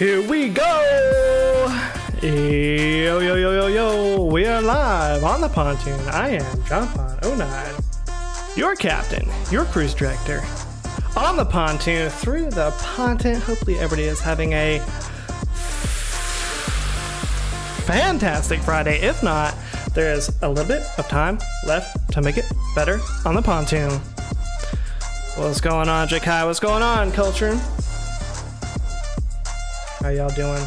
Here we go! Yo, yo, yo, yo, yo! We are live on the pontoon. I am John Pon 09, your captain, your cruise director, on the pontoon through the pontoon. Hopefully everybody is having a fantastic Friday. If not, there is a little bit of time left to make it better on the pontoon. What's going on, Jakai? What's going on, culture? How y'all doing?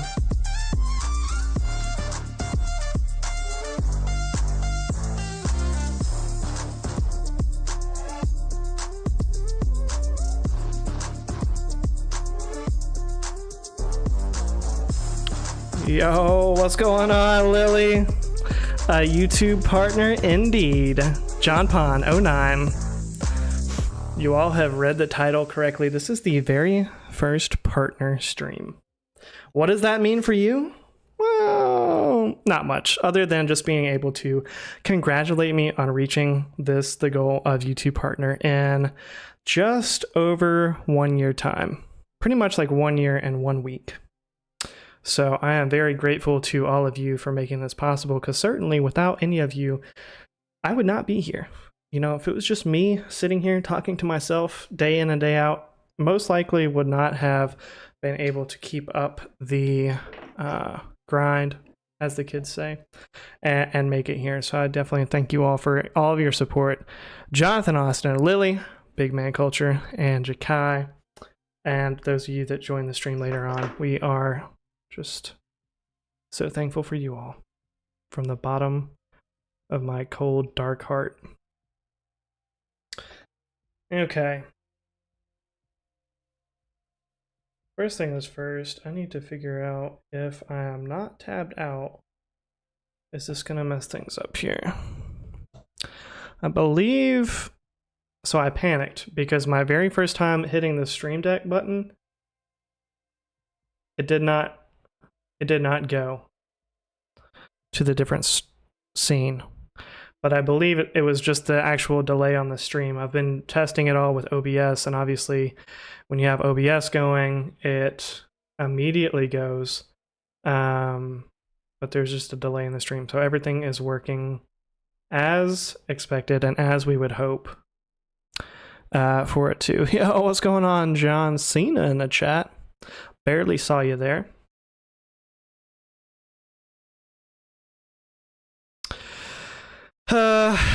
Yo, what's going on, Lily? A YouTube partner indeed. John Pon 09. You all have read the title correctly. This is the very first partner stream. What does that mean for you? Well, not much, other than just being able to congratulate me on reaching the goal of YouTube partner in just over 1 year time. Pretty much like 1 year and 1 week. So I am very grateful to all of you for making this possible, because certainly without any of you, I would not be here. You know, if it was just me sitting here talking to myself day in and day out, most likely would not have been able to keep up the grind, as the kids say, and make it here. So I definitely thank you all for all of your support. Jonathan Austin, Lily, Big Man Culture, and Jakai, and those of you that join the stream later on. We are just so thankful for you all from the bottom of my cold, dark heart. Okay. First thing is first, I need to figure out if I am not tabbed out. Is this gonna mess things up here? I believe, so I panicked because my very first time hitting the Stream Deck button, it did not go to the different scene. But I believe it was just the actual delay on the stream. I've been testing it all with OBS, and obviously when you have OBS going, it immediately goes. But there's just a delay in the stream. So everything is working as expected and as we would hope for it to. Yo, what's going on, John Cena in the chat? Barely saw you there.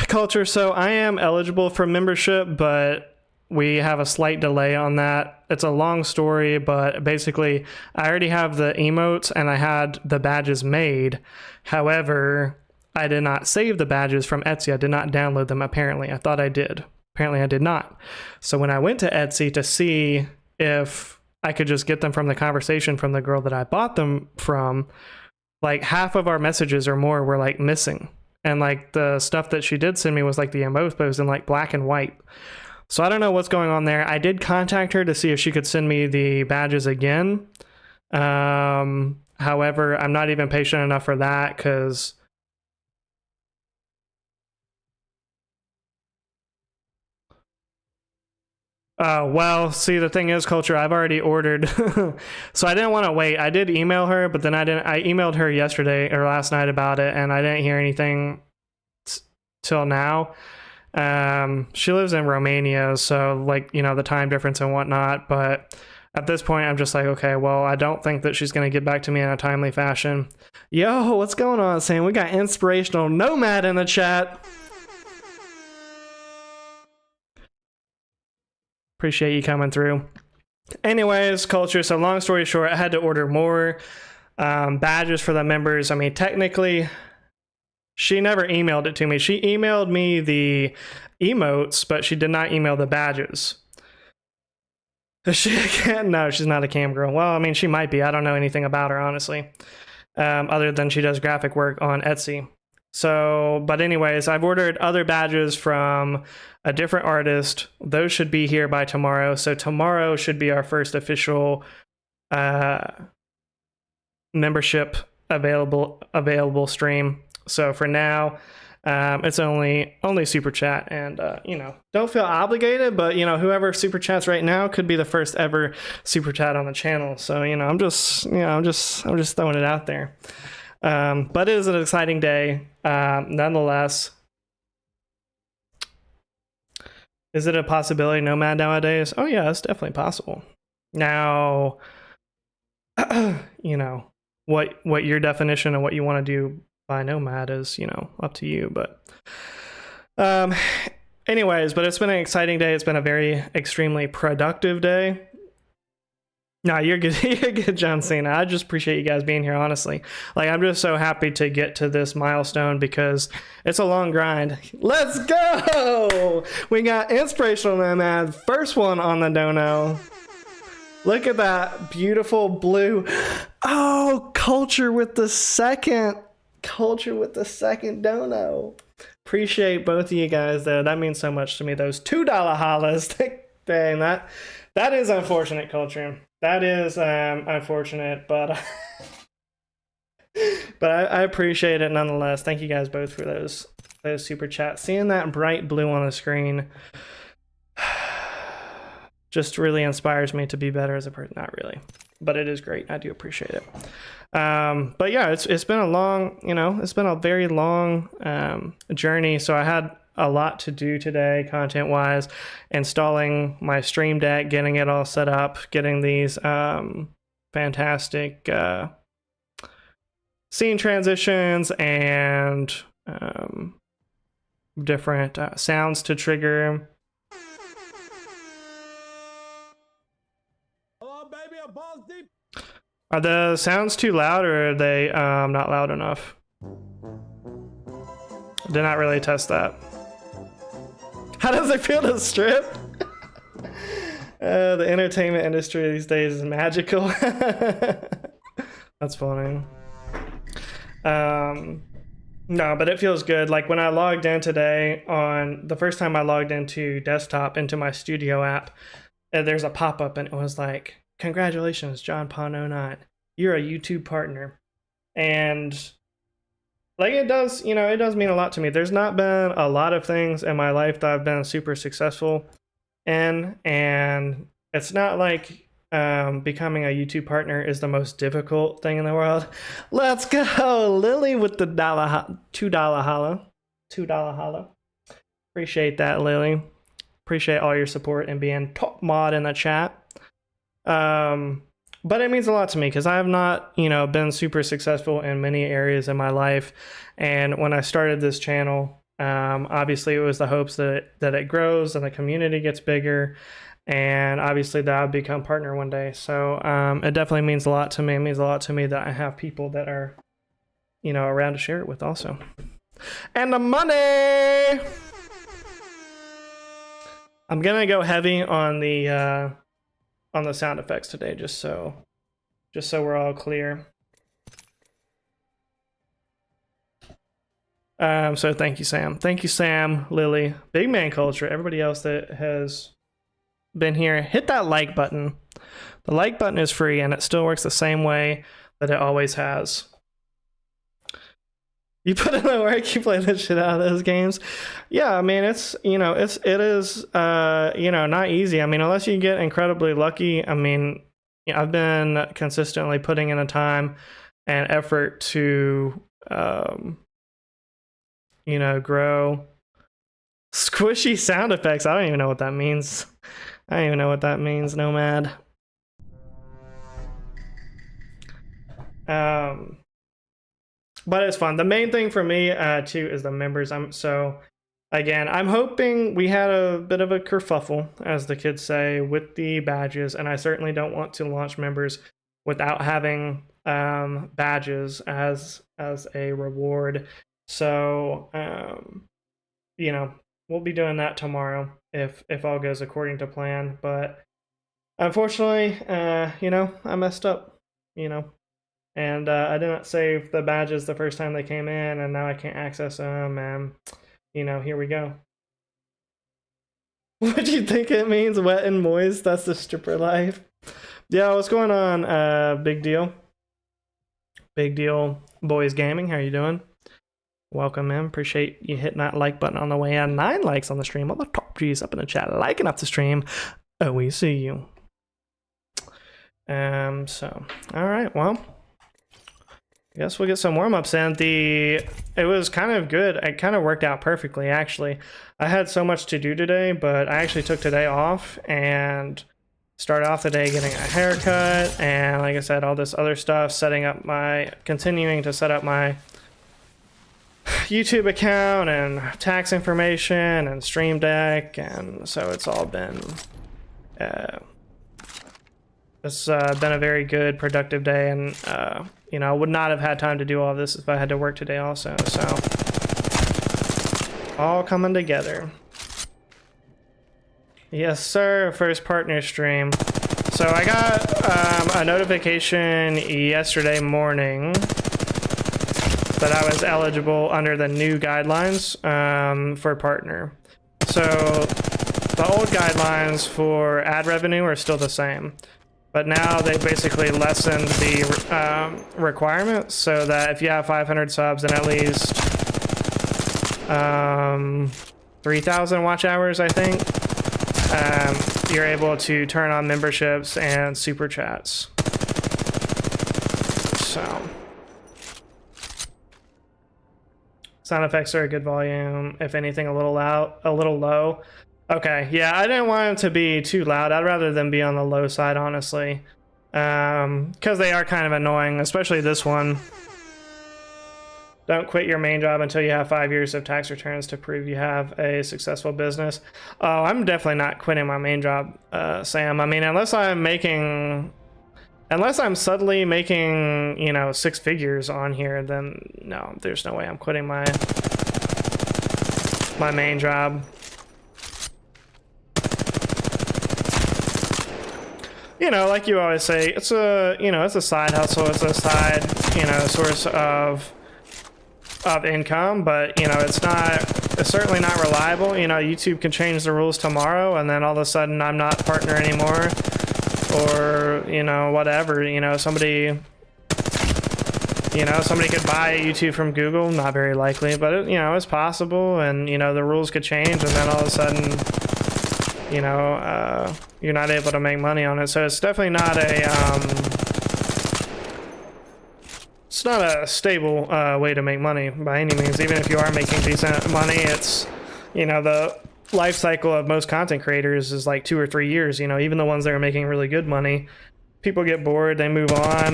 Culture, so I am eligible for membership, but we have a slight delay on that. It's a long story, but basically I already have the emotes and I had the badges made. However, I did not save the badges from Etsy. I did not download them, apparently. I thought I did. Apparently I did not. So when I went to Etsy to see if I could just get them from the conversation from the girl that I bought them from, like half of our messages or more were like missing. And like the stuff that she did send me was like the emotes, but it was in like black and white. So I don't know what's going on there. I did contact her to see if she could send me the badges again. However, I'm not even patient enough for that, because well, see, the thing is, culture, I've already ordered. So I didn't want to wait. I did email her, but then I emailed her yesterday or last night about it, and I didn't hear anything till now. She lives in Romania, so like, you know, the time difference and whatnot, but at this point I'm just like, okay, well, I don't think that she's going to get back to me in a timely fashion. Yo, what's going on, Sam? We got Inspirational Nomad in the chat. Appreciate you coming through. Anyways, culture, so long story short, I had to order more badges for the members. I mean, technically, she never emailed it to me. She emailed me the emotes, but she did not email the badges. No, she's not a cam girl. Well, I mean, she might be. I don't know anything about her, honestly, other than she does graphic work on Etsy. So, but anyways, I've ordered other badges from a different artist. Those should be here by tomorrow. So tomorrow should be our first official membership available stream. So for now, It's only super chat, and you know, don't feel obligated, but you know, whoever super chats right now could be the first ever super chat on the channel. So you know, I'm just throwing it out there. But it is an exciting day, nonetheless. Is it a possibility Nomad nowadays? Oh yeah, it's definitely possible. Now, you know, what your definition of what you want to do by Nomad is, you know, up to you. But anyways, but it's been an exciting day. It's been a very extremely productive day. No, you're good. You're good, John Cena. I just appreciate you guys being here, honestly. Like, I'm just so happy to get to this milestone because it's a long grind. Let's go! We got Inspirational Nomad, first one on the dono. Look at that beautiful blue. Oh, Culture with the second. Culture with the second dono. Appreciate both of you guys, though. That means so much to me. Those $2 hollers. Dang, that is unfortunate, Culture. That is unfortunate, but I appreciate it nonetheless. Thank you guys both for those super chats. Seeing that bright blue on the screen just really inspires me to be better as a person. Not really, but it is great. I do appreciate it. But yeah, it's been a long, you know, it's been a very long journey. So I had a lot to do today, content wise, installing my Stream Deck, getting it all set up, getting these fantastic scene transitions and different sounds to trigger. Hello, baby, I'm balls deep. Are the sounds too loud, or are they not loud enough? Did not really test that. How does it feel to strip? The entertainment industry these days is magical. That's funny. No, but it feels good. Like when I logged in today, on the first time I logged into desktop into my studio app, there's a pop-up and it was like, congratulations, John Pon 09. You're a YouTube partner. And like it does, you know, it does mean a lot to me. There's not been a lot of things in my life that I've been super successful in, and it's not like becoming a YouTube partner is the most difficult thing in the world. Let's go, Lily with the $2 hollow. $2 hollow. Appreciate that, Lily. Appreciate all your support and being top mod in the chat. But it means a lot to me because I have not, you know, been super successful in many areas in my life. And when I started this channel, obviously it was the hopes that it grows and the community gets bigger. And obviously that I'll become partner one day. So it definitely means a lot to me. It means a lot to me that I have people that are, you know, around to share it with also. And the money! I'm going to go heavy on the sound effects today, just so we're all clear. So thank you, Sam. Thank you, Sam, Lily, Big Man Culture, everybody else that has been here. Hit that like button. The like button is free and it still works the same way that it always has. You put in the work, you play the shit out of those games. Yeah, I mean, it's, you know, it is, you know, not easy. I mean, unless you get incredibly lucky. I mean, I've been consistently putting in a time and effort to, you know, grow. Squishy sound effects. I don't even know what that means. I don't even know what that means, Nomad. But it's fun. The main thing for me too is the members. I'm hoping we had a bit of a kerfuffle, as the kids say, with the badges, and I certainly don't want to launch members without having badges as a reward. So you know, we'll be doing that tomorrow if all goes according to plan. But unfortunately, you know, I messed up, you know. And I didn't save the badges the first time they came in, and now I can't access them, and, you know, here we go. What do you think it means, wet and moist? That's the stripper life. Yeah, what's going on, Big Deal? Big Deal Boys Gaming, how you doing? Welcome in. Appreciate you hitting that like button on the way in. 9 likes on the stream. All the top G's up in the chat, liking up the stream. Oh, we see you. So, all right, well, I guess we'll get some warm-ups in. It was kind of good. It kind of worked out perfectly, actually. I had so much to do today, but I actually took today off and started off the day getting a haircut, and like I said, all this other stuff, continuing to set up my YouTube account and tax information and Stream Deck, and so it's all been it's been a very good, productive day, and you know, I would not have had time to do all this if I had to work today also, so all coming together. Yes, sir. First partner stream. So I got a notification yesterday morning that I was eligible under the new guidelines for partner. So the old guidelines for ad revenue are still the same, but now they basically lessened the requirements so that if you have 500 subs and at least 3,000 watch hours, I think, you're able to turn on memberships and super chats. So sound effects are a good volume. If anything, a little loud, a little low. Okay, yeah, I didn't want them to be too loud. I'd rather them be on the low side, honestly, because they are kind of annoying, especially this one. Don't quit your main job until you have 5 years of tax returns to prove you have a successful business. Oh, I'm definitely not quitting my main job, Sam. I mean, unless I'm suddenly making, you know, 6 figures on here, then no, there's no way I'm quitting my main job. You know, like you always say, it's a, you know, it's a side hustle. It's a side, you know, source of income, but you know, it's certainly not reliable. You know, YouTube can change the rules tomorrow and then all of a sudden I'm not partner anymore, or you know, whatever. You know, somebody could buy YouTube from Google. Not very likely, but it, you know, it's possible, and you know, the rules could change and then all of a sudden, you know, you're not able to make money on it. So it's definitely not it's not a stable way to make money by any means. Even if you are making decent money, it's, you know, the life cycle of most content creators is like 2 or 3 years. You know, even the ones that are making really good money, people get bored, they move on.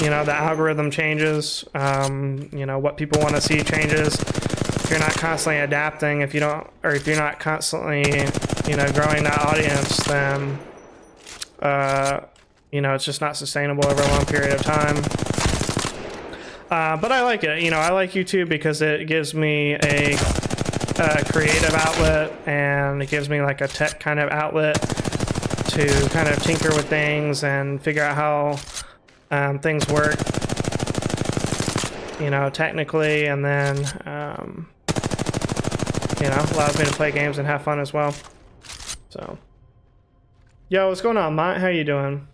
You know, the algorithm changes. You know, what people want to see changes. If you're not constantly adapting, if you're not constantly, you know, growing that audience, then you know, it's just not sustainable over a long period of time. But I like it. You know, I like YouTube because it gives me a creative outlet, and it gives me like a tech kind of outlet to kind of tinker with things and figure out how things work, you know, technically, and then, you know, allows me to play games and have fun as well. So, yo, what's going on, Mont? How you doing?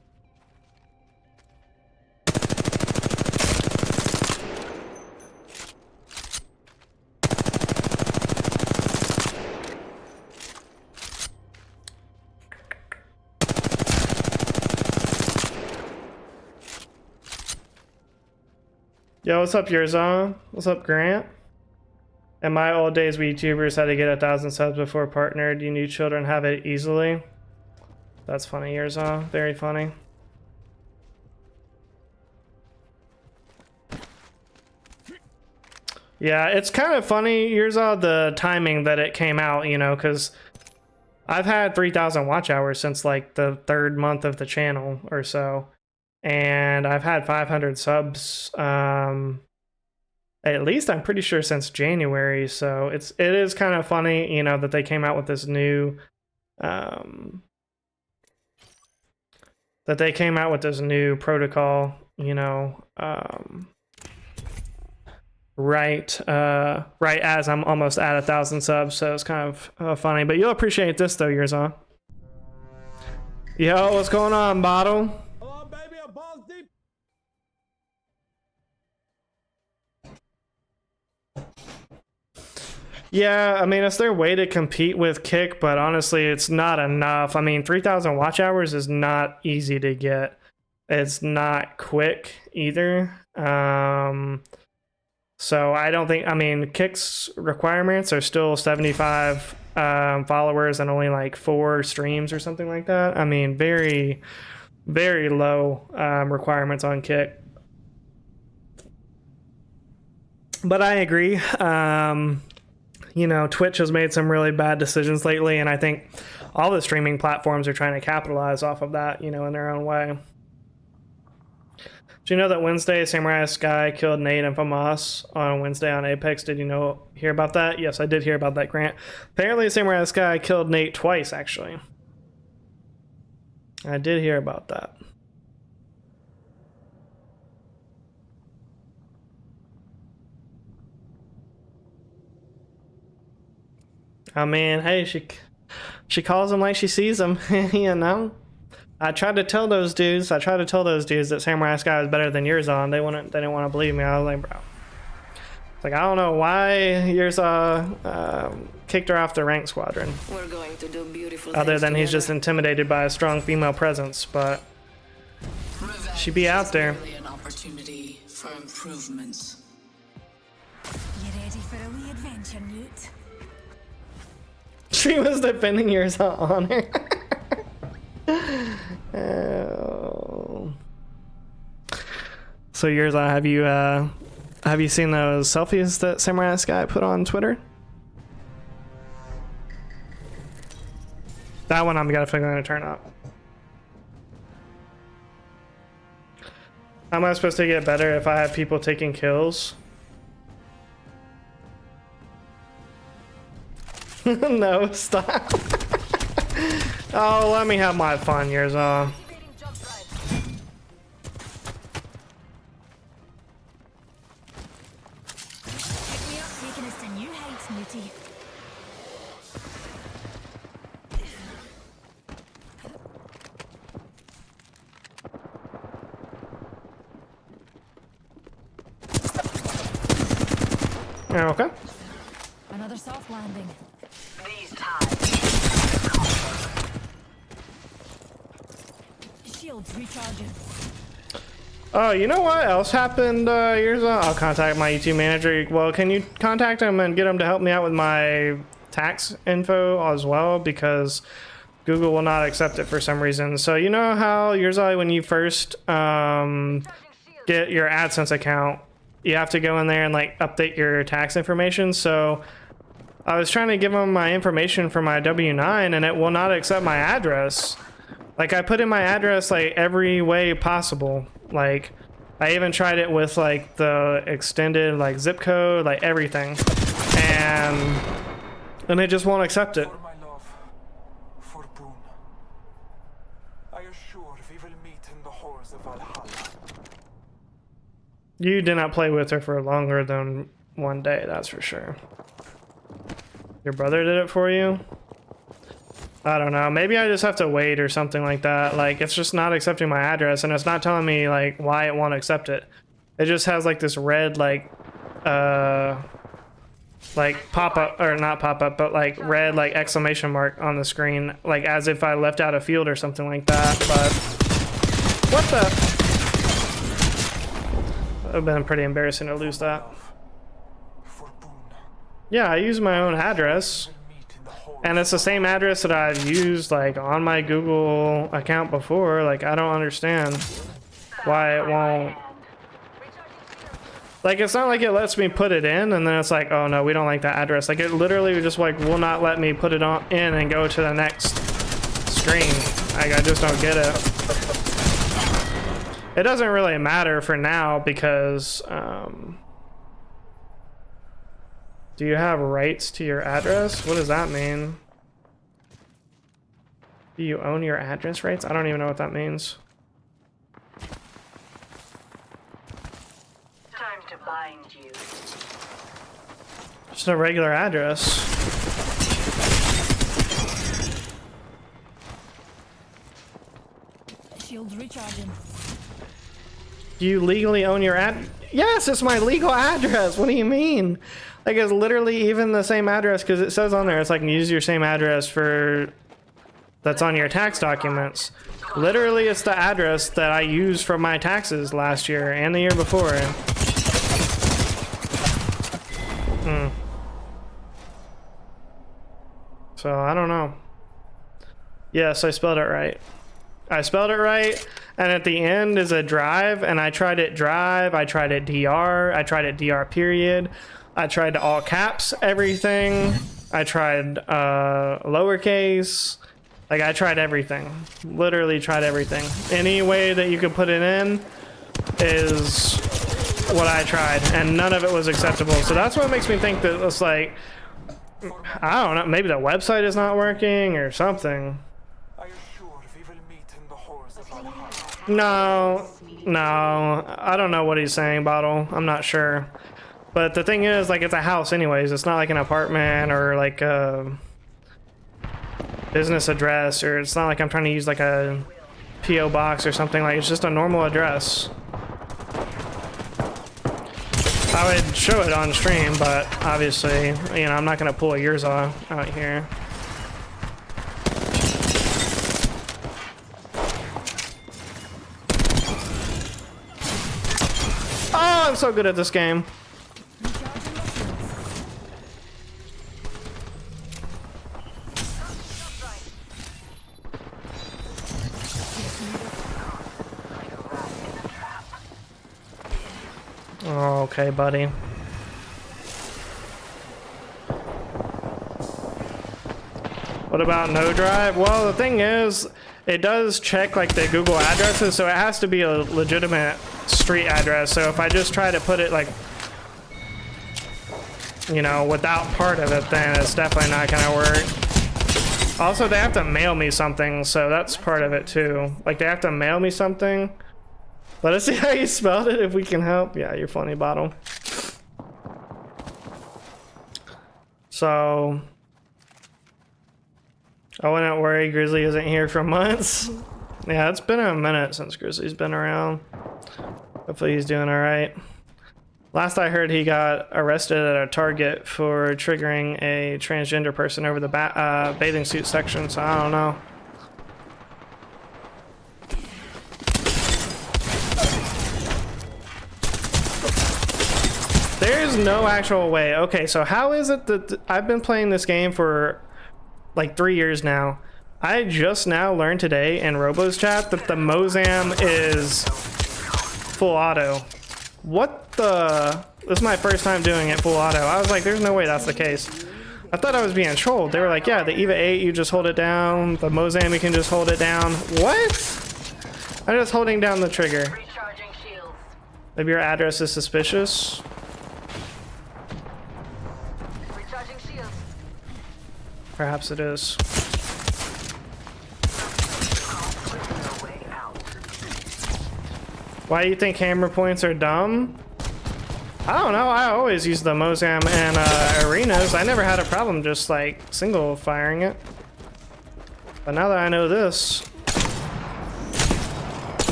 Yo, what's up, Yurzon? What's up, Grant? In my old days, we YouTubers had to get 1,000 subs before partnered. You new children have it easily. That's funny, Yurzon. Very funny. Yeah, it's kind of funny, Yurzon, the timing that it came out, you know, because I've had 3,000 watch hours since like the 3rd month of the channel or so. And I've had 500 subs at least, I'm pretty sure, since January. So it is kind of funny, you know, that they came out with this new protocol, you know, right as I'm almost at 1,000 subs. So it's kind of funny, but you'll appreciate this though, Yurzon. Yo, what's going on, Bottle? Yeah, I mean, it's their way to compete with Kick, but honestly, it's not enough. I mean, 3,000 watch hours is not easy to get. It's not quick either. So I don't think, I mean, Kick's requirements are still 75 followers and only like 4 streams or something like that. I mean, very, very low requirements on Kick. But I agree. You know, Twitch has made some really bad decisions lately, and I think all the streaming platforms are trying to capitalize off of that, you know, in their own way. Do you know that Wednesday, Samurai Sky killed Nate and Famas on Wednesday on Apex? Did you hear about that? Yes, I did hear about that, Grant. Apparently, Samurai Sky killed Nate twice, actually. I did hear about that. I mean, hey, she calls him like she sees him, you know? I tried to tell those dudes that Samurai Sky is better than Yurzon. They didn't want to believe me. I was like, bro. It's like, I don't know why Yurzon kicked her off the rank squadron. We're going to do beautiful other than he's just intimidated by a strong female presence, but she be out there. Really an opportunity for improvements. You ready for a wee adventure, Newt? She was defending Yurzon honor. Oh. So Yurzon, have you seen those selfies that Samurai Sky put on Twitter? That one I'm definitely going to turn up. How am I supposed to get better if I have people taking kills? No, stop. Oh, let me have my fun, Yurzon. Pick me up, taking us to new heights, Newtie. Okay. Another soft landing. These times. Shields recharging. Oh, you know what else happened, Yurzon? I'll contact my YouTube manager. Well, can you contact him and get him to help me out with my tax info as well? Because Google will not accept it for some reason. So you know how, Yurzon, when you first get your AdSense account, you have to go in there and like update your tax information. So I was trying to give him my information for my W-9 and it will not accept my address. Like I put in my address like every way possible. Like I even tried it with like the extended like zip code, like everything. And it just won't accept it. For my love, for Boone, I assure we will meet in the halls of Valhalla. You did not play with her for longer than one day, that's for sure. Your brother did it for you? I don't know. Maybe I just have to wait or something like that. Like, it's just not accepting my address, and it's not telling me, like, why it won't accept it. It just has, like, this red, like pop-up, or not pop-up, but, like, red, like, exclamation mark on the screen. Like, as if I left out a field or something like that, but... What the... It would have been pretty embarrassing to lose that. Yeah, I use my own address. And it's the same address that I've used like on my Google account before. Like I don't understand why it won't. Like it's not like it lets me put it in and then it's like, oh no, we don't like that address. Like it literally just like will not let me put it on in and go to the next screen. Like I just don't get it. It doesn't really matter for now because do you have rights to your address? What does that mean? Do you own your address rights? I don't even know what that means. Time to bind you. Just a regular address. Shields recharging. Do you legally own your ad? Yes, it's my legal address. What do you mean? Like, it's literally even the same address, because it says on there it's like use your same address for that's on your tax documents. Literally, it's the address that I used for my taxes last year and the year before. So I don't know. Yes, I spelled it right. I spelled it right, and at the end is a drive, and I tried it drive, I tried it DR, I tried it DR period, I tried to all caps everything, I tried lowercase, like I tried everything. Literally tried everything. Any way that you could put it in is what I tried, and none of it was acceptable. So that's what makes me think that it's like, I don't know, maybe the website is not working or something. No, I don't know what he's saying, Bottle. I'm not sure. But the thing is, like, it's a house anyways. It's not like an apartment or like a business address, or it's not like I'm trying to use like a P.O. box or something. Like, it's just a normal address. I would show it on stream, but obviously, you know, I'm not gonna pull yours out here. Oh, I'm so good at this game. Oh, okay, buddy. What about no drive? Well, the thing is, it does check like the Google addresses, so it has to be a legitimate street address. So if I just try to put it like, you know, without part of it, then it's definitely not gonna work. Also, they have to mail me something, so that's part of it too. Like, they have to mail me something. Let us see how you spelled it if we can help. Yeah, you're funny, Bottle. So I wouldn't worry, Grizzly isn't here for months. Yeah, it's been a minute since Grizzly's been around. Hopefully he's doing all right. Last I heard, he got arrested at a Target for triggering a transgender person over the bathing suit section, so I don't know. There's no actual way. Okay, so how is it that I've been playing this game for like 3 years now? I just now learned today in Robo's chat that the Mozam is full auto. What the? This is my first time doing it full auto. I was like, there's no way that's the case. I thought I was being trolled. They were like, yeah, the EVA 8, you just hold it down. The Mozam, you can just hold it down. What? I'm just holding down the trigger. Maybe your address is suspicious. Perhaps it is. Why do you think hammer points are dumb? I don't know. I always use the Mozam in arenas. I never had a problem just like single firing it. But now that I know this.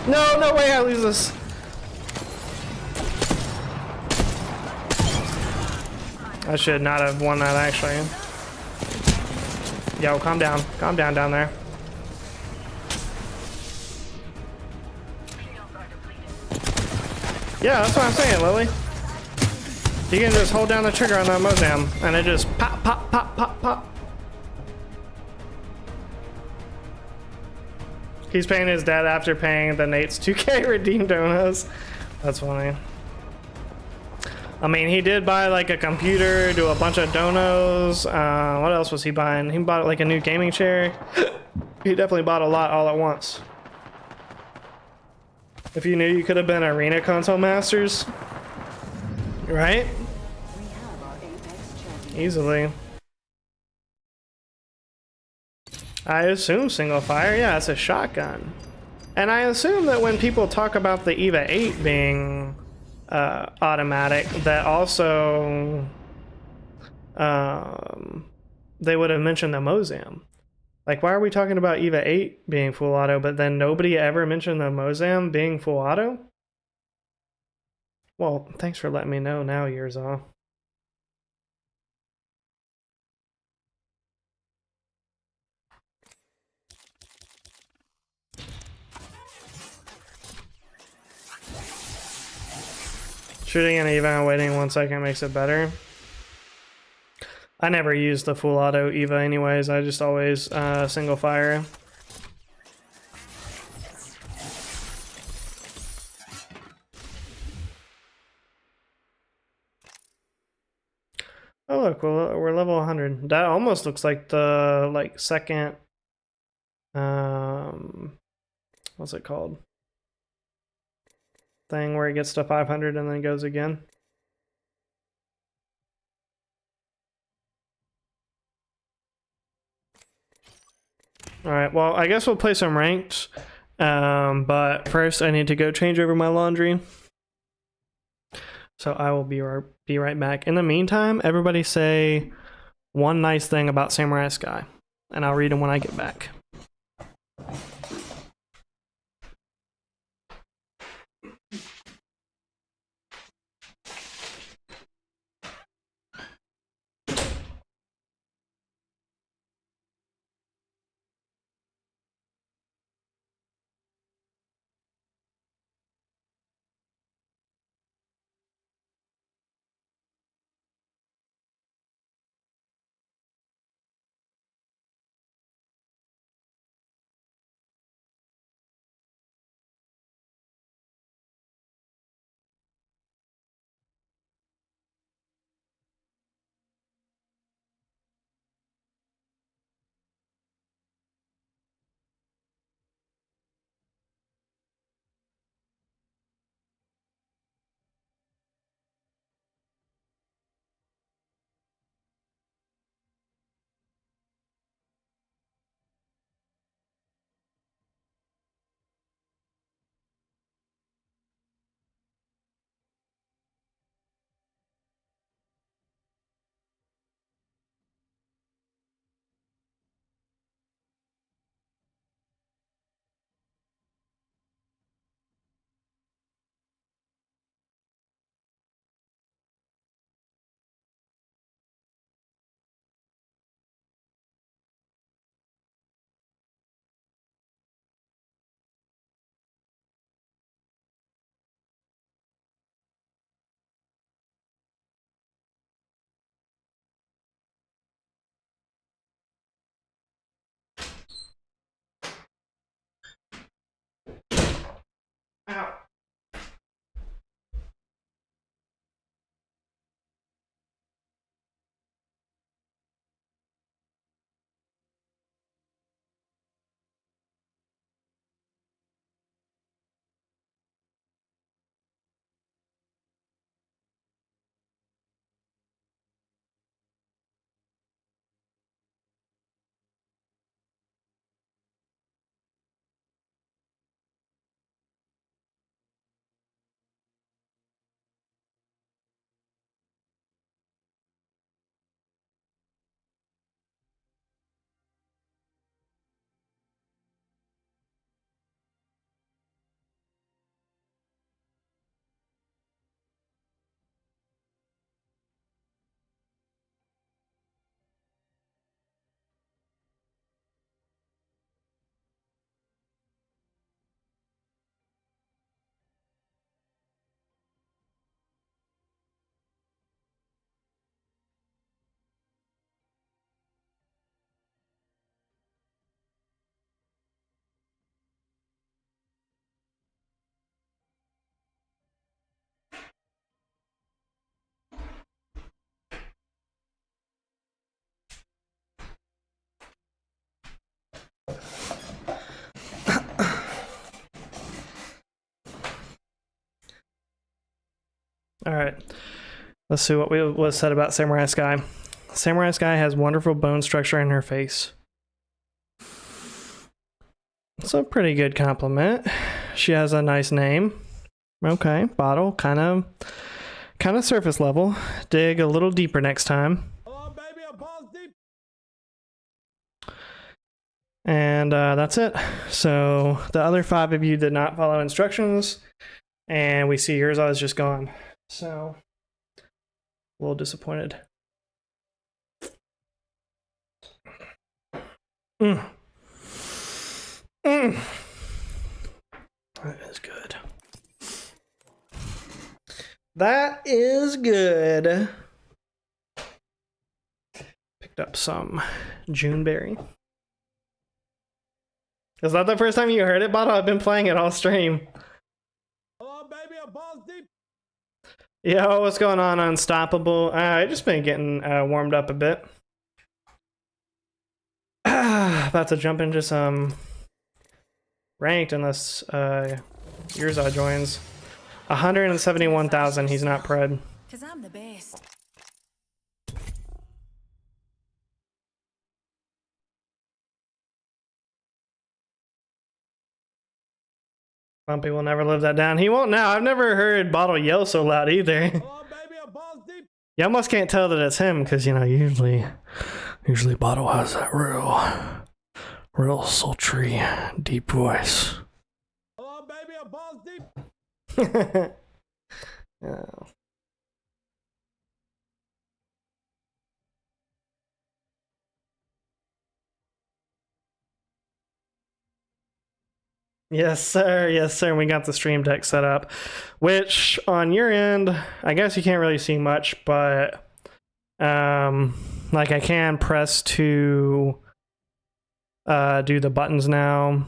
No way I lose this. I should not have won that, actually. Yo, calm down. Calm down down there. Yeah, that's what I'm saying, Lily. You can just hold down the trigger on that Mozam, and it just pop, pop, pop, pop, pop. He's paying his dad after paying the Nate's 2K redeem donos. That's funny. I mean, he did buy like a computer, do a bunch of donos. What else was he buying? He bought like a new gaming chair. He definitely bought a lot all at once. If you knew you could have been Arena Console Masters. Right? Easily. I assume single fire. Yeah, it's a shotgun. And I assume that when people talk about the EVA 8 being automatic, that also they would have mentioned the Mozam. Like, why are we talking about EVA 8 being full auto, but then nobody ever mentioned the Mozam being full auto? Well, thanks for letting me know now, years off. Shooting an EVA and waiting 1 second makes it better. I never use the full auto EVA anyways, I just always single fire. Oh look, we're level 100. That almost looks like the second what's it called? Thing where it gets to 500 and then goes again. Alright, well, I guess we'll play some ranked. But first I need to go change over my laundry. So I will be right back. In the meantime, everybody say one nice thing about Samurai Sky, and I'll read them when I get back. Ow. All right, let's see what was said about Samurai Sky. Samurai Sky has wonderful bone structure in her face. It's a pretty good compliment. She has a nice name. Okay, bottle, kind of surface level. Dig a little deeper next time. Hello, baby, I'm balls deep. And that's it. So the other 5 of you did not follow instructions, and we see yours is just gone. So a little disappointed. That is good. That is good. Picked up some Juneberry. Is that the first time you heard it, Bottle? I've been playing it all stream. Hello, baby, a balls deep. Yo, what's going on, Unstoppable? I just been getting warmed up a bit. About to jump into some ranked unless Yurza joins. 171,000. He's not pred. Cause I'm the best. Bumpy will never live that down. He won't now. I've never heard Bottle yell so loud either. Hello, baby, a balls deep. You almost can't tell that it's him because, you know, usually Bottle has that real sultry, deep voice. Hello, baby, a balls deep. Oh. Yes, sir. Yes, sir. We got the stream deck set up, which on your end, I guess you can't really see much, but like I can press to do the buttons now,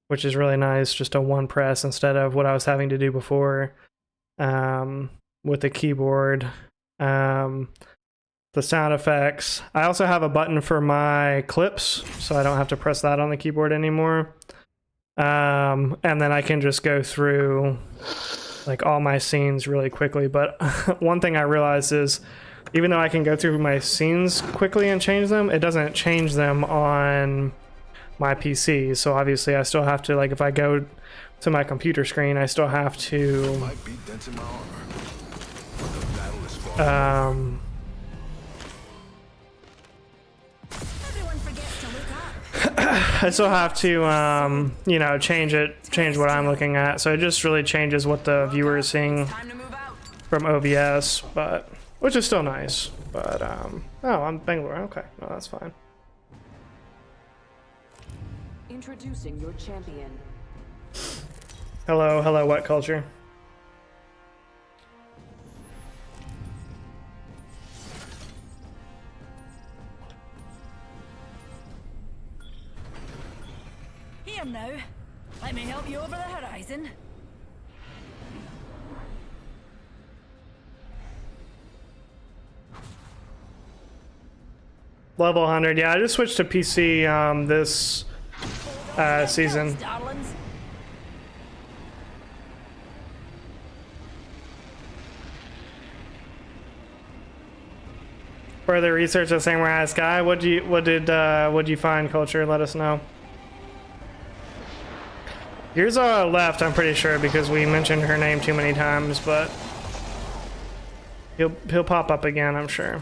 which is really nice. Just a one press instead of what I was having to do before with the keyboard. The sound effects. I also have a button for my clips, so I don't have to press that on the keyboard anymore. And then I can just go through like all my scenes really quickly. But one thing I realized is even though I can go through my scenes quickly and change them, it doesn't change them on my PC. So obviously I still have to, like, if I go to my computer screen, I still have to Everyone forgets to look up. I still have to you know, change what I'm looking at. So it just really changes what the viewer is seeing Time to move out. from OBS, but which is still nice. But oh, I'm Bangalore. Okay, no, that's fine. Introducing your champion. Hello, what culture? Here now. Let me help you over the horizon. Level 100. Yeah, I just switched to PC this season. Darlings. Further research of Samurai Sky. What did you find, culture? Let us know. Yours left, I'm pretty sure, because we mentioned her name too many times, but he'll pop up again, I'm sure.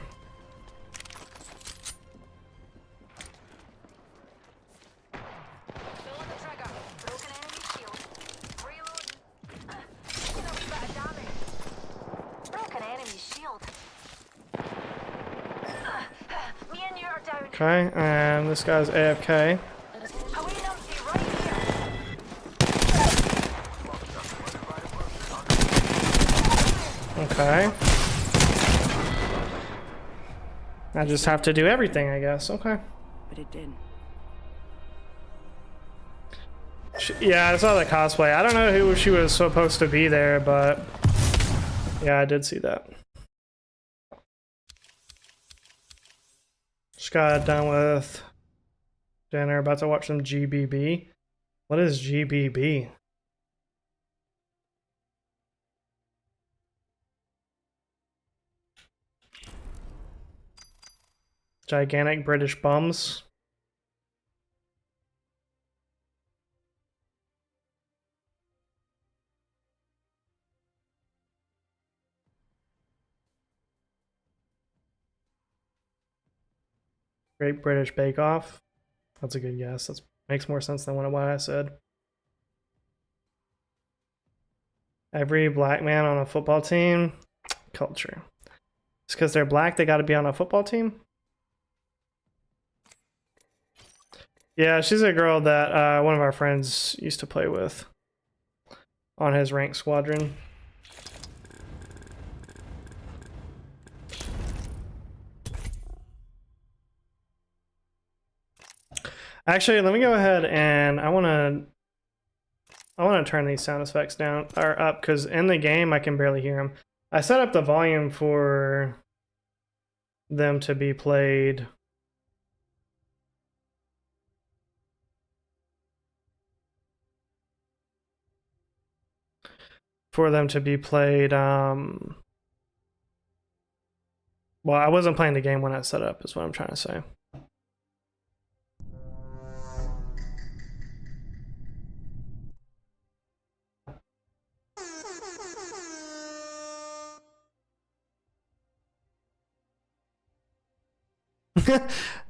Okay, and this guy's AFK. Okay. I just have to do everything, I guess. Okay. But it didn't. Yeah, I saw the cosplay. I don't know who she was supposed to be there, but yeah, I did see that. Just got done with dinner. About to watch some GBB. What is GBB? Gigantic British bums. Great British Bake Off. That's a good guess. That makes more sense than what I said. Every black man on a football team, culture. It's because they're black, they got to be on a football team? Yeah, she's a girl that one of our friends used to play with on his rank squadron. Actually, let me go ahead and I want to turn these sound effects down or up because in the game I can barely hear them. I set up the volume for them to be played. Well, I wasn't playing the game when I set up, is what I'm trying to say.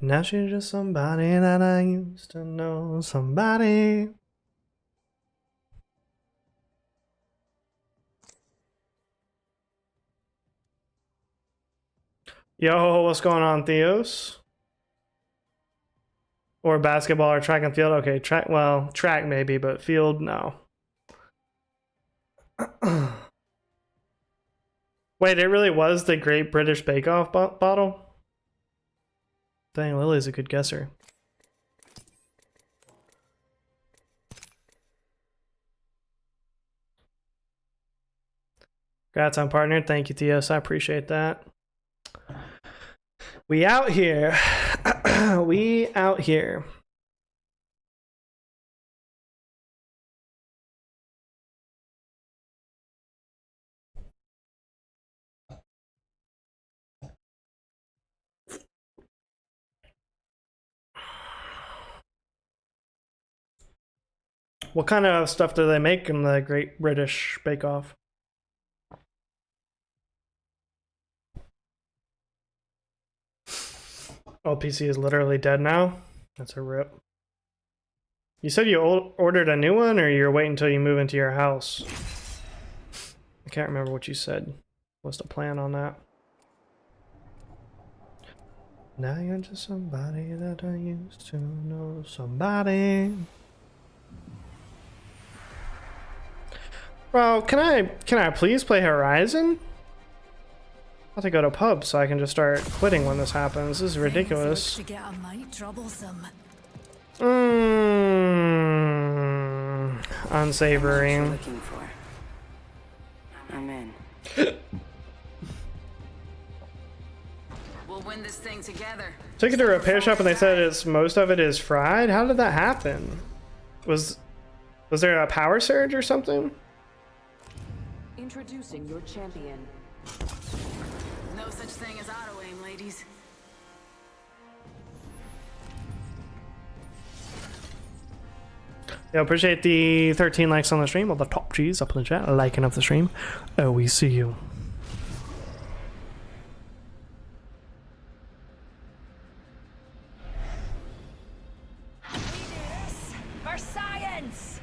Now she's just somebody that I used to know. Somebody. Yo, what's going on, Theos? Or basketball or track and field? Okay, track, well, track maybe, but field, no. Wait, it really was the Great British Bake Off bottle? Dang, Lily's a good guesser. Congrats on partner. Thank you, Theos. I appreciate that. We out here. We out here. What kind of stuff do they make in the Great British Bake Off? Oh, PC is literally dead now? That's a rip. You said you ordered a new one, or you're waiting until you move into your house? I can't remember what you said. What's the plan on that? Now you're just somebody that I used to know. Somebody. Bro, can I please play Horizon? I have to go to pub so I can just start quitting when this happens. This is ridiculous. Unsavory. Looking for. I'm in. We'll win this thing together. Took it to a repair shop and they said most of it is fried. How did that happen? Was there a power surge or something? Introducing your champion. No such thing as auto aim, ladies. Yo, appreciate the 13 likes on the stream. All the top G's up in the chat, liking up the stream. Oh, we see you. We do this for science.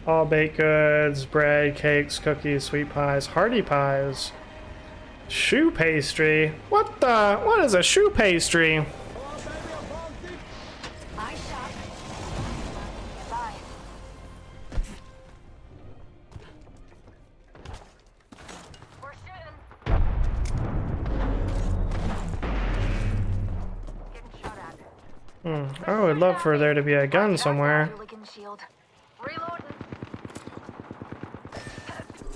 All baked goods, bread, cakes, cookies, sweet pies, hearty pies, shoe pastry. What is a shoe pastry? I shot. Bye. We're shooting. Getting shot at. I would love for there to be a gun somewhere. Shield. Reloading.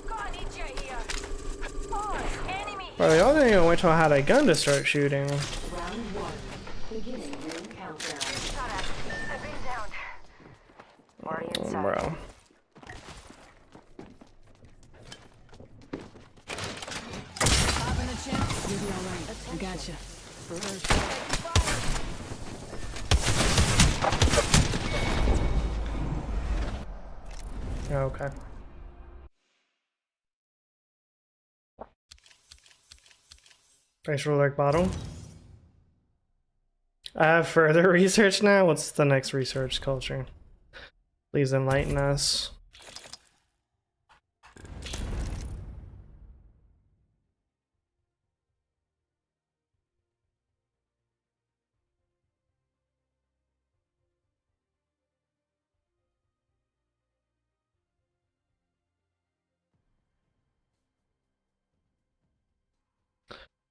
God, need you here. Oh, enemy. Bro, y'all didn't even wait till I had a gun to start shooting. Round one. Beginning ring countdown. Shot at. I've been downed. Already inside. Bro. Popping the chip. You'll be alright. I gotcha. Okay. Thanks for the lurk bottle. I have further research now. What's the next research culture? Please enlighten us.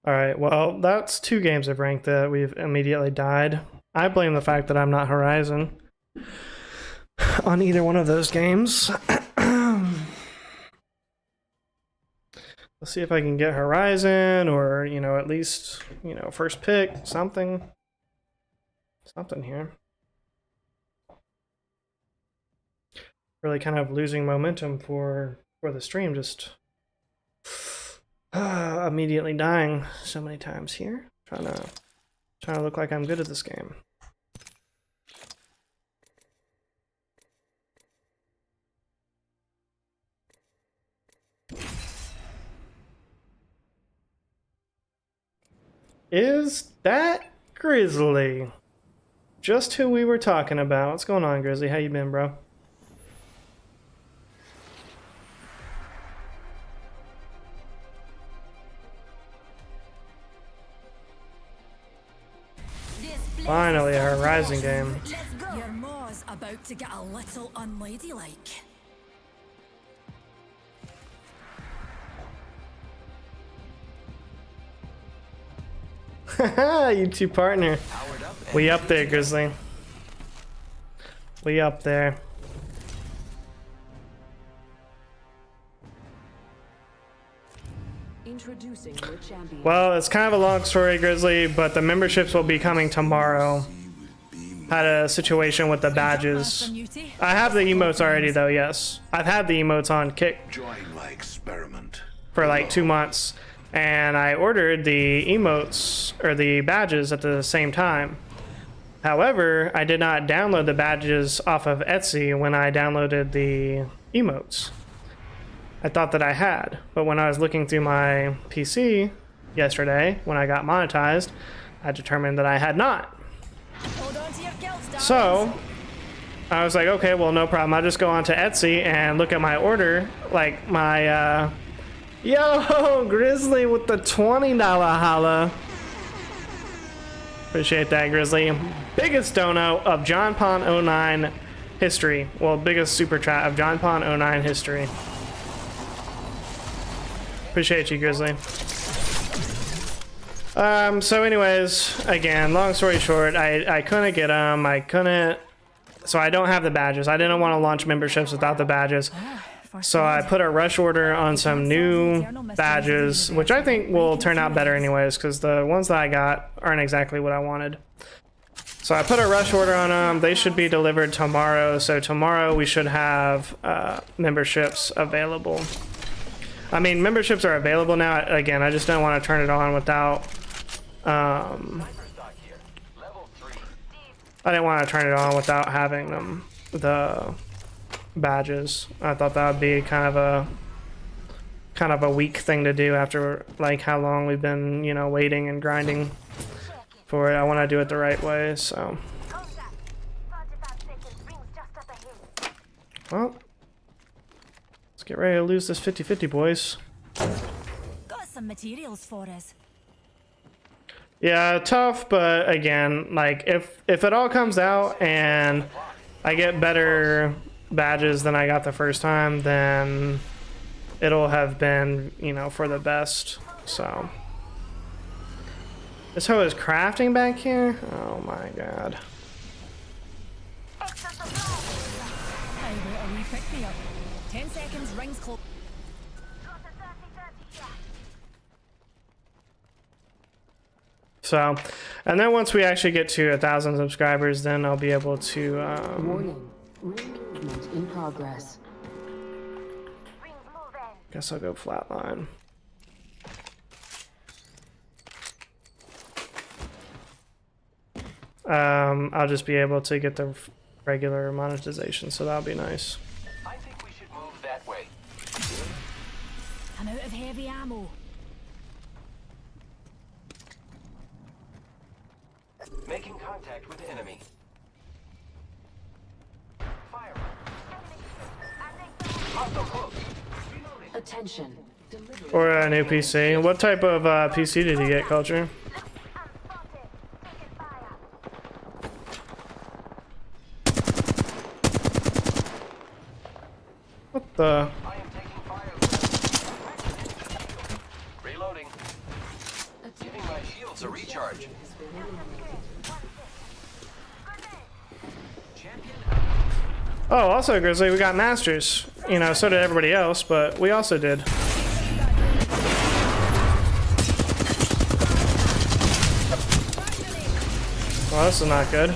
Alright, well, that's 2 games of rank that we've immediately died. I blame the fact that I'm not Horizon on either one of those games. Let's see if I can get Horizon or, you know, at least, you know, first pick, something. Something here. Really kind of losing momentum for the stream, just immediately dying so many times here. Trying to look like I'm good at this game. Is that Grizzly? Just who we were talking about. What's going on, Grizzly? How you been, bro? Finally, a Horizon game. Your maw's about to get a little unladylike. Haha, YouTube partner. We up there, Grizzly. We up there. Introducing your champion. Well, it's kind of a long story, Grizzly, but the memberships will be coming tomorrow. Had a situation with the badges. I have the emotes already, though, yes. I've had the emotes on Kick Join my experiment. for like 2 months. And I ordered the emotes, or the badges, at the same time. However, I did not download the badges off of Etsy when I downloaded the emotes. I thought that I had, but when I was looking through my PC yesterday, when I got monetized, I determined that I had not. Hold on to your kilts, darling. So, I was like, okay, well, no problem. I'll just go onto Etsy and look at my order, like my, Yo, Grizzly with the $20 holla. Appreciate that, Grizzly. Biggest dono of John Pon 09 history. Well, biggest super chat of John Pon 09 history. Appreciate you, Grizzly. So anyways, again, long story short, I couldn't get them. So I don't have the badges. I didn't want to launch memberships without the badges. So I put a rush order on some new badges, which I think will turn out better anyways, because the ones that I got aren't exactly what I wanted. So I put a rush order on them. They should be delivered tomorrow. So tomorrow we should have memberships available. I mean, memberships are available now. Again, I just don't want to turn it on without... I didn't want to turn it on without having them, the badges. I thought that would be kind of a weak thing to do after like how long we've been, you know, waiting and grinding for it. I want to do it the right way, so. Well, let's get ready to lose this 50-50, boys. Got some materials for us. Yeah, tough, but again, like if it all comes out and I get better badges than I got the first time, then it'll have been, you know, for the best. So this hoe is crafting back here. Oh my god. Hey, wait, a wee pick me up. 10 seconds, rings close. So, and then once we actually get to 1,000 subscribers, then I'll be able to Warning. Re-engagement in progress. guess I'll go flatline. I'll just be able to get the regular monetization, so that'll be nice. I think we should move that way. I'm out of heavy ammo. Making contact with enemy. Fire. Hostile close. Reloading. Attention. Delivery. Or a new PC. What type of PC did you get, Culture? What the? I am taking fire. Reloading. Giving my shields a recharge. Champion out. Oh, also, Grizzly, we got Masters. You know, so did everybody else, but we also did. Well, this is not good.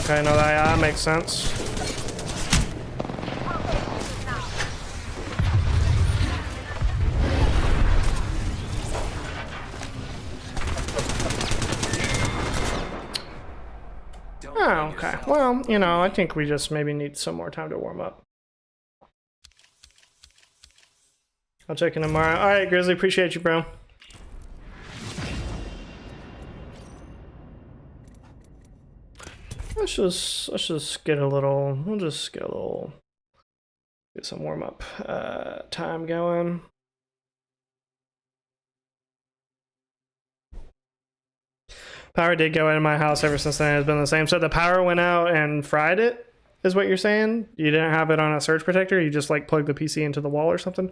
Okay, no, that makes sense. Oh, okay. Well, you know, I think we just maybe need some more time to warm up. I'll check in tomorrow. All right, Grizzly, appreciate you, bro. Let's just get a little. We'll just get some warm up time going. Power did go in my house ever since then. It's been the same. So the power went out and fried it, is what you're saying? You didn't have it on a surge protector? You just like plugged the PC into the wall or something?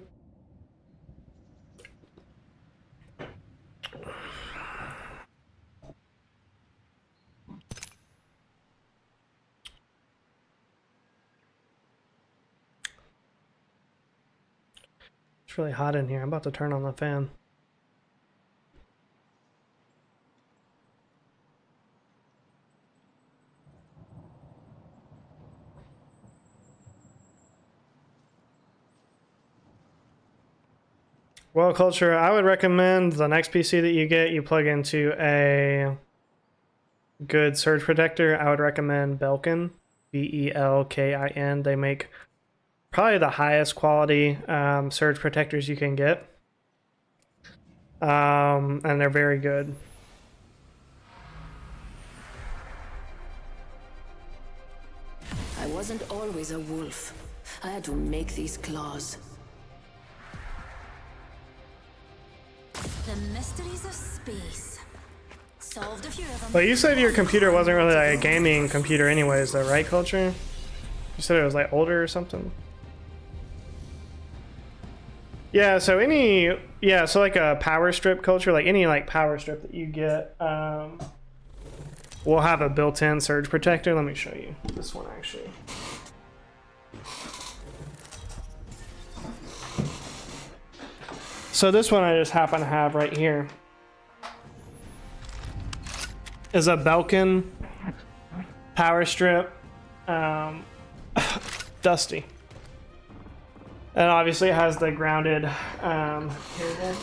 It's really hot in here. I'm about to turn on the fan. Well, Culture, I would recommend the next PC that you get, you plug into a good surge protector. I would recommend Belkin, Belkin. They make probably the highest quality surge protectors you can get. And they're very good. I wasn't always a wolf. I had to make these claws. The mysteries of space. Solved a few of them. But you said your computer wasn't really like a gaming computer anyways, though, right, Culture? You said it was like older or something? Yeah, so so like a power strip, Culture, like any like power strip that you get, will have a built-in surge protector. Let me show you this one actually. So this one I just happen to have right here is a Belkin power strip, Dusty. And obviously it has the grounded cable.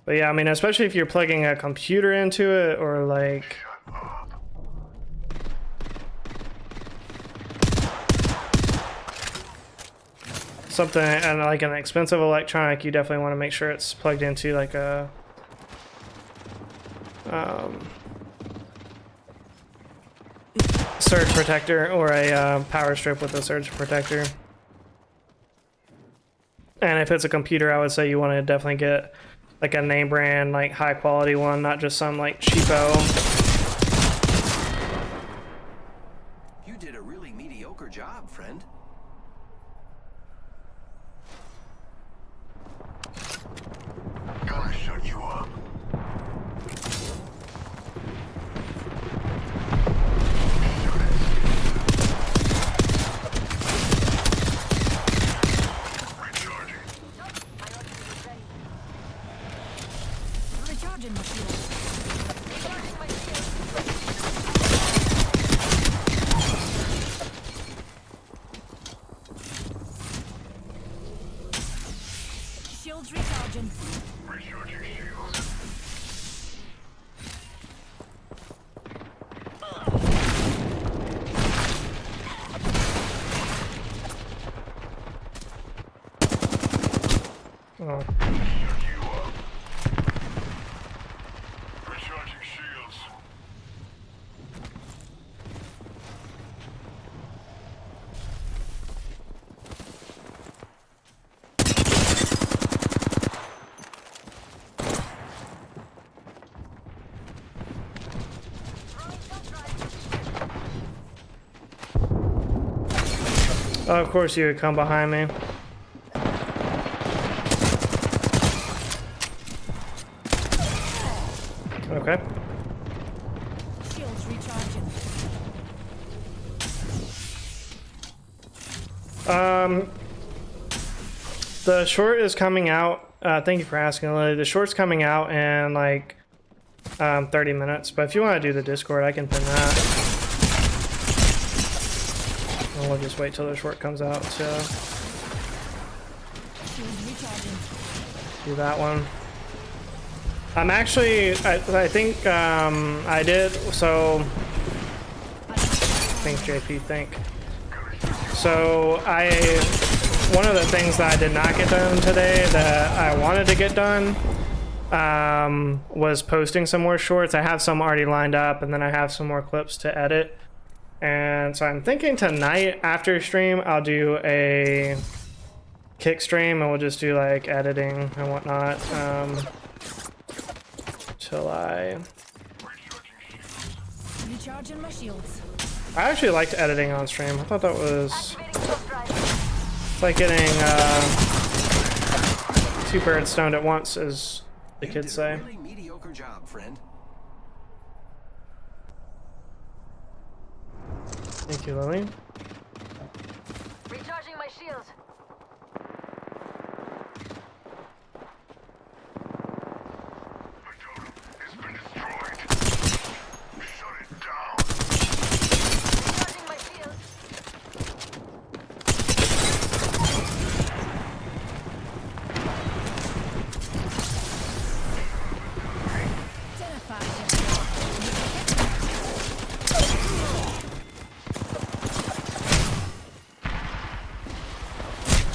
But yeah, I mean, especially if you're plugging a computer into it or like something and like an expensive electronic, you definitely want to make sure it's plugged into like a surge protector or a power strip with a surge protector. And if it's a computer, I would say you want to definitely get like a name brand, like high quality one, not just some like cheapo. You did a really mediocre job, friend. Gonna shut you up. Recharging my shield. Oh, of course you would come behind me. Okay. Shields recharging. The short is coming out. Thank you for asking, Lily. The short's coming out in like 30 minutes. But if you want to do the Discord, I can pin that. And we'll just wait till the short comes out to do that one. I'm actually, I think I did, so think JP think. So one of the things that I did not get done today that I wanted to get done was posting some more shorts. I have some already lined up, and then I have some more clips to edit. And so I'm thinking tonight after stream, I'll do a kick stream and we'll just do like editing and whatnot. Till Recharging my shields. I actually liked editing on stream. I thought that was it's like getting 2 birds stoned at once, as the kids say. Really mediocre job, friend. Thank you, Lily. Recharging my shields. Recharging my shields.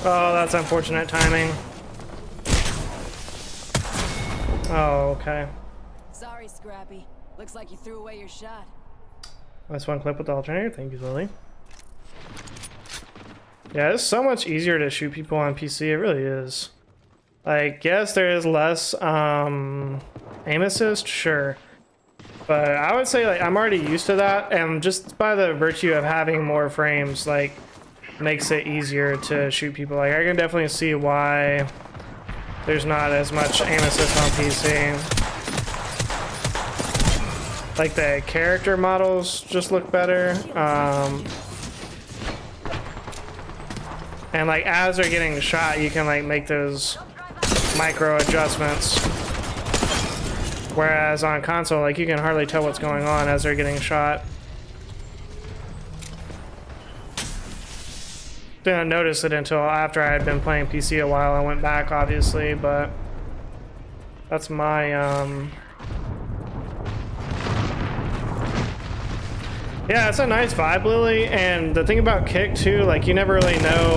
Oh, that's unfortunate timing. Oh, okay. Sorry, Scrappy. Looks like you threw away your shot. That's one clip with the alternator. Thank you, Lily. Yeah, it's so much easier to shoot people on PC. It really is. Like, yes, there is less aim assist, sure. But I would say, like, I'm already used to that, and just by the virtue of having more frames, like, makes it easier to shoot people. Like, I can definitely see why there's not as much aim assist on PC. Like, the character models just look better. And like, as they're getting shot, you can like make those micro adjustments. Whereas on console, like, you can hardly tell what's going on as they're getting shot. Didn't notice it until after I had been playing PC a while. I went back, obviously, but that's my yeah, it's a nice vibe, Lily. And the thing about Kick too, like, you never really know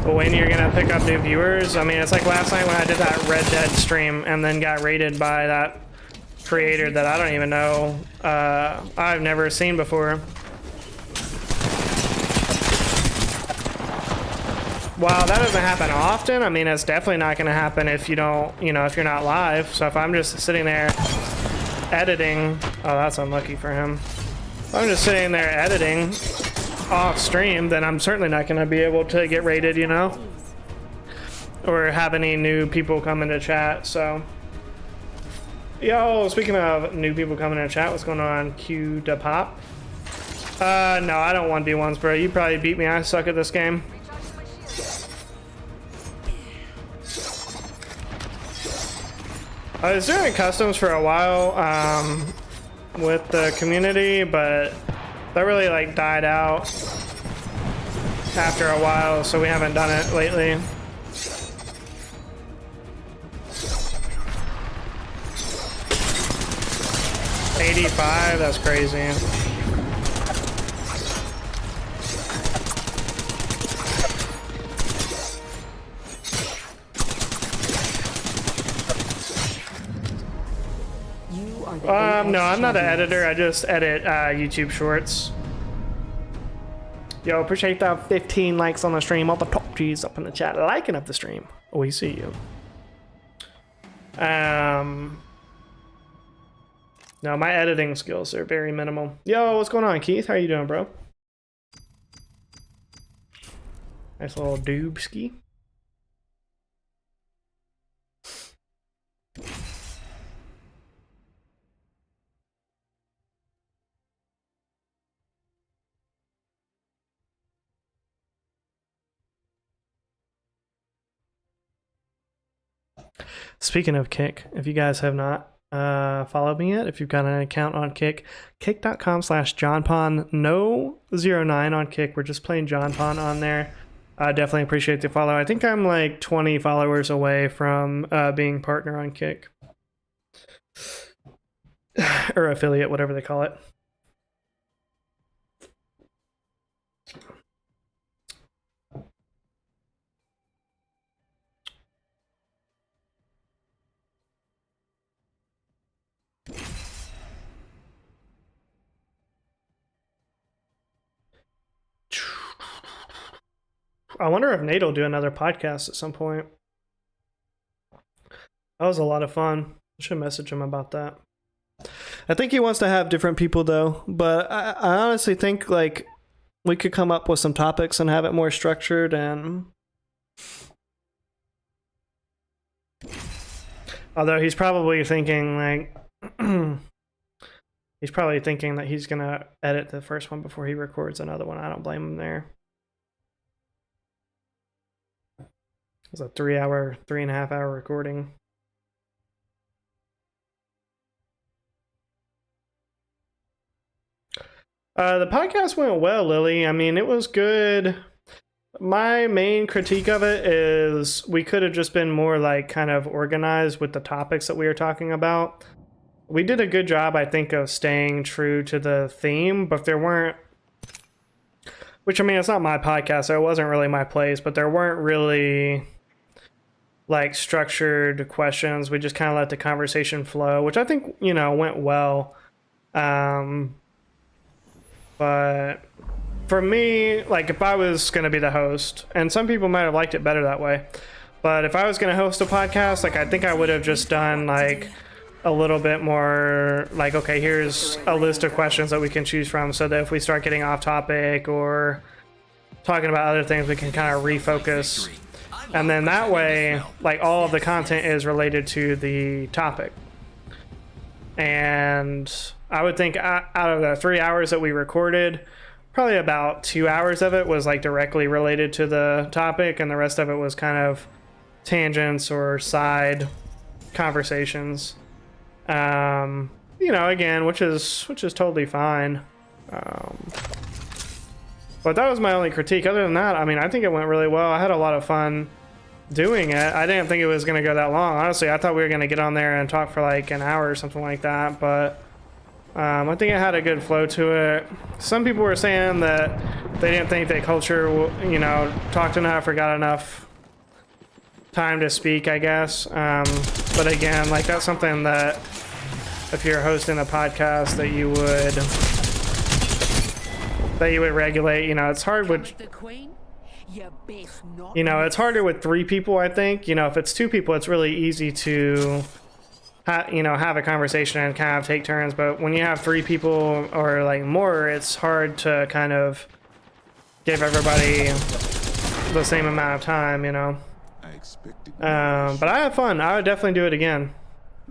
when you're gonna pick up new viewers. I mean, it's like last night when I did that Red Dead stream and then got raided by that creator that I don't even know, I've never seen before. While that doesn't happen often, I mean, it's definitely not going to happen if you don't, you know, if you're not live. So if I'm just sitting there editing, oh, that's unlucky for him. If I'm just sitting there editing off stream, then I'm certainly not going to be able to get rated, you know, or have any new people come into chat. So, yo, speaking of new people coming into chat, what's going on? Q to pop. No, I don't want B1s, bro. You probably beat me. I suck at this game. I was doing customs for a while with the community, but that really like died out after a while, so we haven't done it lately. $85, that's crazy. No, I'm not an editor. I just edit YouTube shorts. Yo, appreciate that 15 likes on the stream. All the top G's up in the chat liking up the stream. Oh, we see you. No, my editing skills are very minimal. Yo, what's going on, Keith? How you doing, bro? Nice little doobski. Speaking of Kick, if you guys have not followed me yet, if you've got an account on Kick, kick.com/JohnPon, no 09 on Kick. We're just playing John Pon on there. I definitely appreciate the follow. I think I'm like 20 followers away from being partner on Kick. Or affiliate, whatever they call it. I wonder if Nate will do another podcast at some point. That was a lot of fun. I should message him about that. I think he wants to have different people though, but I honestly think like we could come up with some topics and have it more structured. And although he's probably thinking like he's probably thinking that he's gonna edit the first one before he records another one. I don't blame him there. It's a 3.5 hour recording. The podcast went well, Lily. I mean, it was good. My main critique of it is we could have just been more like kind of organized with the topics that we were talking about. We did a good job, I think, of staying true to the theme, but there weren't, which I mean, it's not my podcast, so it wasn't really my place, but there weren't really like structured questions. We just kind of let the conversation flow, which I think, you know, went well. But for me, like if I was going to be the host, and some people might have liked it better that way, but if I was going to host a podcast, like I think I would have just done like a little bit more like, okay, here's a list of questions that we can choose from, so that if we start getting off topic or talking about other things, we can kind of refocus. And then that way, like all of the content is related to the topic. And I would think out of the 3 hours that we recorded, probably about 2 hours of it was like directly related to the topic, and the rest of it was kind of tangents or side conversations. You know, again, which is totally fine. But that was my only critique. Other than that, I mean, I think it went really well. I had a lot of fun doing it. I didn't think it was going to go that long. Honestly, I thought we were going to get on there and talk for like an hour or something like that. But I think it had a good flow to it. Some people were saying that they didn't think that Culture, you know, talked enough or got enough time to speak, I guess. But again, like that's something that if you're hosting a podcast that you would regulate. You know, it's hard with, you know, it's harder with 3 people, I think. You know, if it's 2 people, it's really easy to you know, have a conversation and kind of take turns. But when you have 3 people or like more, it's hard to kind of give everybody the same amount of time, you know. But I had fun. I would definitely do it again.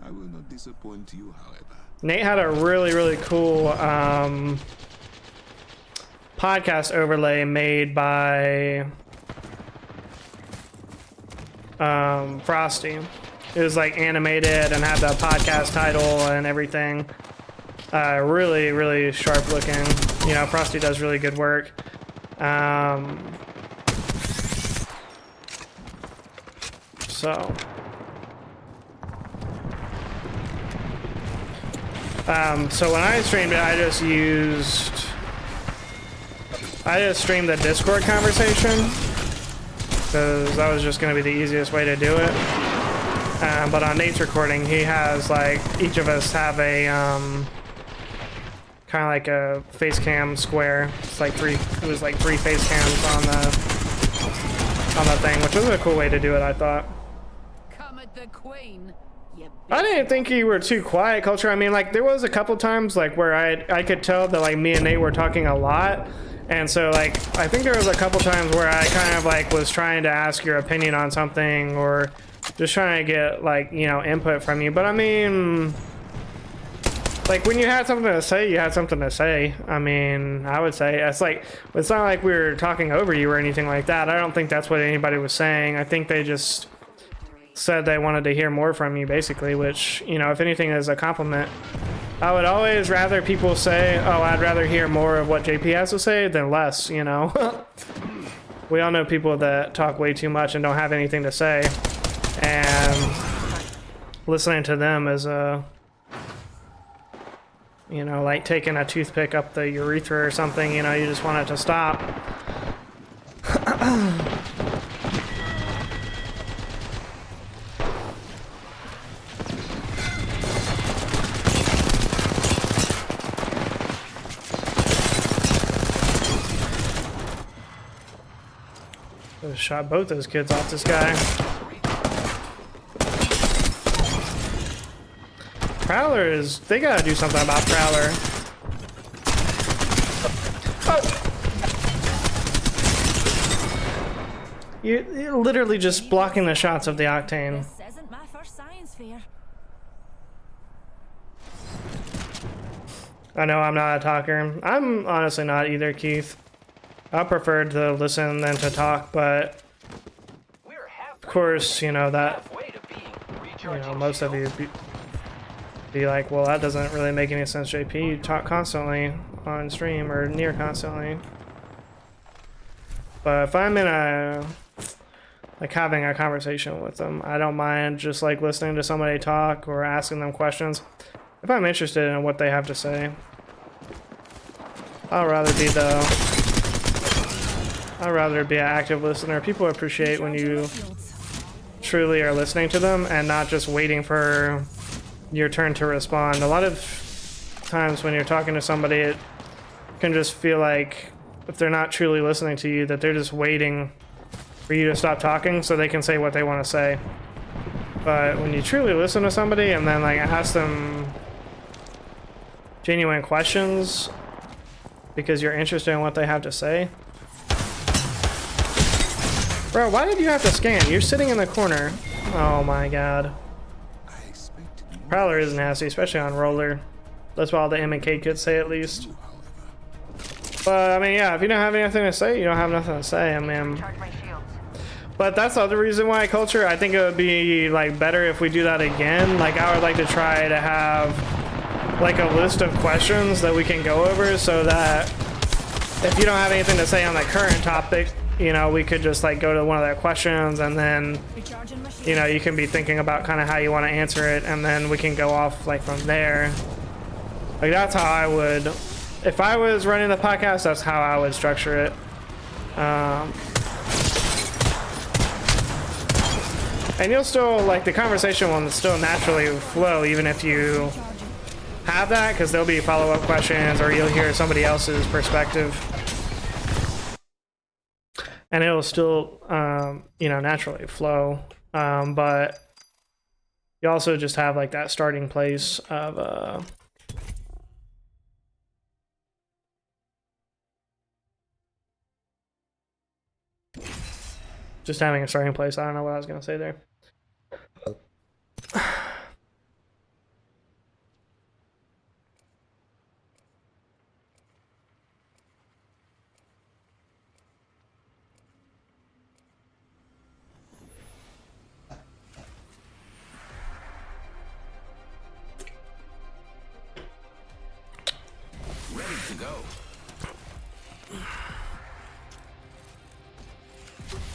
I will not disappoint you, however. Nate had a really cool podcast overlay made by Frosty. It was like animated and had the podcast title and everything. Really sharp looking. You know, Frosty does really good work. So when I streamed it, I just streamed the Discord conversation because that was just going to be the easiest way to do it. But on Nate's recording, he has like each of us have a kind of like a face cam square. It's like 3 face cams on the thing, which was a cool way to do it, I thought. Come at the queen. I didn't think you were too quiet, Culture. I mean, like there was a couple times like where I could tell that like me and Nate were talking a lot, And so like I think there was a couple times where I kind of like was trying to ask your opinion on something or just trying to get like, you know, input from you. But I mean, like when you had something to say, you had something to say. I mean, I would say it's like, it's not like we were talking over you or anything like that. I don't think that's what anybody was saying. I think they just said they wanted to hear more from you basically, which, you know, if anything is a compliment. I would always rather people say, oh, I'd rather hear more of what JP has to say than less, you know. We all know people that talk way too much and don't have anything to say. And listening to them is you know, like taking a toothpick up the urethra or something, you know, you just want it to stop. Just shot both those kids off this guy. Prowler is... They gotta do something about Prowler. Oh! You're literally just blocking the shots of the Octane. This isn't my first science fair. I know I'm not a talker. I'm honestly not either, Keith. I prefer to listen than to talk, but of course, you know, that, you know, most of you be like, well, that doesn't really make any sense, JP. You talk constantly on stream or near constantly. But if I'm in a, like having a conversation with them, I don't mind just like listening to somebody talk or asking them questions. If I'm interested in what they have to say, I'd rather be an active listener. People appreciate when you truly are listening to them and not just waiting for your turn to respond. A lot of times when you're talking to somebody, it can just feel like if they're not truly listening to you, that they're just waiting for you to stop talking so they can say what they want to say. But when you truly listen to somebody and then like ask them genuine questions because you're interested in what they have to say. Bro, why did you have to scan? You're sitting in the corner. Oh my god. Prowler is nasty, especially on roller. That's what all the M and K kids say at least. But I mean, yeah, if you don't have anything to say, you don't have nothing to say. I mean, but that's the other reason why culture. I think it would be like better if we do that again. Like I would like to try to have like a list of questions that we can go over, so that if you don't have anything to say on the current topic, you know, we could just like go to one of their questions and then, you know, you can be thinking about kind of how you want to answer it, and then we can go off like from there. Like that's how I would, if I was running the podcast, that's how I would structure it. And you'll still, like, the conversation will still naturally flow even if you have that, because there'll be follow-up questions or you'll hear somebody else's perspective. And it'll still, you know, naturally flow. But you also just have like that starting place of just having a starting place. I don't know what I was gonna say there.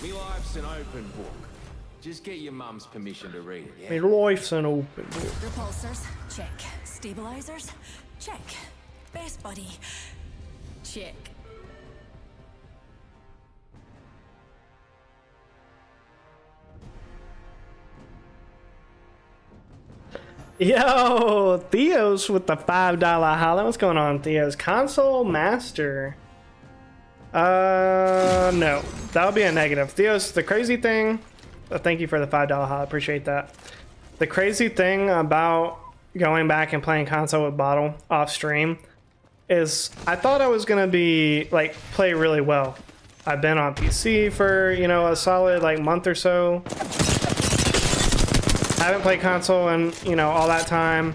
Me life's an open book. Just get your mum's permission to read it, yeah? My life's an open book. Repulsors, check. Stabilizers, check. Best buddy, check. Yo, Theos with the $5 holla. What's going on, Theos? Console Master. No, that'll be a negative. Theos, the crazy thing, thank you for the $5 holla, appreciate that. The crazy thing about going back and playing console with Bottle off stream is I thought I was gonna be like play really well. I've been on PC for, you know, a solid like month or so. I haven't played console in, you know, all that time.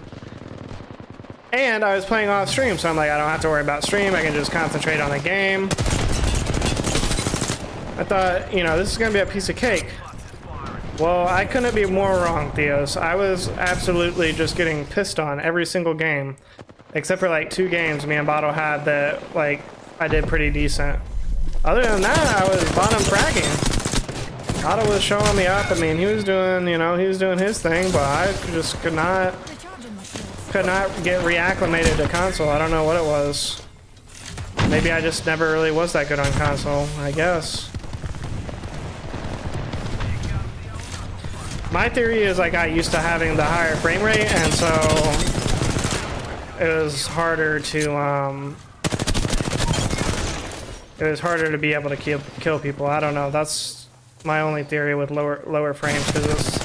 And I was playing off stream, so I'm like, I don't have to worry about stream. I can just concentrate on the game. I thought, you know, this is gonna be a piece of cake. Well, I couldn't be more wrong, Theos. I was absolutely just getting pissed on every single game. Except for like 2 games me and Bottle had that, like, I did pretty decent. Other than that, I was bottom fragging. Bottle was showing me up. I mean, he was doing, you know, he was doing his thing, but I just could not get reacclimated to console. I don't know what it was. Maybe I just never really was that good on console, I guess. My theory is I got used to having the higher frame rate, and so it was harder to be able to kill people. I don't know. That's my only theory with lower frames, because it's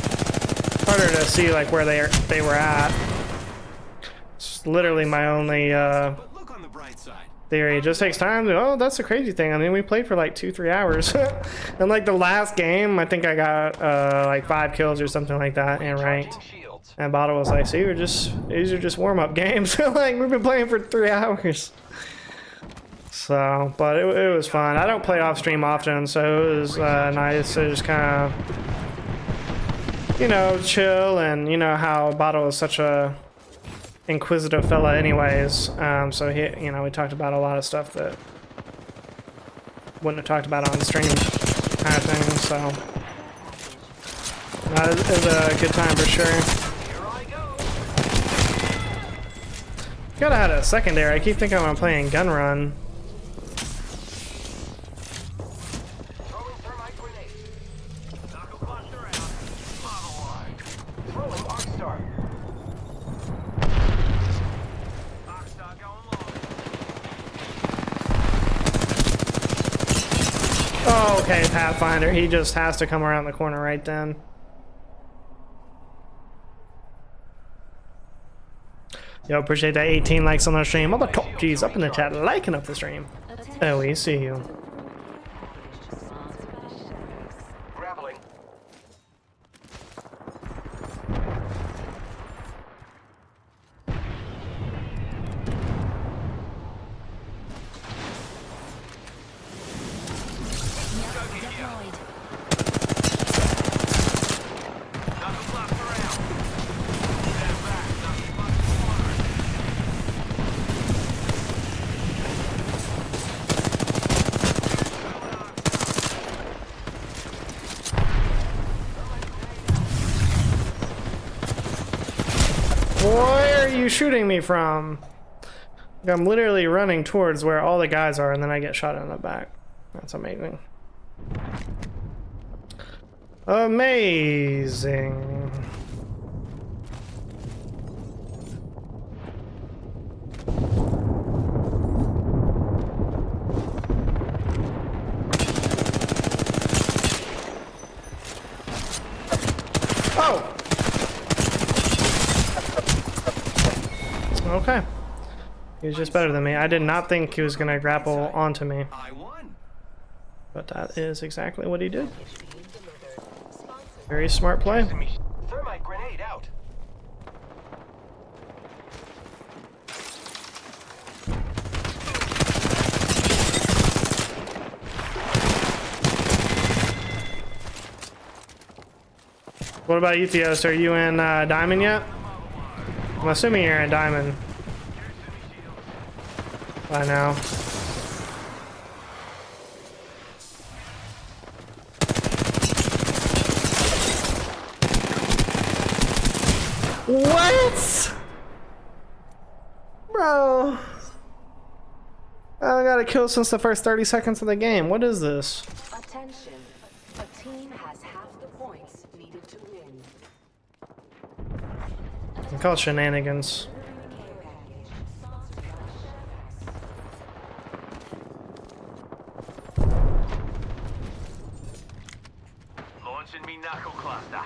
harder to see like where they were at. It's literally my only theory. It just takes time. Oh, that's the crazy thing. I mean, we played for like 2-3 hours. And like the last game, I think I got like 5 kills or something like that in ranked. And Bottle was like, "See, these are just warm-up games." Like, we've been playing for 3 hours. So, but it was fun. I don't play off stream often, so it was nice to just kind of, you know, chill. And you know how Bottle is such a inquisitive fella anyways, so he, you know, we talked about a lot of stuff that wouldn't have talked about on stream kind of thing, so it was a good time for sure. Gotta have a secondary. I keep thinking I'm playing gun run. Oh, okay, Pathfinder. He just has to come around the corner right then. Yo, appreciate that 18 likes on the stream. All the top G's up in the chat, liking up the stream. Oh, we see you. Grappling. Where are you shooting me from? I'm literally running towards where all the guys are, and then I get shot in the back. That's amazing. Amazing. Oh! Okay. He was just better than me. I did not think he was gonna grapple onto me. But that is exactly what he did. Very smart play. Thermite grenade out. What about you, Theos? Are you in Diamond yet? I'm assuming you're in Diamond. By now. What? Bro. I got a kill since the first 30 seconds of the game. What is this? Attention. A team has half the points needed to win. I call it shenanigans. Launching me knuckle cluster.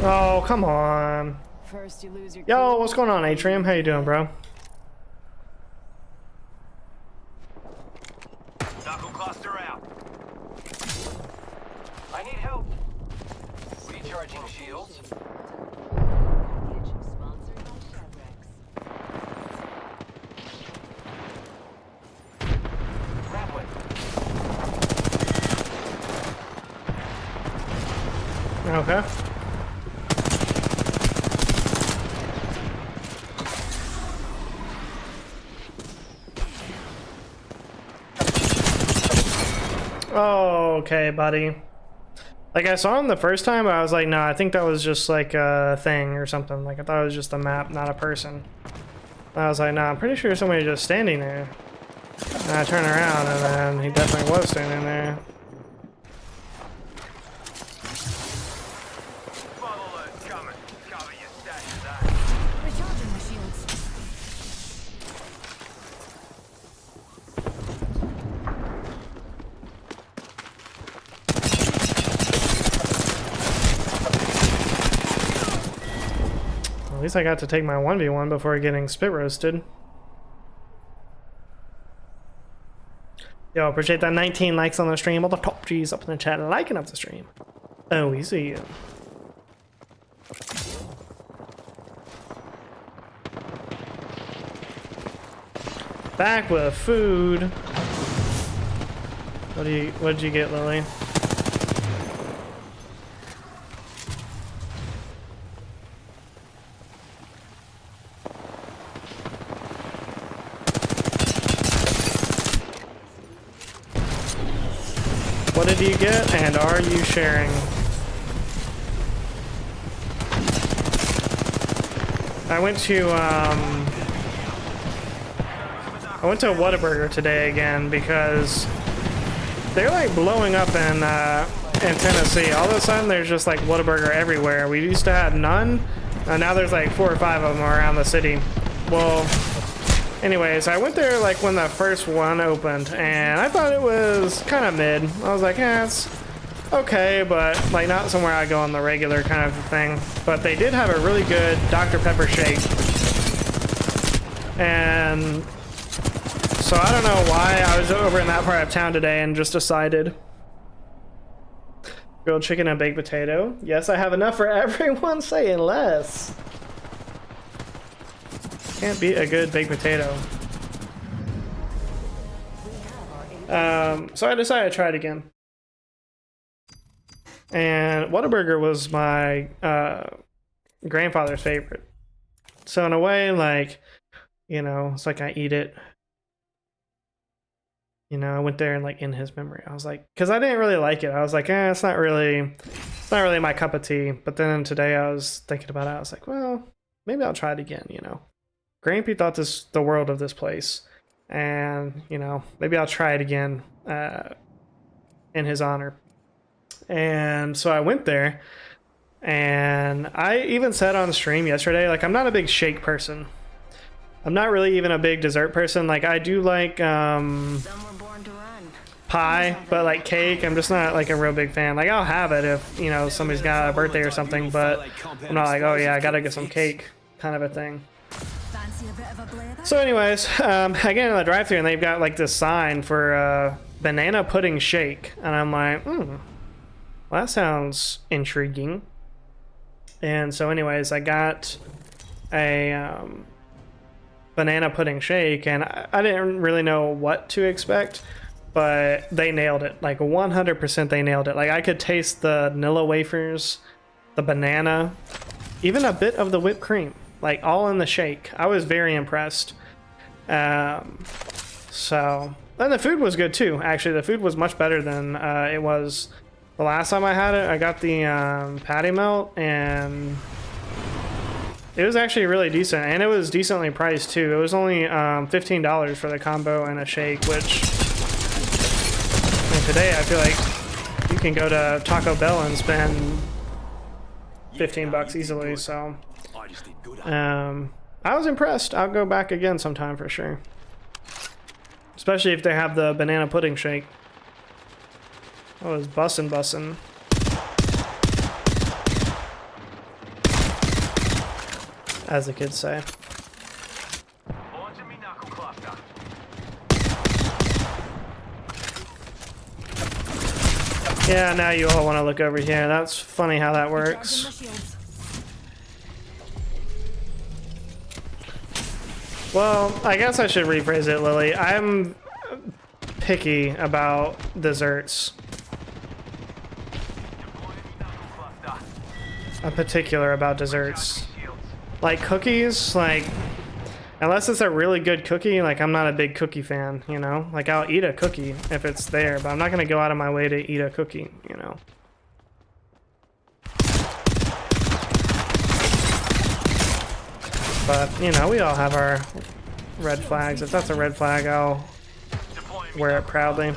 Oh, come on. First you lose your Yo, what's going on, Atrium? How you doing, bro? Knuckle cluster out. I need help. Recharging shields. Grappling. Okay. Oh, okay, buddy. Like, I saw him the first time, but I was like, no, I think that was just like a thing or something. Like, I thought it was just a map, not a person. I was like, no, I'm pretty sure somebody just standing there. And I turn around, and then he definitely was standing there. Recharging my shields. At least I got to take my 1v1 before getting spit roasted. Yo, appreciate that 19 likes on the stream. All the top G's up in the chat liking up the stream. Oh, we see you. Back with food. What did you get, Lily? What did you get, and are you sharing? I went to Whataburger today again because they're like blowing up in Tennessee. All of a sudden, there's just like Whataburger everywhere. We used to have none, and now there's like 4 or 5 of them around the city. Well, anyways, I went there like when the first one opened, and I thought it was kind of mid. I was like, yeah, it's okay, but like not somewhere I go on the regular kind of thing. But they did have a really good Dr. Pepper shake, and so I don't know why I was over in that part of town today and just decided. Grilled chicken and baked potato. Yes, I have enough for everyone, saying less. Can't beat a good baked potato. So I decided to try it again. And Whataburger was my grandfather's favorite. So in a way, like, you know, it's like I eat it. You know, I went there and like in his memory, I was like, because I didn't really like it. I was like, it's not really my cup of tea. But then today I was thinking about it. I was like, well, maybe I'll try it again. You know, Grampy thought the world of this place, and you know, maybe I'll try it again in his honor. And so I went there, and I even said on stream yesterday, like, I'm not a big shake person. I'm not really even a big dessert person. Like, I do like pie, but like cake, I'm just not like a real big fan. Like, I'll have it if, you know, somebody's got a birthday or something, but I'm not like, oh yeah, I gotta get some cake kind of a thing. So anyways, I get in the drive-thru and they've got like this sign for banana pudding shake, and I'm like, well, that sounds intriguing. And so anyways, I got a banana pudding shake, and I didn't really know what to expect, but they nailed it. Like 100% they nailed it. Like, I could taste the vanilla wafers, the banana, even a bit of the whipped cream, like all in the shake. I was very impressed. So, and the food was good too. Actually, the food was much better than it was the last time I had it. I got the patty melt, and it was actually really decent, and it was decently priced too. It was only $15 for the combo and a shake, which, I mean, today I feel like you can go to Taco Bell and spend 15 bucks easily. So I was impressed. I'll go back again sometime for sure. Especially if they have the banana pudding shake. Oh, it's bussin'. As the kids say. Yeah, now you all want to look over here. That's funny how that works. Well, I guess I should rephrase it, Lily. I'm picky about desserts. I'm particular about desserts. Like cookies, like, unless it's a really good cookie, like I'm not a big cookie fan, you know? Like I'll eat a cookie if it's there, but I'm not gonna go out of my way to eat a cookie, you know? But, you know, we all have our red flags. If that's a red flag, I'll wear it proudly.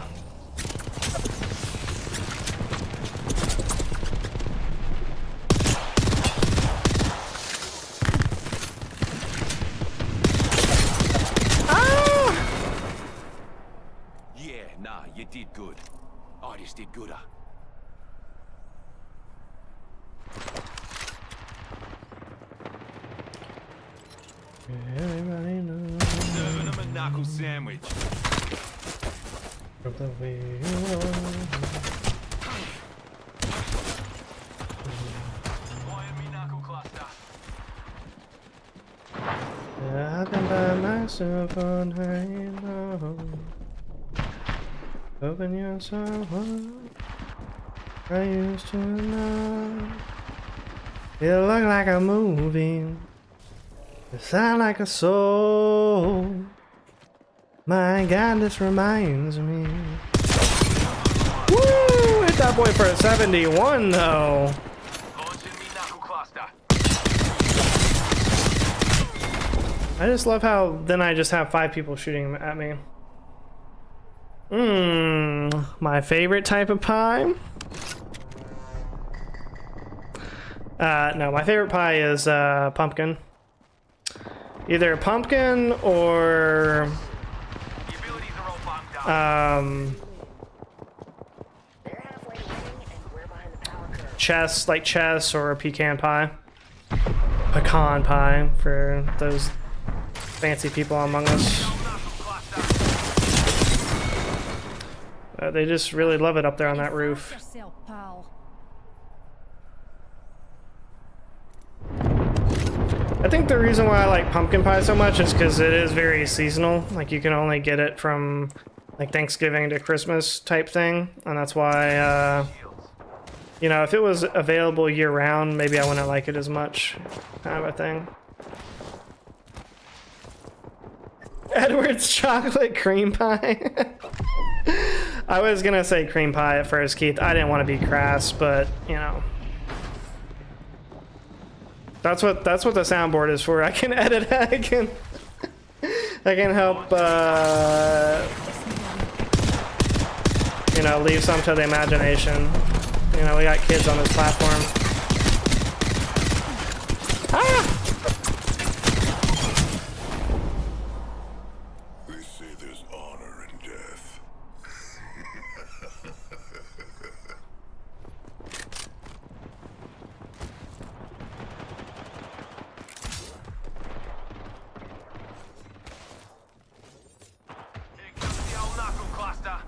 Yeah, nah, you did good. I just did gooder. Everybody knows. Serving them a knuckle sandwich. From the wheel. I've been by myself on Halo. Hoping you're someone I used to know. It look like a movie. It sound like a soul. My God, this reminds me. Woo! Hit that boy for a 71 though. I just love how then I just have 5 people shooting at me. My favorite type of pie? No, my favorite pie is pumpkin. Either pumpkin or chess, like chess or pecan pie. Pecan pie for those fancy people among us. They just really love it up there on that roof. I think the reason why I like pumpkin pie so much is because it is very seasonal. Like you can only get it from like Thanksgiving to Christmas type thing, and that's why you know, if it was available year round, maybe I wouldn't like it as much, kind of a thing. Edward's chocolate cream pie. I was gonna say cream pie at first, Keith. I didn't want to be crass, but you know, that's what the soundboard is for. I can edit. I can help. You know, leave some to the imagination. You know, we got kids on this platform. Ah! They say there's honor in death. Here comes the old knuckle cluster.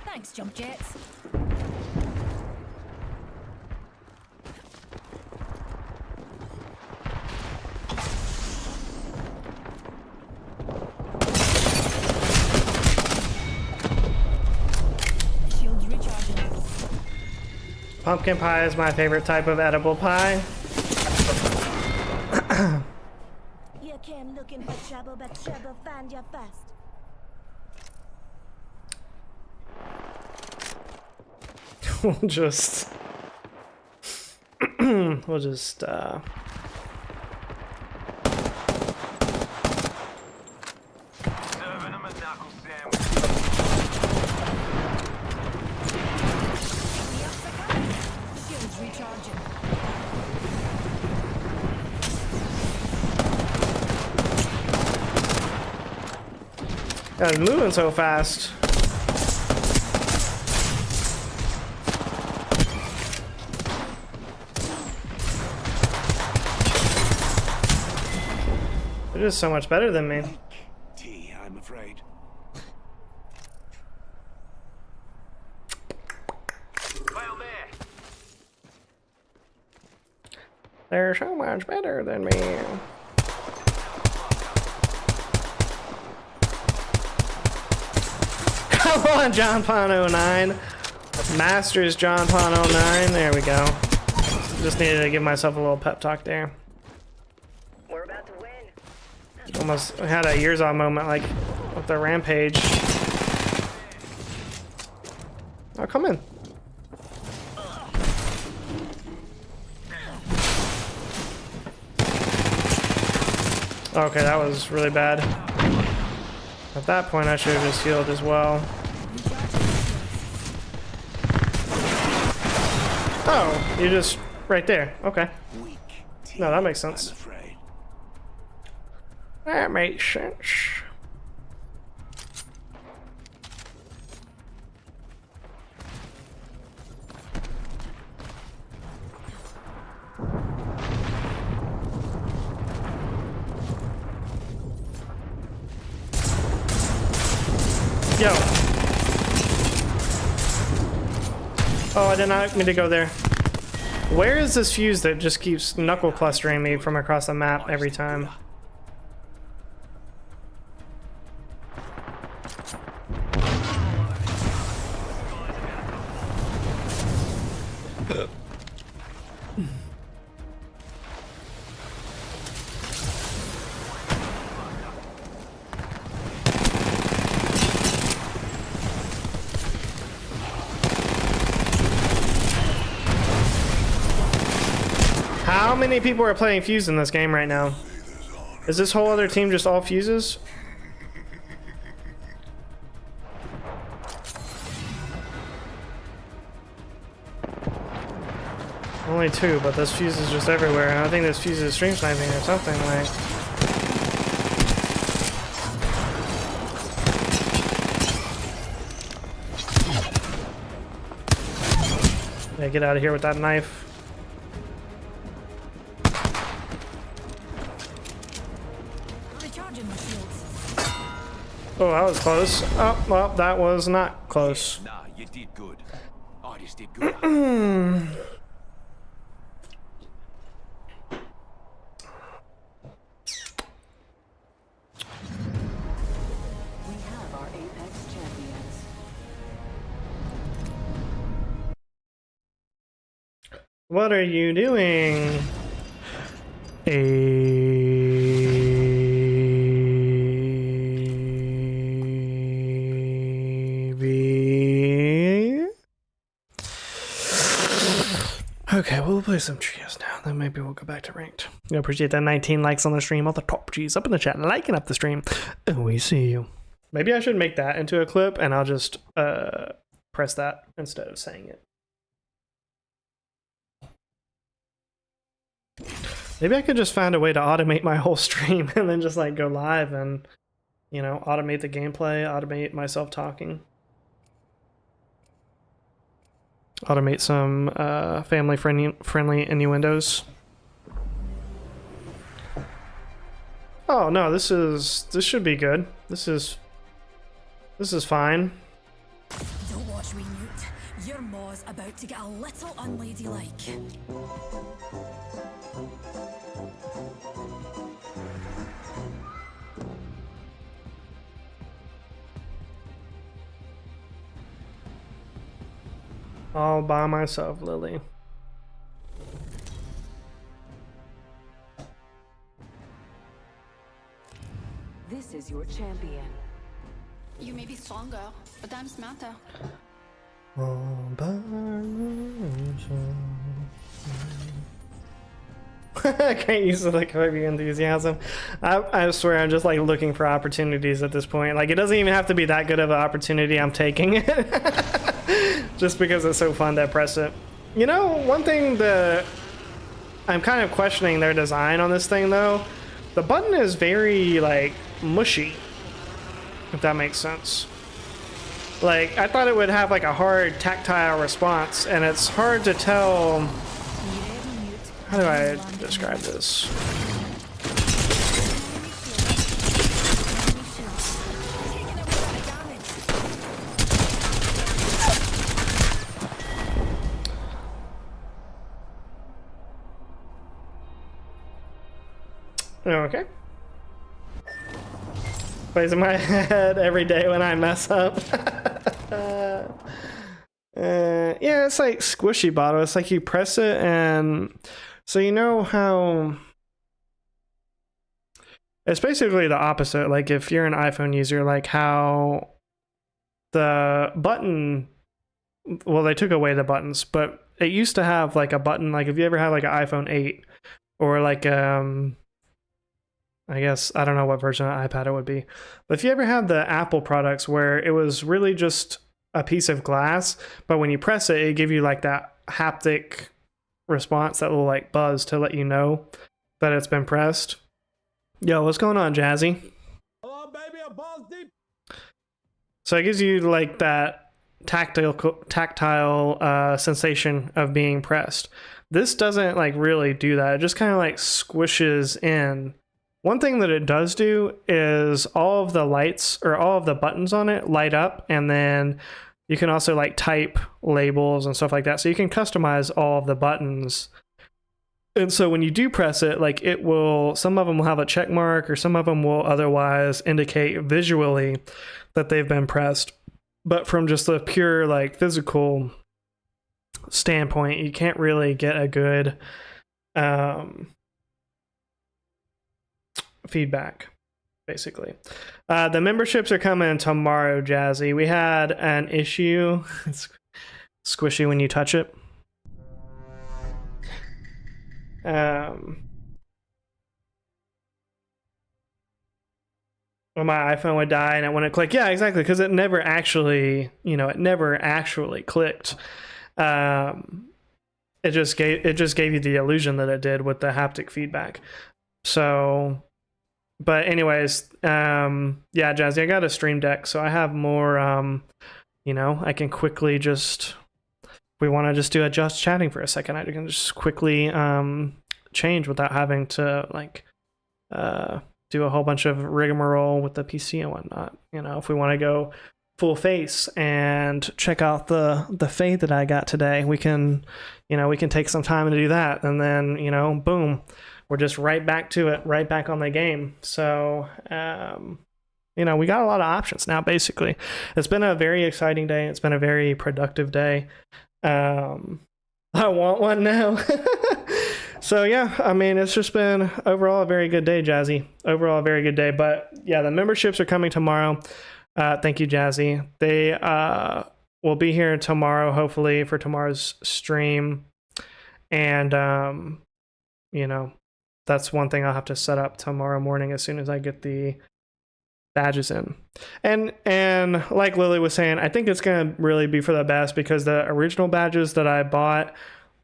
Thanks, jump jets. Shields recharging. Pumpkin pie is my favorite type of edible pie. You came looking for trouble, but trouble found you first. We'll just Serving them a knuckle sandwich. I was moving so fast. They're just so much better than me. Tea, I'm afraid. Well there. They're so much better than me. Come on, John Pon 09. Masters John Pon 09. There we go. Just needed to give myself a little pep talk there. We're about to win. Almost had a years on moment like with the rampage. Oh, come in. Okay, that was really bad. At that point, I should have just healed as well. Oh, you're just right there. Okay. No, that makes sense. That makes sense. Yo. Oh, I did not mean to go there. Where is this fuse that just keeps knuckle clustering me from across the map every time? How many people are playing Fuse in this game right now? Is this whole other team just all Fuses? Only two, but this Fuse is just everywhere. And I think this Fuse is stream sniping or something like. Yeah, get out of here with that knife. Oh, that was close. Oh, well, that was not close. Nah, you did good. I just did good. What are you doing? Okay, we'll play some trios now, then maybe we'll go back to ranked. I appreciate that 19 likes on the stream, all the top G's up in the chat, liking up the stream, and we see you. Maybe I should make that into a clip, and I'll just press that instead of saying it. Maybe I could just find a way to automate my whole stream, and then just like go live and, you know, automate the gameplay, automate myself talking. Automate some family friendly innuendos. Oh no, this should be good. This is fine. Don't watch me, Newt. Your maw's about to get a little unladylike. All by myself, Lily. This is your champion. You may be stronger, but I'm smarter. All by myself. I can't use the like heavy enthusiasm. I swear I'm just like looking for opportunities at this point. Like it doesn't even have to be that good of an opportunity. I'm taking it. Just because it's so fun to press it. You know, one thing that I'm kind of questioning their design on this thing though. The button is very like mushy. if that makes sense. Like, I thought it would have like a hard tactile response, and it's hard to tell. How do I describe this? Okay. Plays in my head every day when I mess up. Yeah, it's like squishy bottle. It's like you press it, and so you know how it's basically the opposite. Like if you're an iPhone user, like how the button, well, they took away the buttons, but it used to have like a button. Like if you ever had like an iPhone 8 or like I guess I don't know what version of iPad it would be, but if you ever had the Apple products where it was really just a piece of glass, but when you press it, it give you like that haptic response, that little like buzz to let you know that it's been pressed. Yo, what's going on, Jazzy? Hello, baby, a balls deep. So it gives you like that tactile sensation of being pressed. This doesn't like really do that. It just kind of like squishes in. One thing that it does do is all of the lights or all of the buttons on it light up, and then you can also like type labels and stuff like that. So you can customize all of the buttons. And so when you do press it, like it will, some of them will have a check mark, or some of them will otherwise indicate visually that they've been pressed. But from just a pure like physical standpoint, you can't really get a good feedback, basically. The memberships are coming tomorrow, Jazzy. We had an issue. It's squishy when you touch it. When my iPhone would die and it wouldn't click. Yeah, exactly, because it never actually, it never actually clicked. It just gave you the illusion that it did with the haptic feedback. So, but anyways, yeah, Jazzy, I got a Stream Deck, so I have more, I can quickly just, if we want to just do a just chatting for a second, I can just quickly change without having to like do a whole bunch of rigmarole with the PC and whatnot. If we want to go full face and check out the fade that I got today, we can take some time to do that, and then boom, we're just right back to it, right back on the game. So we got a lot of options now. Basically, it's been a very exciting day. It's been a very productive day. I want one now. So yeah, I mean, it's just been overall a very good day, Jazzy. Overall a very good day. But yeah, the memberships are coming tomorrow. Thank you, Jazzy. They will be here tomorrow, hopefully, for tomorrow's stream. And that's one thing I'll have to set up tomorrow morning as soon as I get the badges in. And like Lily was saying, I think it's going to really be for the best, because the original badges that I bought,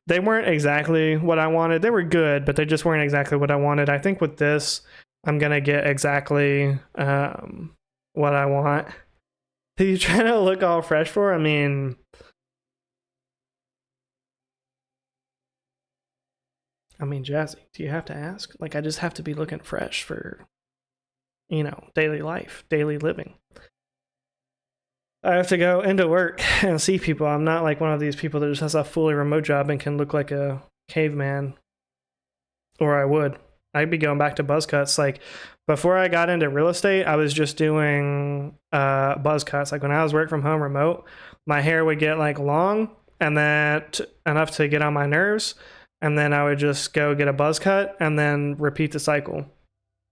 they weren't exactly what I wanted. They were good, but they just weren't exactly what I wanted. I think with this, I'm going to get exactly what I want. Are you trying to look all fresh for? I mean, Jazzy, do you have to ask? Like, I just have to be looking fresh for, daily life, daily living. I have to go into work and see people. I'm not like one of these people that just has a fully remote job and can look like a caveman. Or I would. I'd be going back to buzz cuts. Like, before I got into real estate, I was just doing buzz cuts. Like, when I was work from home remote, my hair would get like long, and then enough to get on my nerves. And then I would just go get a buzz cut and then repeat the cycle.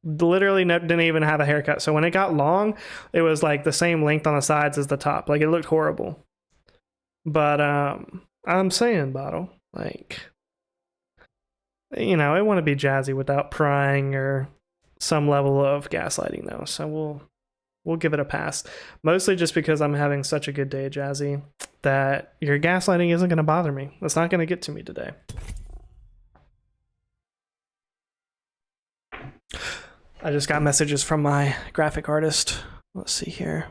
Literally didn't even have a haircut. So when it got long, it was like the same length on the sides as the top. Like, it looked horrible. But I'm saying, Bottle, like, I want to be Jazzy without prying or some level of gaslighting, though. So we'll give it a pass. Mostly just because I'm having such a good day, Jazzy, that your gaslighting isn't going to bother me. It's not going to get to me today. I just got messages from my graphic artist Let's see here.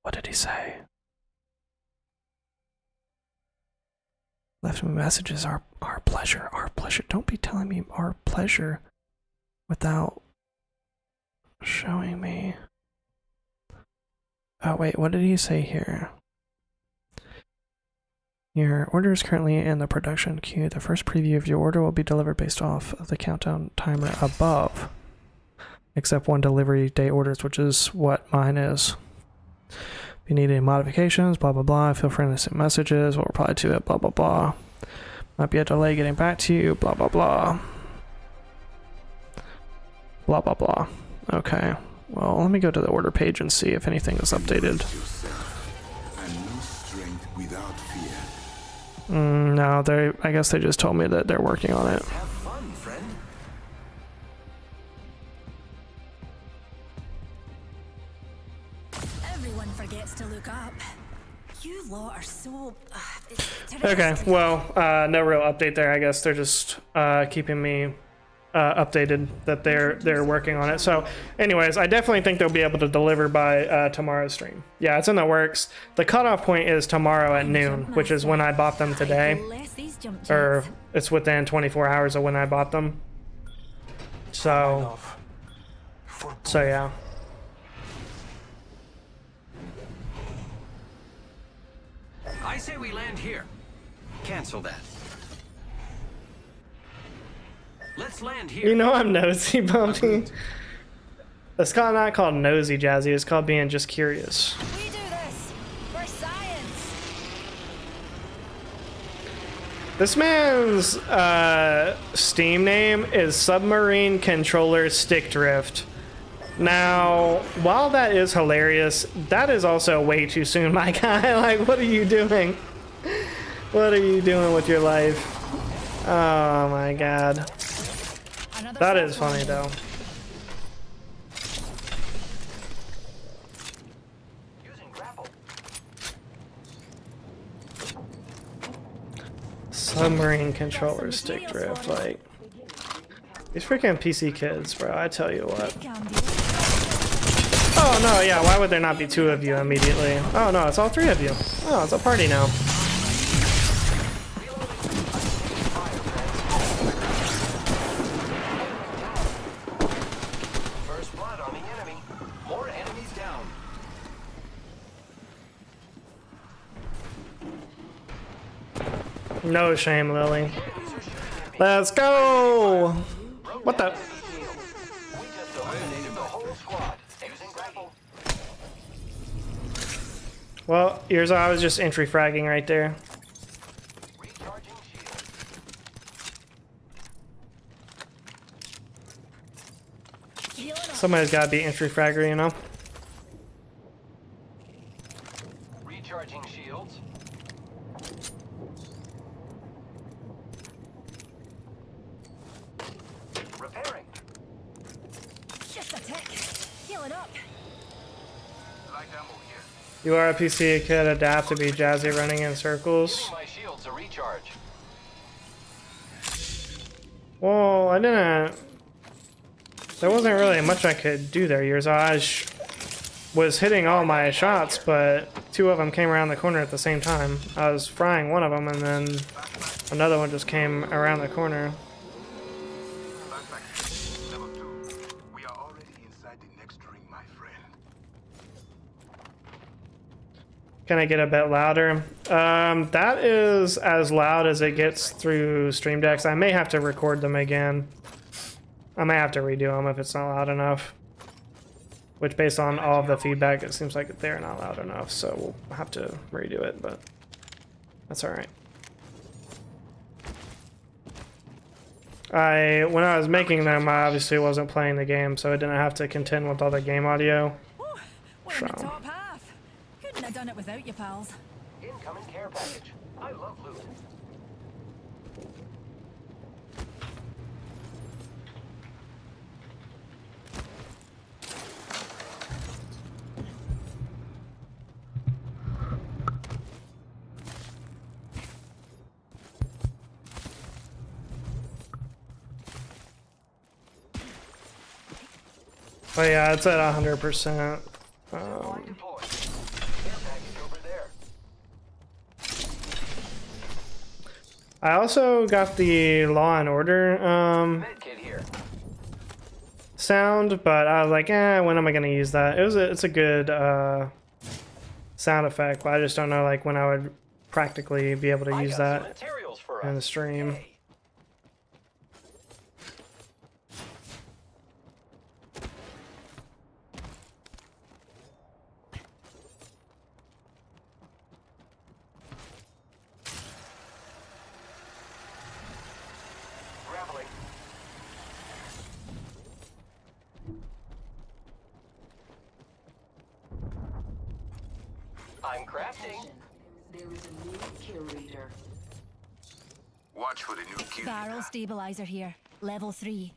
What did he say? Left me messages. Our pleasure. Our pleasure. Don't be telling me our pleasure without showing me. Oh wait, what did he say here? Your order is currently in the production queue. The first preview of your order will be delivered based off of the countdown timer above. Except one delivery day orders, which is what mine is. If you need any modifications, blah blah blah, feel free to send messages, we'll reply to it, blah blah blah. Might be a delay getting back to you, blah blah blah. Blah blah blah. Okay. Well, let me go to the order page and see if anything is updated. No, I guess they just told me that they're working on it. Have fun, friend. Everyone forgets to look up. You lot are so... Okay, well, no real update there. I guess they're just keeping me updated that they're working on it. So anyways, I definitely think they'll be able to deliver by tomorrow's stream. Yeah, it's in the works. The cutoff point is tomorrow at noon, which is when I bought them today. Or it's within 24 hours of when I bought them. So yeah. I say we land here. Cancel that. Let's land here. You know I'm nosy, Bumpy. It's not called nosy, Jazzy. It's called being just curious. We do this for science. This man's Steam name is Submarine Controller Stick Drift. Now, while that is hilarious, that is also way too soon, my guy. Like, what are you doing? What are you doing with your life? Oh my god. That is funny though. Submarine controller stick drift, like these freaking PC kids, bro. I tell you what. Oh no, yeah. Why would there not be two of you immediately? Oh no, it's all three of you. Oh, it's a party now. No shame, Lily. Let's go! What the? Well, here's I was just entry fragging right there. Somebody's gotta be entry fragger, you know? Recharging shields. Repairing. Just a tick. Heal it up. Light ammo here. You are a PC kid, adapt to be Jazzy running in circles. My shields a recharge. Well, I didn't. There wasn't really much I could do there. I was hitting all my shots, but two of them came around the corner at the same time. I was frying one of them, and then another one just came around the corner. Level 2. We are already inside the next ring, my friend. Can I get a bit louder? That is as loud as it gets through Stream Decks. I may have to record them again. I may have to redo them if it's not loud enough. Which, based on all of the feedback, it seems like they're not loud enough, so we'll have to redo it, but that's alright. When I was making them, I obviously wasn't playing the game, so I didn't have to contend with all the game audio. We're in the top half. Couldn't have done it without you, pals. Incoming care package. I love loot. But yeah, it's at 100%. Zipline deployed. Care package over there. I also got the Law and Order Medkit here. sound, but I was like, when am I gonna use that? It's a good sound effect, but I just don't know like when I would practically be able to use that Materials for in the us. stream. Yay. Grappling. I'm crafting. There is a new kill reader. Watch for the new kill. Barrel stabilizer here. Level 3.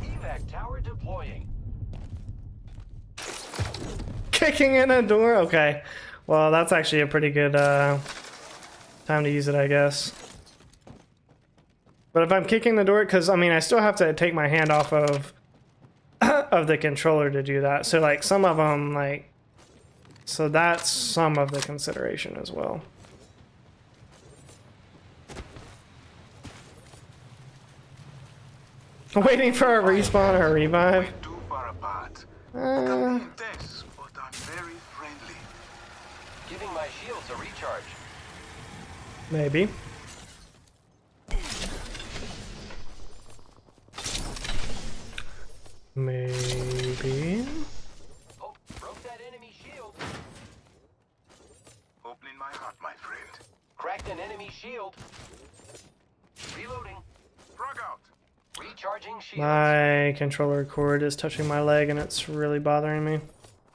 Evac tower deploying. Kicking in a door? Okay. Well, that's actually a pretty good time to use it, I guess. But if I'm kicking the door, because I mean, I still have to take my hand off of of the controller to do that. So like some of them, like, so that's some of the consideration as well. Waiting for a respawn or a revive. Way too far apart. Can be intense, but I'm very friendly. Giving my shields a recharge. Maybe. Maybe. Oh, broke that enemy shield. Opening my heart, my friend. Cracked an enemy shield. Reloading. Frog out. Recharging shields. My controller cord is touching my leg and it's really bothering me.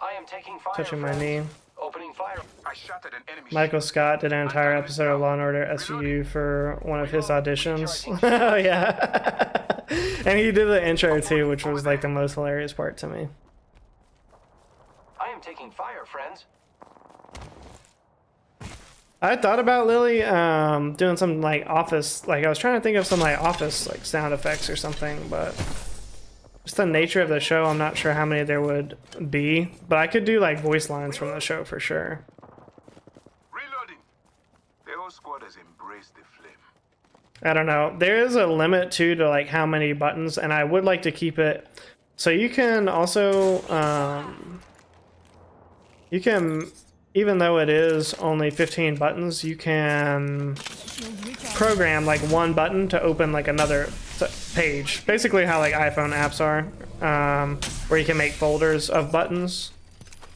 I am taking fire. Touching my friends. knee. Opening fire. I shot at an enemy. Michael Scott did an entire episode of Law and Order SVU for one of his auditions. Oh yeah. And he did the intro too, which was like the most hilarious part to me. I am taking fire, friends. I thought about Lily doing some like office, like I was trying to think of some like office like sound effects or something, but just the nature of the show, I'm not sure how many there would be, but I could do like voice lines from the show for sure. Reloading. The whole squad has embraced the flame. I don't know. There is a limit too to like how many buttons, and I would like to keep it so you can also you can, even though it is only 15 buttons, you can program like one button to open like another page. Basically how like iPhone apps are, where you can make folders of buttons.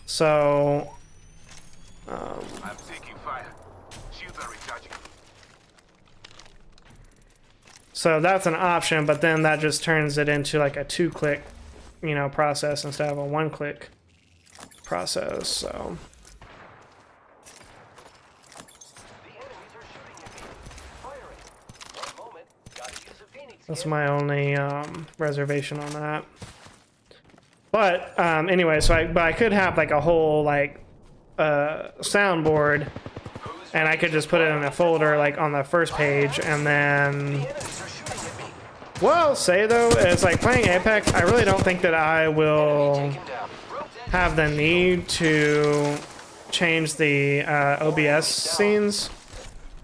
So I'm taking fire. Shields are recharging. so that's an option, but then that just turns it into like a 2-click, you know, process instead of a 1-click process. So The enemies are shooting at me. Firing. One moment. Gotta use a Phoenix that's kit. my only reservation on that. But anyway, so I could have like a whole like soundboard, and I could just put it in a folder like on the first page, and then The enemies are shooting at me. what I'll say though is like playing Apex, I really don't think that I will Taken down. have the need to change the OBS scenes.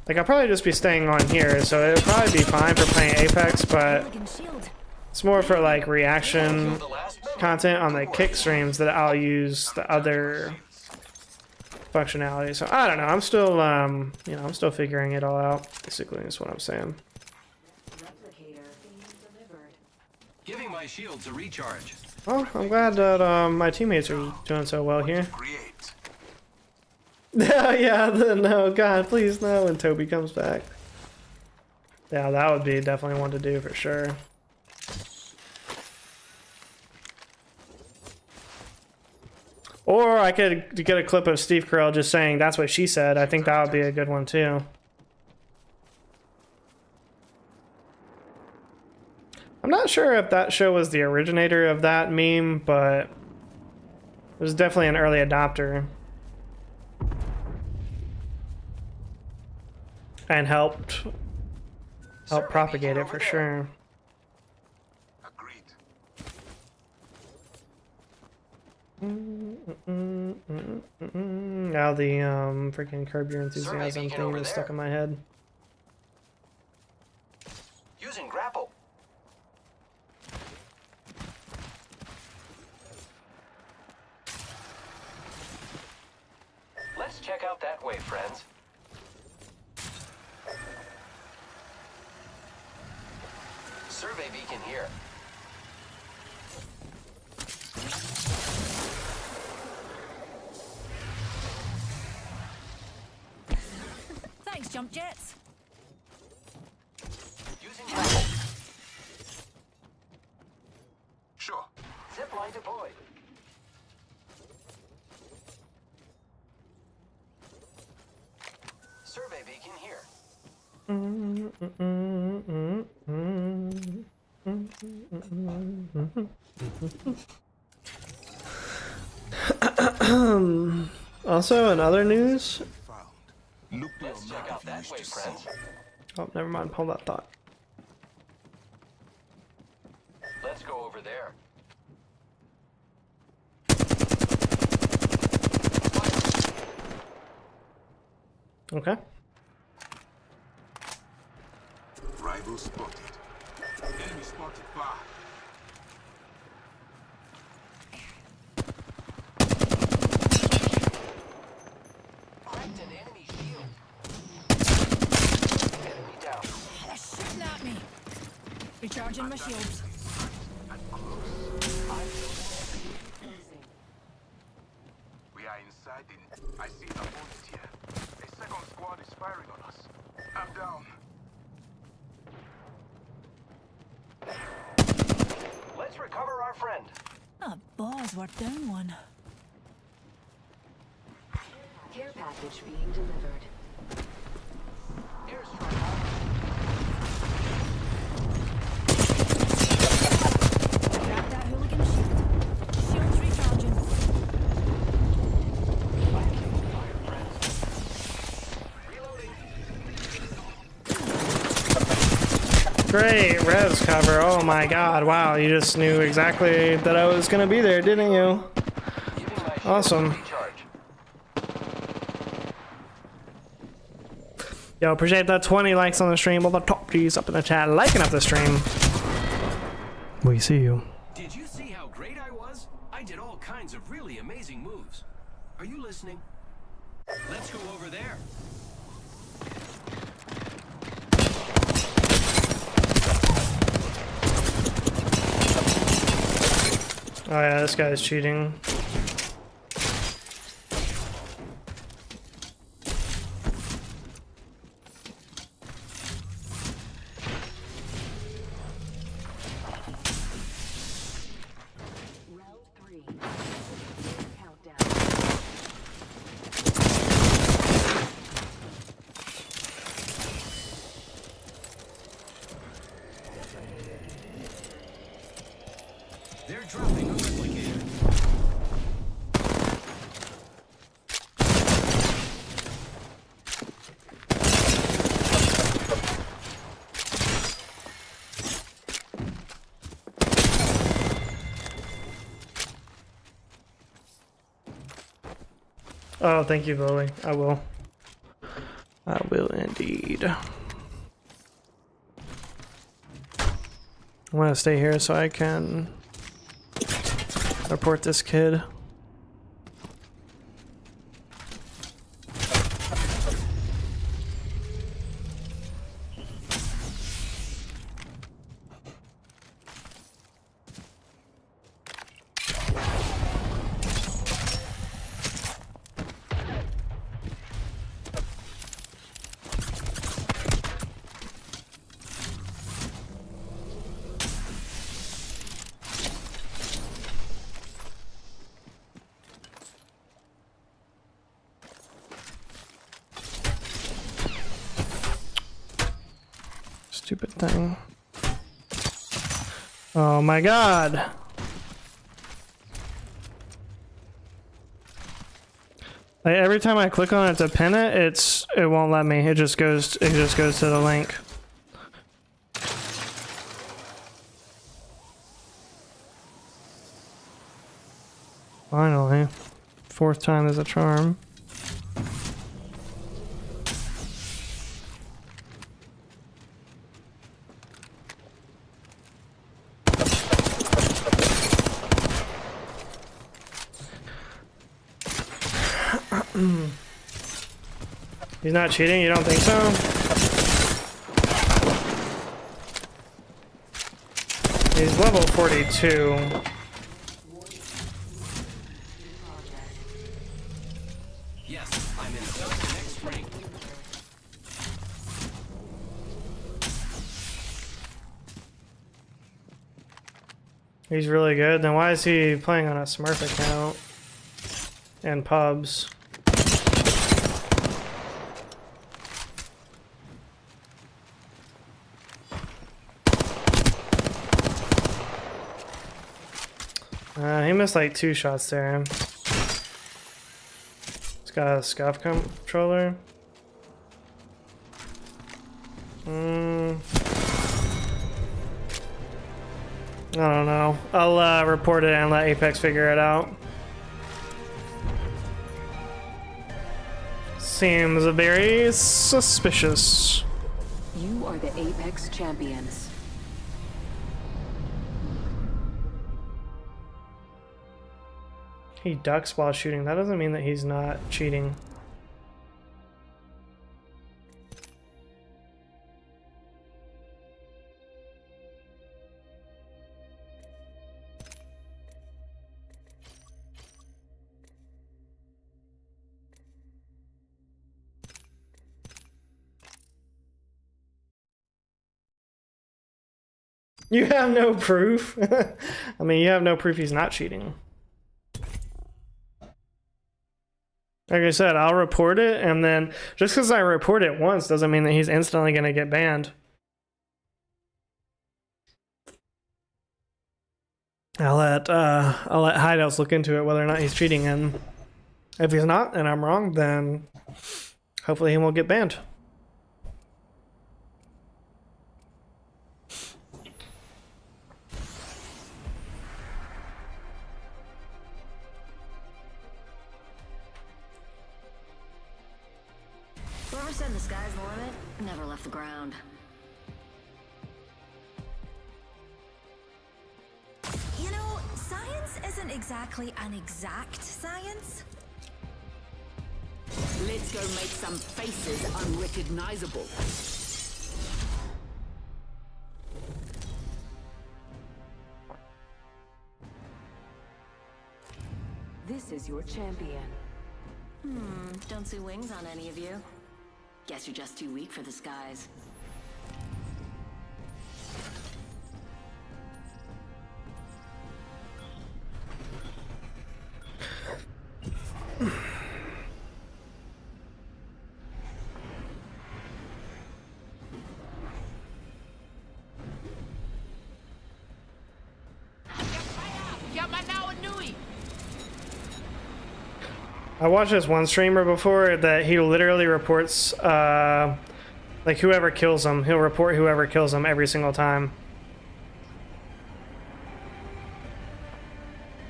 Like I'll probably just be staying on here, so it'll probably be fine for playing Apex, but Elegant shield. it's more for like reaction content on the kick streams that I'll use the other functionality. So I don't know. I'm still you know, I'm still figuring it all out. Basically, is what I'm saying. Replicator being delivered. Giving my shields a recharge. Well, I'm glad that my teammates are doing so well here. Create. Yeah, no, God, please no, when Toby comes back. Yeah, that would be definitely one to do for sure. Or I could get a clip of Steve Carell just saying that's what she said. I think that would be a good one too. I'm not sure if that show was the originator of that meme, but it was definitely an early adopter. And helped help propagate it for sure. Agreed. Now the freaking Curb Your Enthusiasm theme is stuck in my head. Using grapple. Let's check out that way, friends. Survey beacon here. Thanks, jump jets. Using grapple. Sure. Zipline deployed. Survey beacon here. Also, in other news, Let's check out that way, friends. oh, never mind. Hold that thought. Let's go over there. Okay. Rival spotted. Enemy spotted far. Cracked an enemy shield. Enemy down. They're shooting at me. Recharging my shields. We are inside in. I see the opponent here. A second squad is firing on us. I'm down. Let's recover our friend. Ah, balls, we're down one. Care package being delivered. Airstrike. Grab that hooligan shield. Shields recharging. Fire, friends. Reloading. Great res cover. Oh my god. Wow, you just knew exactly that I was gonna be there, didn't you? Giving my shield Awesome. recharge. Yo, appreciate that 20 likes on the stream. All the top G's up in the chat, liking up the stream. We see you. Did you see how great I was? I did all kinds of really amazing moves. Are you listening? Let's go over there. Oh yeah, this guy's cheating. Round 3. Countdown. They're dropping a replicator. Oh, thank you, Lily. I will. I will indeed. I want to stay here so I can report this kid. Stupid thing. Oh my god. Like every time I click on it to pin it, it won't let me. It just goes to the link. Finally. Fourth time is a charm. He's not cheating? You don't think so? He's level 42. Yes, I'm in the next ring. He's really good. Then why is he playing on a Smurf account and pubs? He missed like 2 shots there. He's got a scuff controller. I don't know. I'll report it and let Apex figure it out. Seems very suspicious. You are the Apex champions. He ducks while shooting. That doesn't mean that he's not cheating. You have no proof. I mean, you have no proof he's not cheating. Like I said, I'll report it, and then just because I report it once doesn't mean that he's instantly going to get banned. I'll let Hideouts look into it whether or not he's cheating, and if he's not and I'm wrong, then hopefully he won't get banned. Whoever said the sky's the limit never left the ground. You know, science isn't exactly an exact science. Let's go make some faces unrecognizable. This is your champion. Don't see wings on any of you. Guess you're just too weak for the skies. I watched this one streamer before that he literally reports like whoever kills him. He'll report whoever kills him every single time.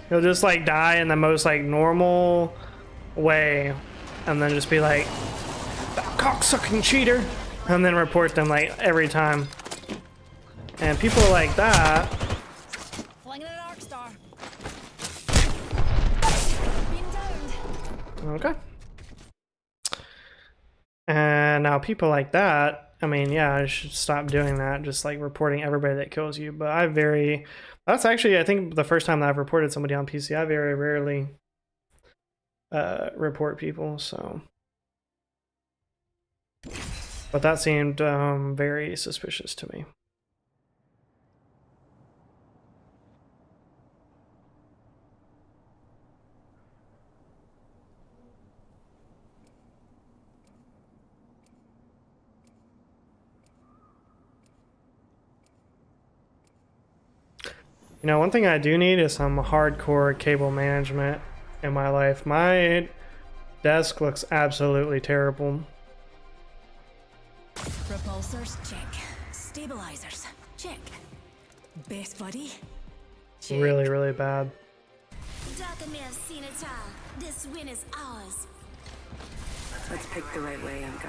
He'll just like die in the most like normal way and then just be like, "That cocksucking cheater," and then report them like every time. And people like that, Flinging an arc star. okay. And now people like that, I mean, yeah, I should stop doing that, just like reporting everybody that kills you. But that's actually, I think, the first time that I've reported somebody on PC. I very rarely report people, so. But that seemed very suspicious to me. You know, one thing I do need is some hardcore cable management in my life. My desk looks absolutely terrible. Repulsors, check. Stabilizers, check. Base buddy, check. Really, really bad. Dark may have seen it all. This win is ours. Let's pick the right way and go.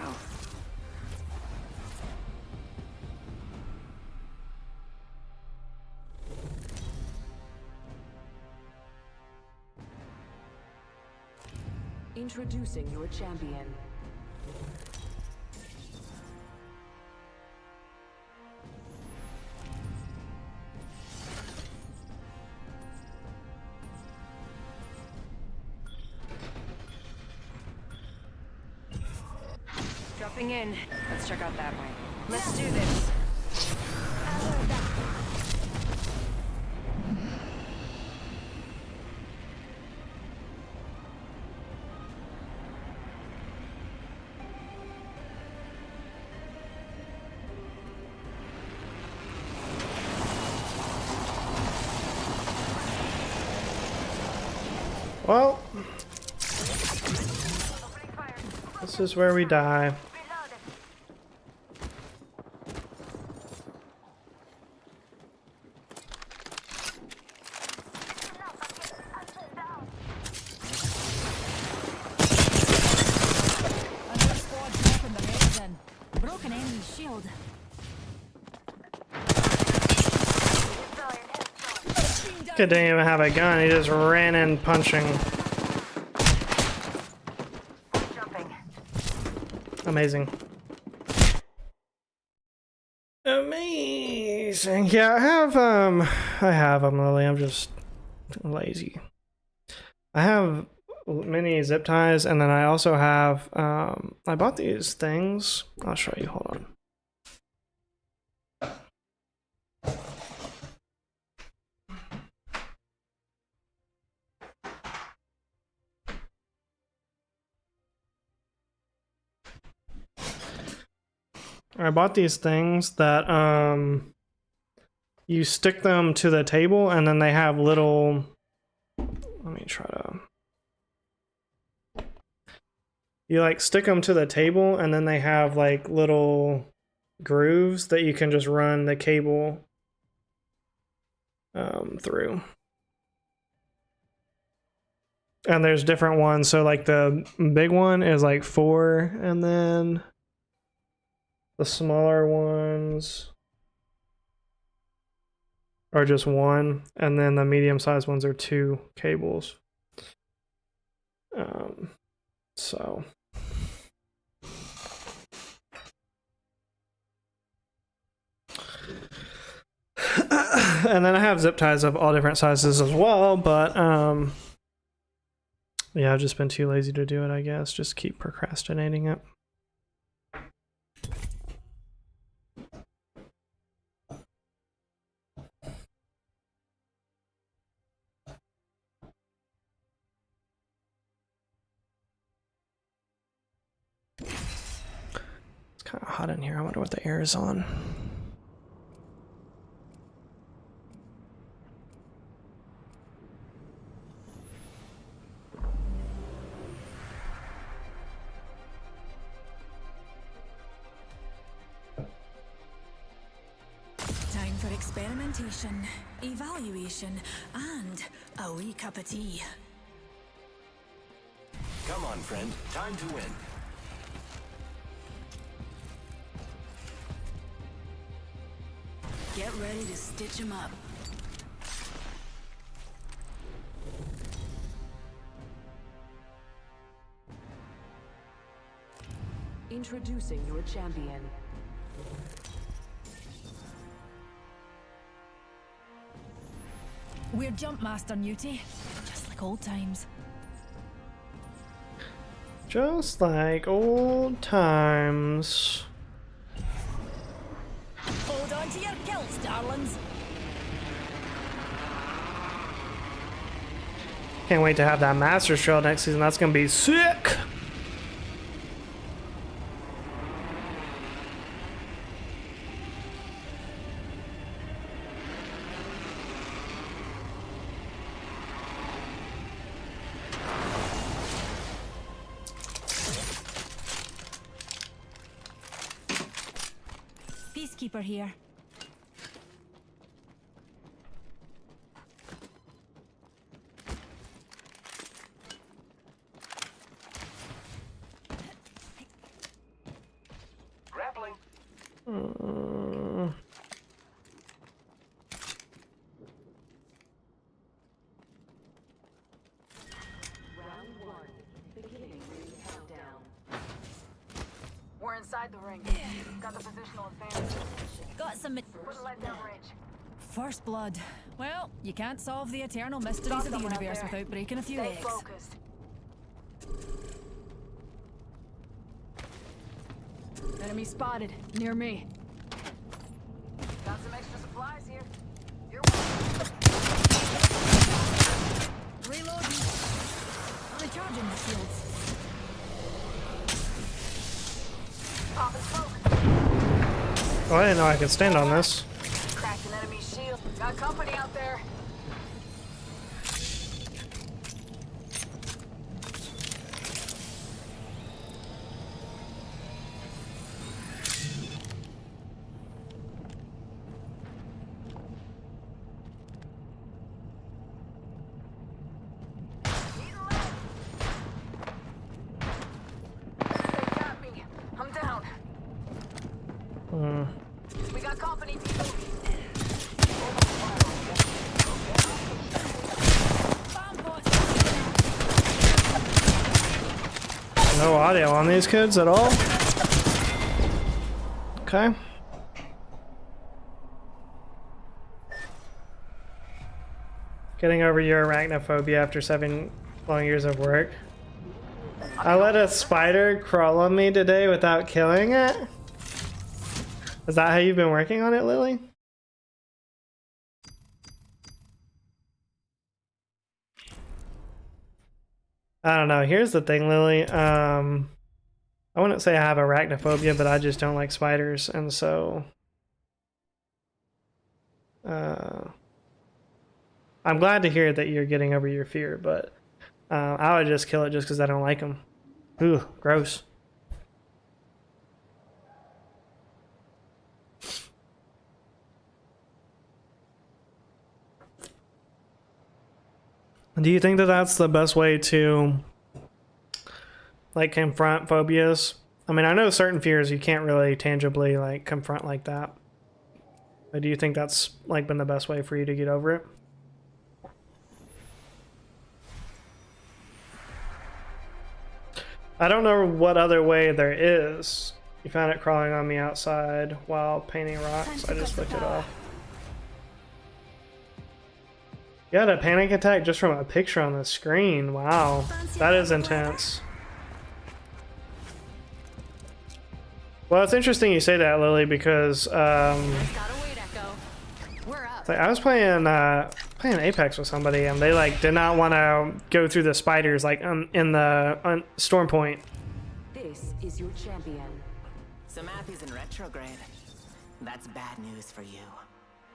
Introducing your champion. Dropping in. Let's check out that way. Let's do this. Well, this is where we die. Broken enemy shield. Kid didn't even have a gun, he just ran in punching. Amazing. Amazing. Yeah, I have them, Lily. I'm just lazy. I have many zip ties, and then I also have I bought these things. I'll show you. Hold on. I bought these things that you stick them to the table, and then they have little, let me try to, you like stick them to the table, and then they have like little grooves that you can just run the cable through. And there's different ones, so like the big one is like 4, and then the smaller ones are just 1, and then the medium-sized ones are 2 cables. So and then I have zip ties of all different sizes as well, but yeah, I've just been too lazy to do it, I guess. Just keep procrastinating it. Kind of hot in here. I wonder what the air is on. Time for experimentation, evaluation, and a wee cup of tea. Come on, friend. Time to win. Get ready to stitch 'em up. Introducing your champion. We're Jump Master Newty, just like old times. Just like old times. Hold on to your kilts, darlings. Can't wait to have that Master's Trail next season. That's gonna be sick. Peacekeeper here. We're inside the ring. Got the positional advantage. Got some. Put a light down range. First blood. Well, you can't solve the eternal mysteries of the universe without breaking a few Stay eggs. focused. Enemy spotted. Near me. Got some extra supplies here. You're welcome. Reloading. Recharging the shields. Popping smoke. Oh, I didn't know I could stand on this. Cracked an enemy shield. Got company out there. We got company, people. No audio on these kids at all? Okay. Getting over your arachnophobia after 7 long years of work. I let a spider crawl on me today without killing it? Is that how you've been working on it, Lily? I don't know. Here's the thing, Lily. I wouldn't say I have arachnophobia, but I just don't like spiders, and so I'm glad to hear that you're getting over your fear, but I would just kill it just because I don't like them. Ooh, gross. Do you think that that's the best way to like confront phobias? I mean, I know certain fears you can't really tangibly like confront like that. But do you think that's like been the best way for you to get over it? I don't know what other way there is. You found it crawling on me outside while painting rocks. I just flicked it off. You had a panic attack just from a picture on the screen. Wow, that is intense. Well, it's interesting you say that, Lily, because like I was playing Apex with somebody, and they like did not want to go through the spiders like in the storm point. This is your champion. Samathi's in retrograde. That's bad news for you.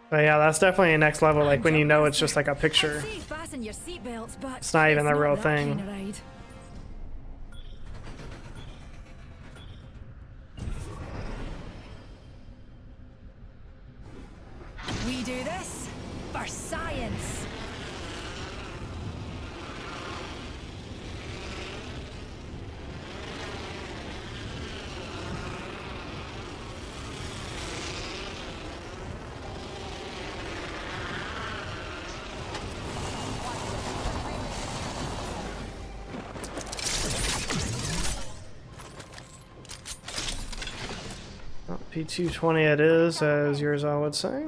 But yeah, that's definitely a next level, like when you know it's just like a picture. It's not even the real thing. We do this for science. P220 it is, as yours all would say.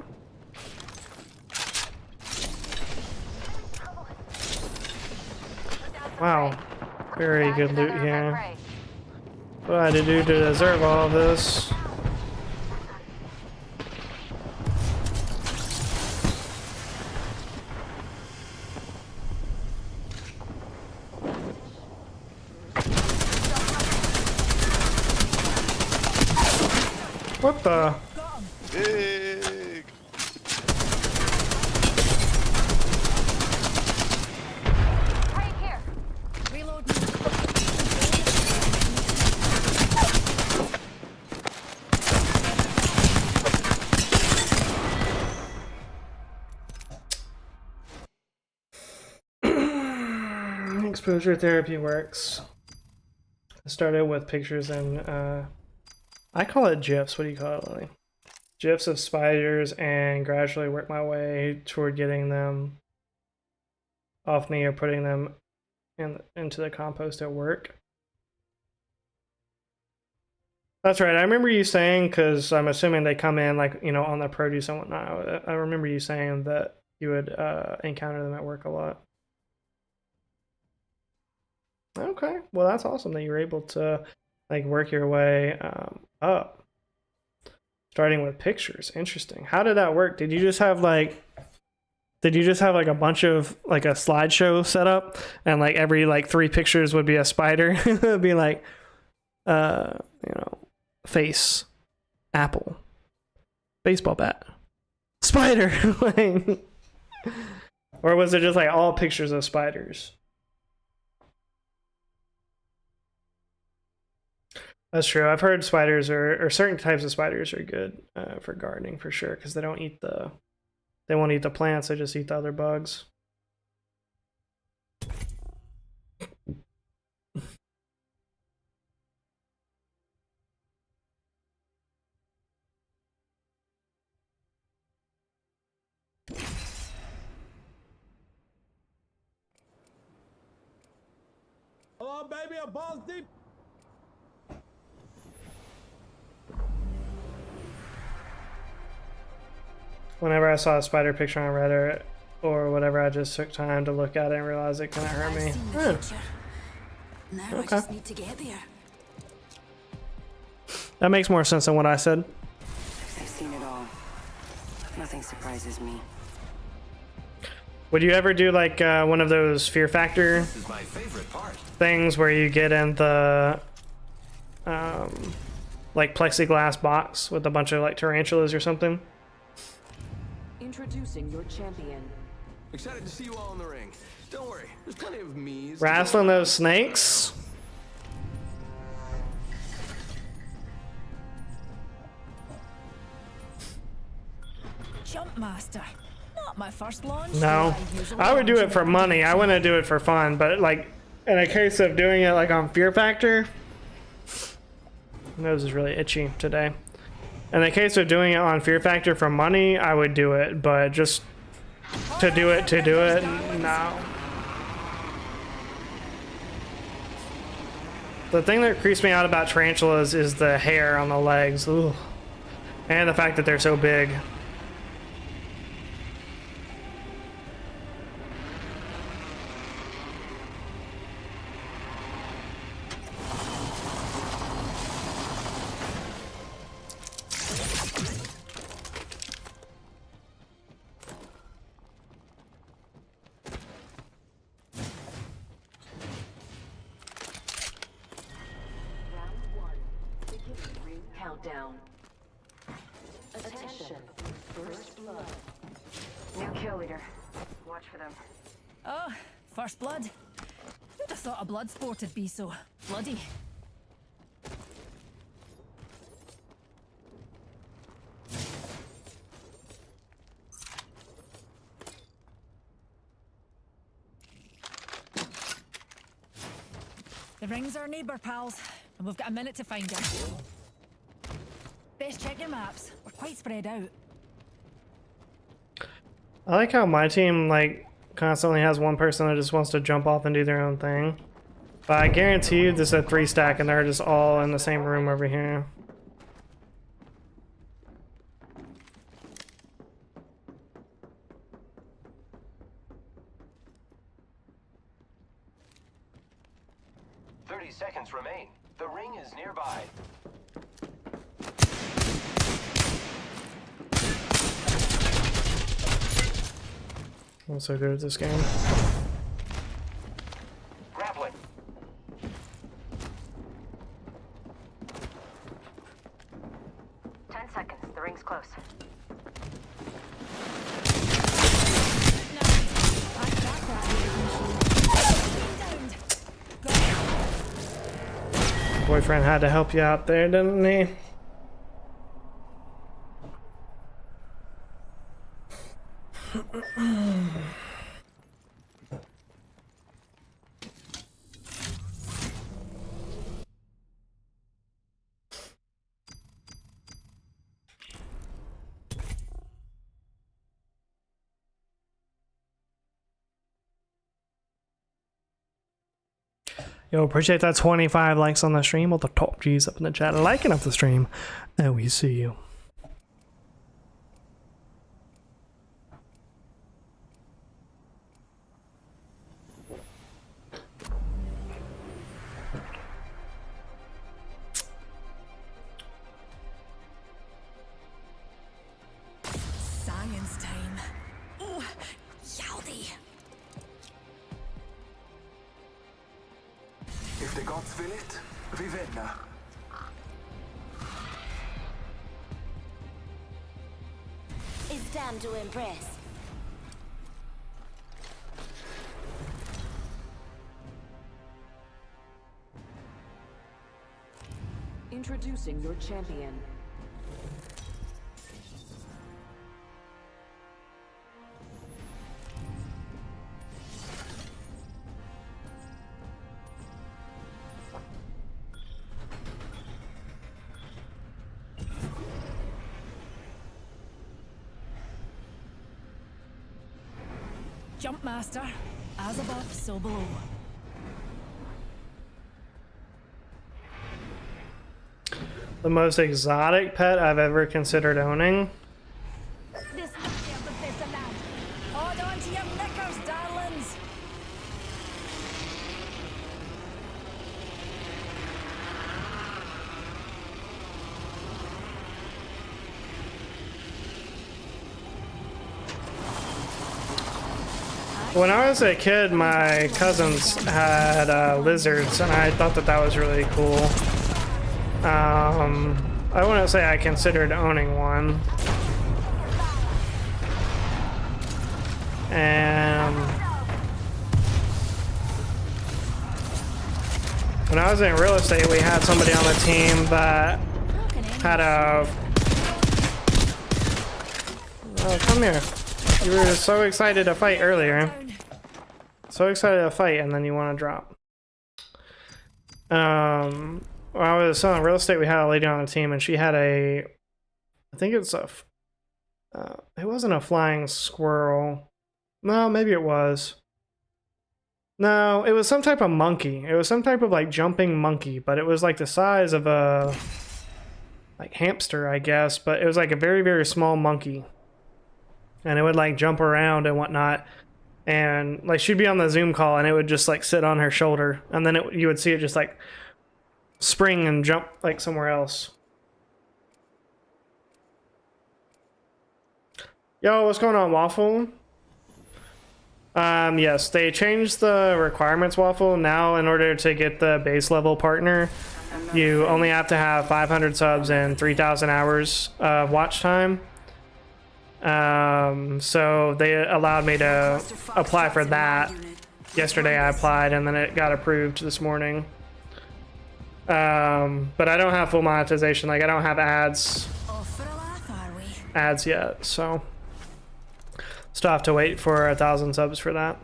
Wow, very good loot here. What do I had to do to deserve all of this? What the? Big. Right here. Reload. Exposure therapy works. I started with pictures and I call it GIFs. What do you call it, Lily? GIFs of spiders and gradually work my way toward getting them off me or putting them into the compost at work. That's right. I remember you saying, because I'm assuming they come in like, you know, on the produce and whatnot. I remember you saying that you would encounter them at work a lot. Okay, well that's awesome that you were able to like work your way up. Starting with pictures. Interesting. How did that work? Did you just have like a bunch of like a slideshow set up and like every like 3 pictures would be a spider? It would be like you know, face, apple, baseball bat, spider. Like, or was it just like all pictures of spiders? That's true. I've heard spiders or certain types of spiders are good for gardening for sure, because they won't eat the plants, they just eat the other bugs. Hello, baby, a balls deep. Whenever I saw a spider picture on Reddit or whatever, I just took time to look at it and realized it couldn't hurt me. Now Okay. I just need to get there. That makes more sense than what I said. I've seen it all. Nothing surprises me. Would you ever do like one of those Fear Factor This is my favorite part. things where you get in the like plexiglass box with a bunch of like tarantulas or something? Introducing your champion. Excited to see you all in the ring. Don't worry, there's plenty of me's. Wrestling those snakes? Jump master. Not my first launch. No. I would do it for money. I wouldn't do it for fun, but like in a case of doing it like on Fear Factor, my nose is really itchy today. In the case of doing it on Fear Factor for money, I would do it, but just to do it, no. The thing that creeps me out about tarantulas is the hair on the legs. Ooh. And the fact that they're so big. Countdown. Attention. First blood. New kill leader. Watch for them. Oh, first blood. Who'd have thought a blood sport would be so bloody? The ring's our neighbour, pals, and we've got a minute to find her. Best check your maps. We're quite spread out. I like how my team like constantly has one person that just wants to jump off and do their own thing. But I guarantee you this is a 3-stack and they're just all in the same room over here. Seconds remain. The ring is nearby. I'm so good at this game. Grappling. The ring's close. Boyfriend had to help you out there, didn't he? Yo, appreciate that 25 likes on the stream. All the top G's up in the chat liking up the stream. And we see you. Science time. Ooh, yowdy. If the gods will it, vivenna. It's time to impress. Introducing your champion. Jump master. As above, so below. The most exotic pet I've ever considered owning. This must be the place to land. Hold on to your knickers, darlings. When I was a kid, my cousins had lizards, and I thought that that was really cool. I wouldn't say I considered owning one. And when I was in real estate, we had somebody on the team that had a... Oh, come here. You were so excited to fight earlier. So excited to fight, and then you want to drop. When I was selling real estate, we had a lady on the team, and she had a... I think it's a... it wasn't a flying squirrel. No, maybe it was. No, it was some type of monkey. It was some type of, like, jumping monkey, but it was, like, the size of a... like, hamster, I guess, but it was, like, a very, very small monkey. And it would, like, jump around and whatnot. And, like, she'd be on the Zoom call, and it would just, like, sit on her shoulder. And then you would see it just, like, spring and jump, like, somewhere else. Yo, what's going on, Waffle? Yes, they changed the requirements, Waffle. Now, in order to get the base level partner, you only have to have 500 subs and 3,000 hours of watch time. So they allowed me to apply for that. Yesterday I applied, and then it got approved this morning. But I don't have full monetization. Like, I don't have ads yet, so still have to wait for 1,000 subs for that.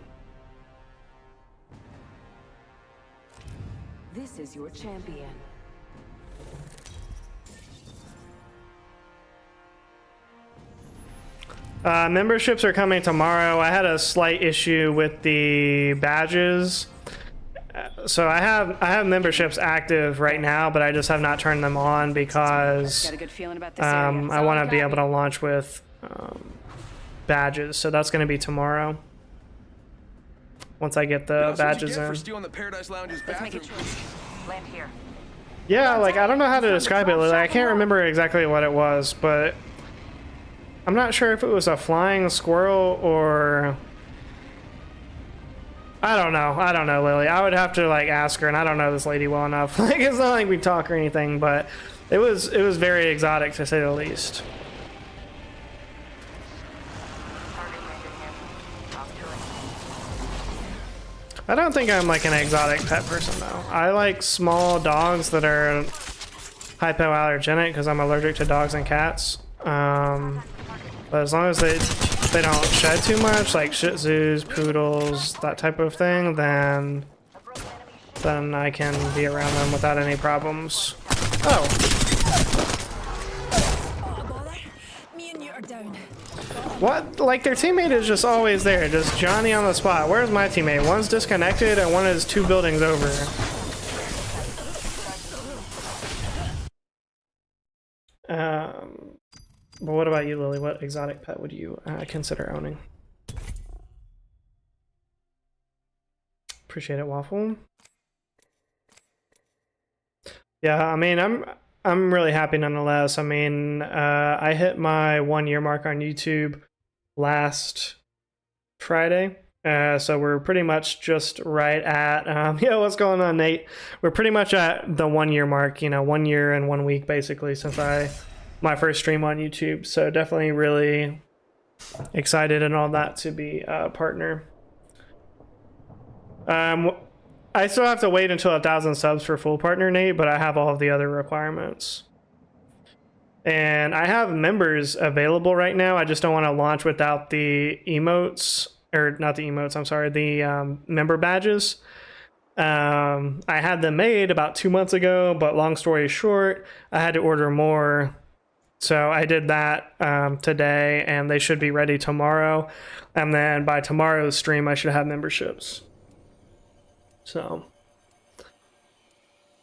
This is your champion. Memberships are coming tomorrow. I had a slight issue with the badges. So I have memberships active right now, but I just have not turned them on because Got a good feeling about this area. I want to be able to launch with badges. So that's going to be tomorrow. Once I get the badges in. For stealing the Paradise Lounge's bathroom. Land here. Yeah, like, I don't know how to describe it. Like, I can't remember exactly what it was, but I'm not sure if it was a flying squirrel or... I don't know, Lily. I would have to, like, ask her, and I don't know this lady well enough. Like, it's not like we talk or anything, but it was very exotic, to say the least. I don't think I'm, like, an exotic pet person, though. I like small dogs that are hypoallergenic because I'm allergic to dogs and cats. But as long as they don't shed too much, like Shih Tzus, poodles, that type of thing, then I can be around them without any problems. Oh. Me and you are down. What? Like, their teammate is just always there, just Johnny on the spot. Where's my teammate? One's disconnected and one is 2 buildings over. But what about you, Lily? What exotic pet would you consider owning? Appreciate it, Waffle. Yeah, I mean, I'm really happy nonetheless. I mean, I hit my 1 year mark on YouTube last Friday. So we're pretty much just right at, yeah, what's going on, Nate? We're pretty much at the 1 year mark, you know, 1 year and 1 week basically since my first stream on YouTube. So definitely really excited and all that to be a partner. I still have to wait until 1,000 subs for full partner, Nate, but I have all of the other requirements. And I have members available right now. I just don't want to launch without the emotes, or not the emotes, I'm sorry, the member badges. I had them made about 2 months ago, but long story short, I had to order more. So I did that today, and they should be ready tomorrow. And then by tomorrow's stream, I should have memberships. So,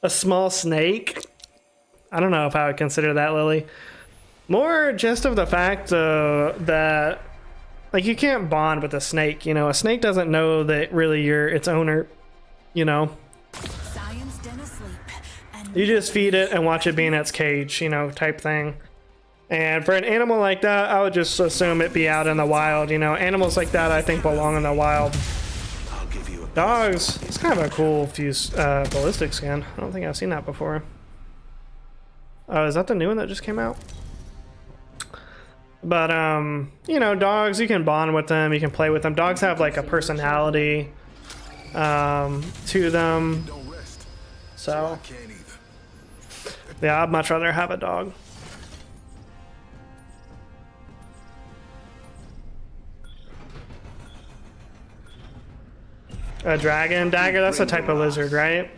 a small snake? I don't know if I would consider that, Lily. More just of the fact that, like, you can't bond with a snake, you know? A snake doesn't know that really you're its owner, you know? You just feed it and watch it be in its cage, you know, type thing. And for an animal like that, I would just assume it be out in the wild, you know? Animals like that, I think, belong in the wild. Dogs, it's kind of a cool fuse ballistic skin. I don't think I've seen that before. Oh, is that the new one that just came out? But you know, dogs, you can bond with them, you can play with them. Dogs have like a personality to them. So yeah, I'd much rather have a dog. A dragon dagger? That's a type of lizard, right?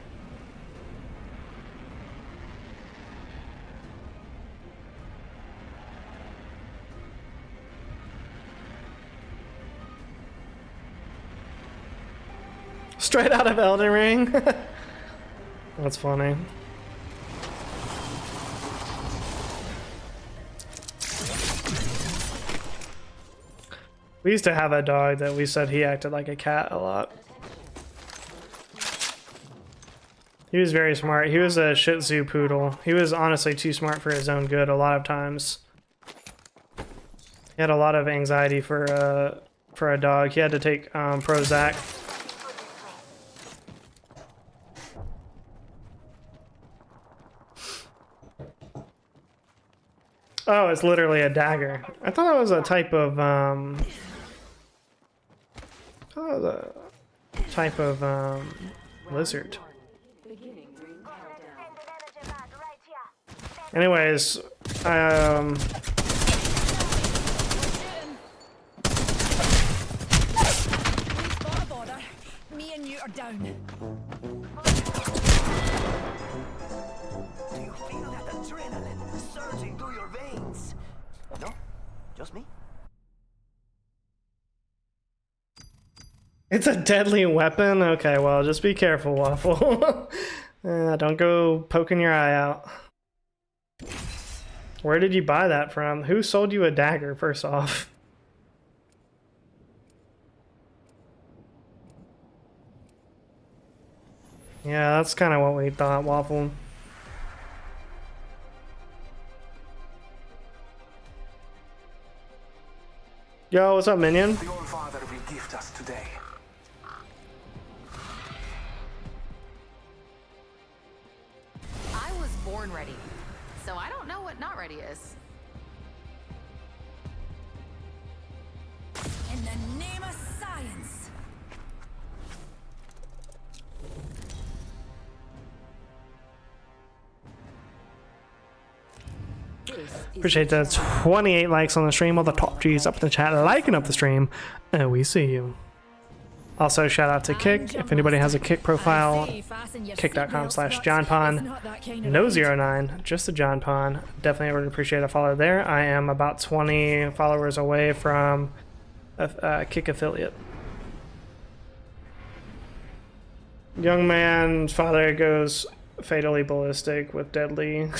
Straight out of Elden Ring? That's funny. We used to have a dog that we said he acted like a cat a lot. He was very smart. He was a Shih Tzu poodle. He was honestly too smart for his own good a lot of times. He had a lot of anxiety for a dog. He had to take Prozac. Oh, it's literally a dagger. I thought that was a type of lizard. Anyways, me and you are down. Do you feel that adrenaline surging through your veins? No? Just me? It's a deadly weapon? Okay, well, just be careful, Waffle. Don't go poking your eye out. Where did you buy that from? Who sold you a dagger, first off? Yeah, that's kind of what we thought, Waffle. Yo, what's up, minion? The All Father will gift us today. I was born ready, so I don't know what not ready is. In the name of science. Appreciate that. 28 likes on the stream. All the top G's up in the chat, liking up the stream, and we see you. Also, shout out to Kick. If anybody has a Kick profile, kick.com/JohnPon. No 09, just a John Pon. Definitely would appreciate a follow there. I am about 20 followers away from a Kick affiliate. Young man's father goes fatally ballistic with deadly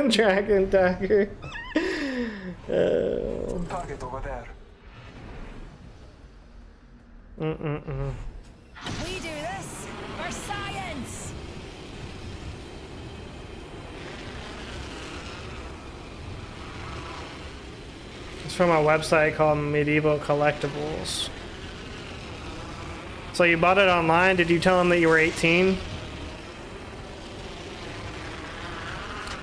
dragon dagger. Target over there. We do this for science. It's from a website called Medieval Collectibles. So you bought it online? Did you tell them that you were 18?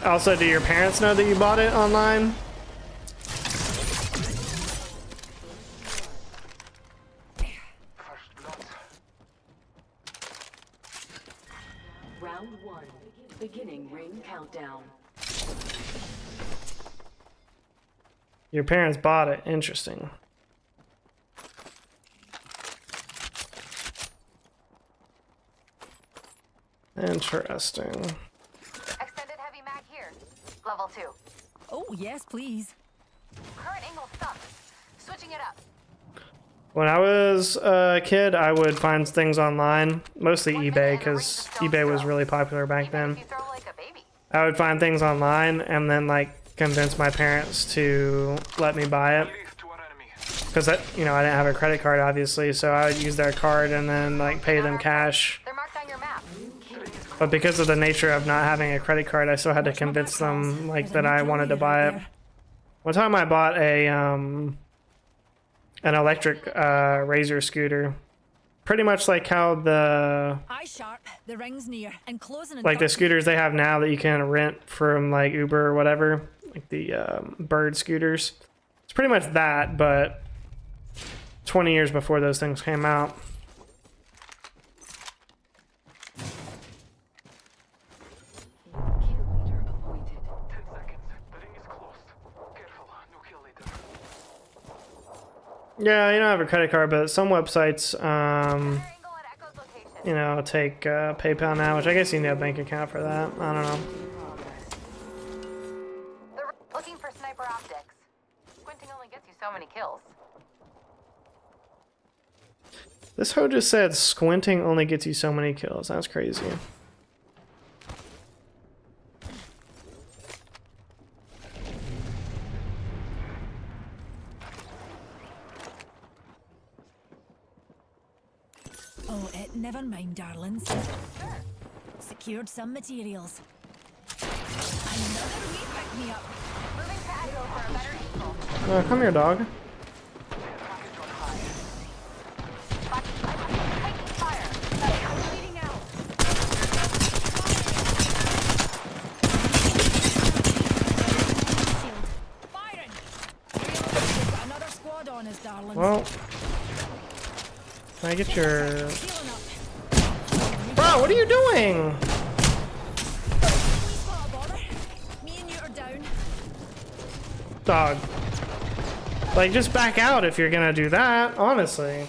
Also, do your parents know that you bought it online? Round 1. Beginning ring countdown. Your parents bought it. Interesting. Interesting. Extended heavy mag here. Level 2. Oh, yes, please. Current angle sucks. Switching it up. When I was a kid, I would find things online, mostly eBay, because eBay was really popular back then. I would find things online and then like convince my parents to let me buy it, because you know, I didn't have a credit card obviously, so I would use their card and then like pay them cash. They're marked on your map. But because of the nature of not having a credit card, I still had to convince them like that I wanted to buy it. One time I bought a an electric razor scooter, pretty much like how the the ring's near and closing in like the scooters they have now that you can rent from like Uber or whatever, like the bird scooters. It's pretty much that, but 20 years before those things came out. Yeah, you don't have a credit card, but some websites, you know, take PayPal now, which I guess you need a bank account for that. I don't know. They're looking for sniper optics. Squinting only gets you so many kills. This hoe just said squinting only gets you so many kills. That's crazy. Oh, never mind, darlings. Secured some materials. Another wee pick me up. Moving to Echo for a better angle. Come here, dog. Well, can I get your... Bro, what are you doing? Dog. Like, just back out if you're gonna do that, honestly.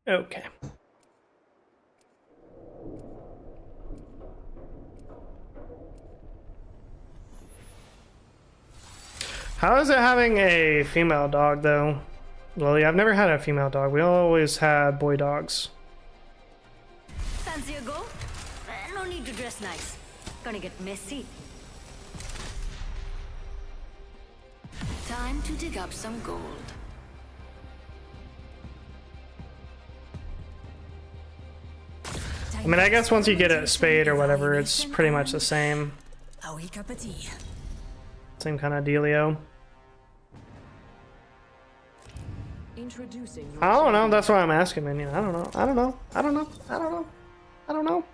Okay. How is it having a female dog, though? Lily, I've never had a female dog. We always had boy dogs. Fancy a go? No need to dress nice. Gonna get messy. Time to dig up some gold. I mean, I guess once you get a spade or whatever, it's pretty much the same. A wee cup of tea. Same kind of dealio. Introducing I don't know. That's why I'm asking, man. I don't know. I don't know. I don't know. I don't know. I don't know.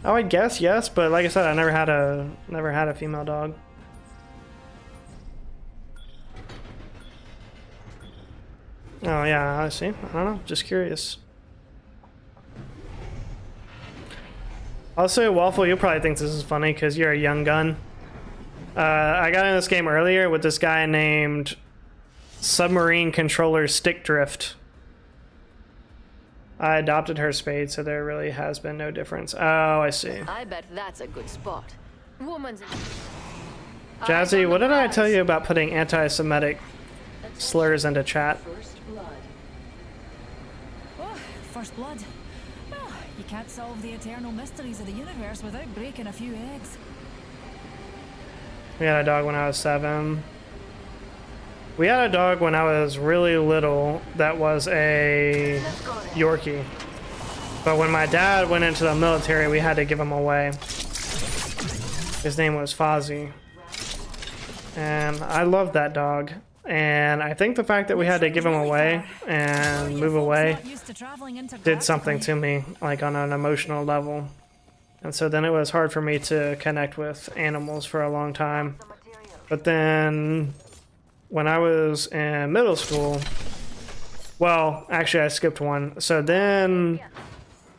I would guess yes, but like I said, I never had a female dog. Oh yeah, I see. I don't know. Just curious. Also, Waffle, you'll probably think this is funny because you're a young gun. I got in this game earlier with this guy named Submarine Controller Stick Drift. I adopted her spayed, so there really has been no difference. Oh, I see. I bet that's a good spot. Woman's. Jazzy, what did I tell you about putting anti-Semitic slurs into chat? Oh, first blood. Well, you can't solve the eternal mysteries of the universe without breaking a few eggs. We had a dog when I was 7. We had a dog when I was really little that was a Yorkie. But when my dad went into the military, we had to give him away. His name was Fozzie. And I loved that dog. And I think the fact that we had to give him away and move away did something to me, like on an emotional level. And so then it was hard for me to connect with animals for a long time. But then when I was in middle school, well, actually I skipped one. So then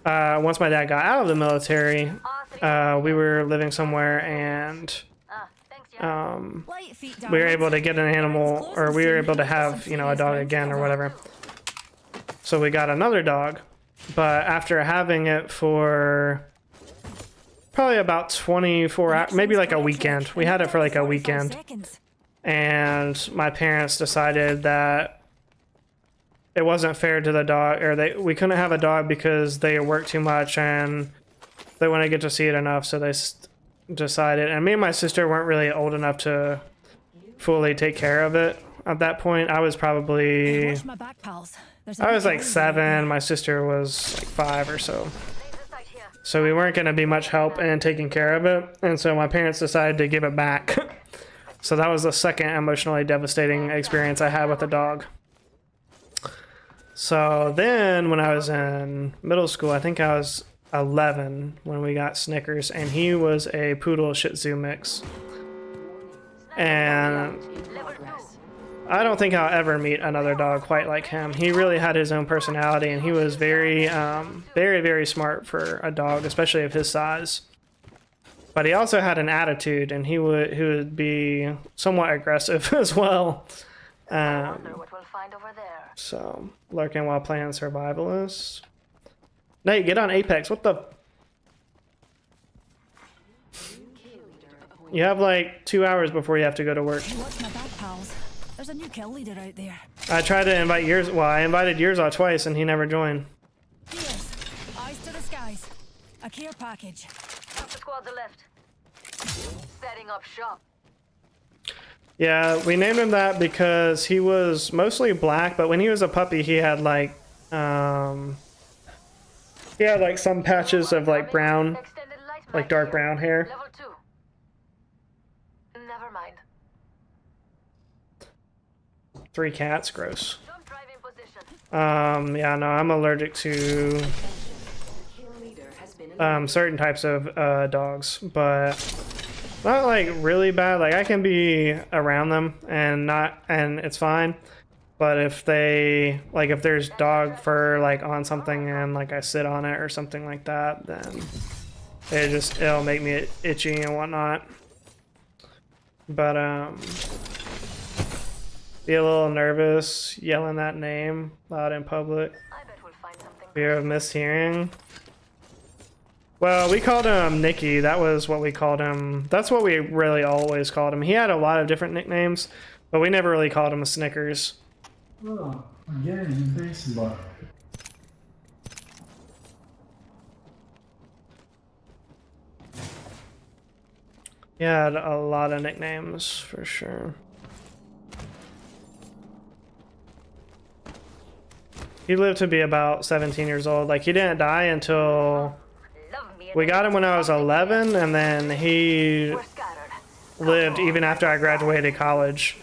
once my dad got out of the military, we were living somewhere and we were able to get an animal, or we were able to have, you know, a dog again or whatever. So we got another dog, but after having it for probably about 24 hours, maybe like a weekend. We had it for like a weekend. And my parents decided that it wasn't fair to the dog, or we couldn't have a dog because they worked too much and they wouldn't get to see it enough, so they decided, and me and my sister weren't really old enough to fully take care of it at that point. I was probably, I was like 7, my sister was like 5 or so. So we weren't going to be much help in taking care of it, and so my parents decided to give it back. So that was the second emotionally devastating experience I had with the dog. So then when I was in middle school, I think I was 11 when we got Snickers, and he was a poodle Shih Tzu mix. And I don't think I'll ever meet another dog quite like him. He really had his own personality, and he was very, very smart for a dog, especially of his size. But he also had an attitude, and he would be somewhat aggressive as well. So, lurking while playing Survivalist. Nate, get on Apex. What the? You have like 2 hours before you have to go to work. There's a new kill leader out there. I tried to invite yours. Well, I invited Yearsaw twice, and he never joined. Yes. Eyes to the skies. A care package. Half the squads are left. Setting up shop. Yeah, we named him that because he was mostly black, but when he was a puppy, he had like some patches of like brown, like dark brown hair. Level 2. Never mind. 3 cats, gross. Yeah, no, I'm allergic to certain types of dogs, but not like really bad. Like I can be around them and it's fine. But if if there's dog fur like on something and like I sit on it or something like that, then it'll make me itchy and whatnot. But be a little nervous yelling that name loud in public. Fear of mishearing. Well, we called him Nicky. That was what we called him. That's what we really always called him. He had a lot of different nicknames, but we never really called him a Snickers. Oh, again, baseball. He had a lot of nicknames for sure. He lived to be about 17 years old. Like he didn't die until we got him when I was 11, and then he lived even after I graduated college.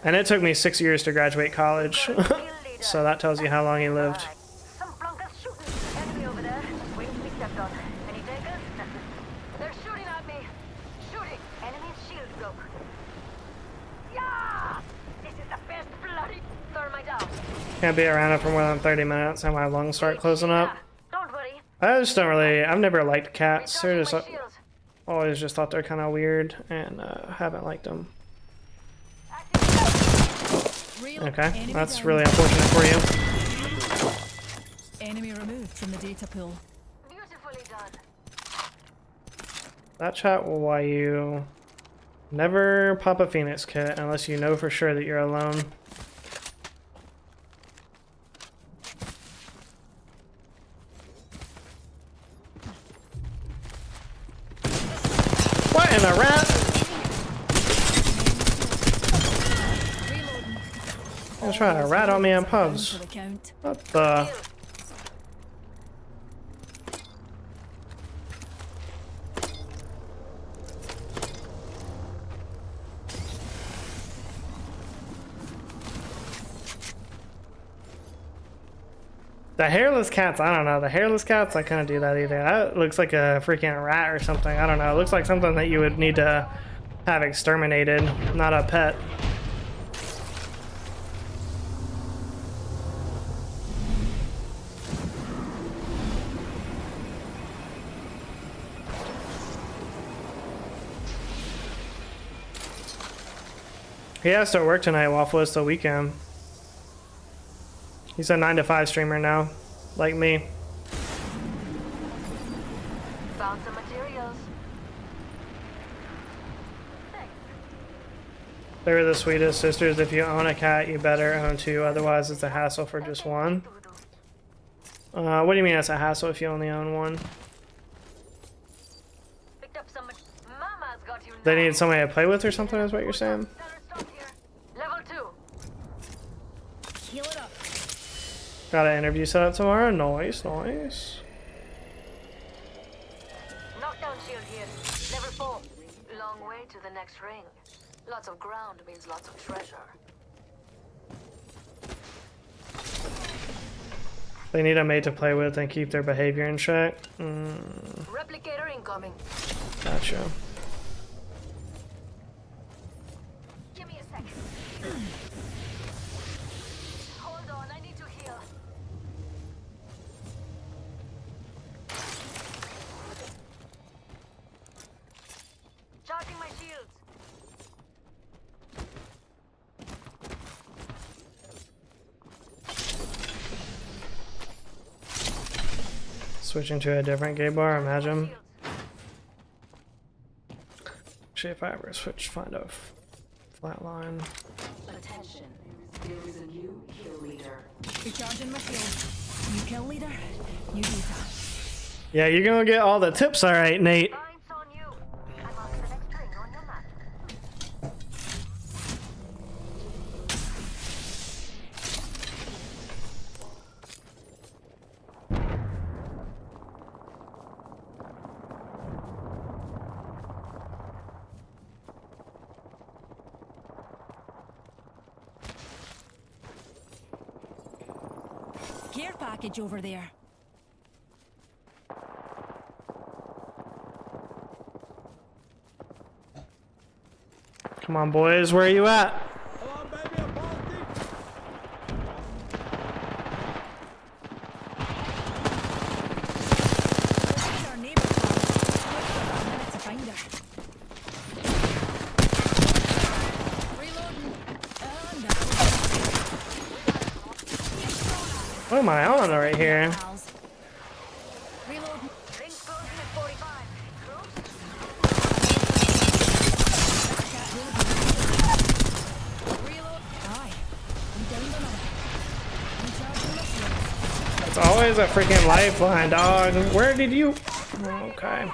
And it took me 6 years to graduate college. So that tells you how long he lived. Some flunkers shooting. Enemy over there. Waiting to be stepped on. Any takers? They're shooting at me. Shooting. Enemy's shield broke. Yeah! This is the best bloody thermite down. Can't be around it for more than 30 minutes and my lungs start closing up. Don't worry. I just don't really, I've never liked cats. They're just, always just thought they're kind of weird and haven't liked them. Okay, that's really unfortunate for you. Enemy removed from the data pool. Beautifully done. That chat will why you never pop a Phoenix kit unless you know for sure that you're alone. What in the rat? I'm trying to rat on me on pubs. What the? The hairless cats, I don't know. The hairless cats, I couldn't do that either. That looks like a freaking rat or something. I don't know. It looks like something that you would need to have exterminated, not a pet. He has to work tonight, Waffle. It's the weekend. He's a 9 to 5 streamer now, like me. Found some materials. They're the sweetest sisters. If you own a cat, you better own 2. Otherwise, it's a hassle for just 1. What do you mean it's a hassle if you only own 1? Picked up some. Mama's got you. They need somebody to play with or something, is what you're saying? Level 2. Heal it up. Got an interview set up tomorrow. Nice, nice. Knockdown shield here. Level 4. Long way to the next ring. Lots of ground means lots of treasure. They need a mate to play with and keep their behavior in check. Replicator incoming. Gotcha. Give me a second. Hold on, I need to heal. Charging my shields. Switching to a different gay bar, imagine. Actually, if I ever switch, find a flat line. Attention, there is a new kill leader. Recharging my shield. New kill leader, new data. Yeah, you're gonna get all the tips, all right, Nate. Care package over there. Come on, boys, where are you at? What am I on right here? It's always a freaking lifeline, dog. Where did you? Okay.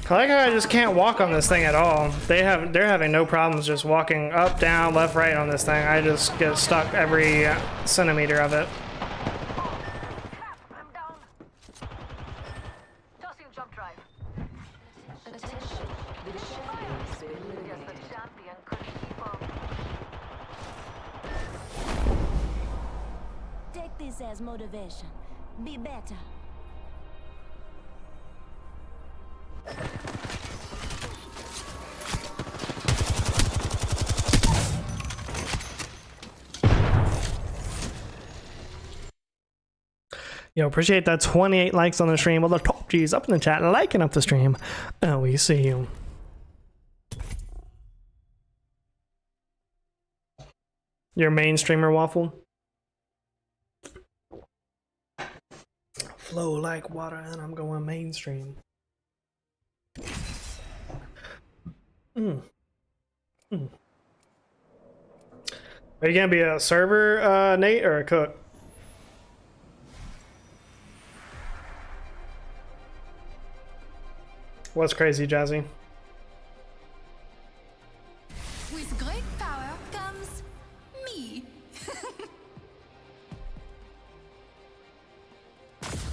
I like how I just can't walk on this thing at all. They're having no problems just walking up, down, left, right on this thing. I just get stuck every centimeter of it. Take this as motivation. Be better. Yo, appreciate that 28 likes on the stream. All the top G's up in the chat, liking up the stream. Oh, we see you. Your main streamer, Waffle? flow like water, and I'm going mainstream. Are you gonna be a server, Nate, or a cook? What's crazy, Jazzy? With great power comes me.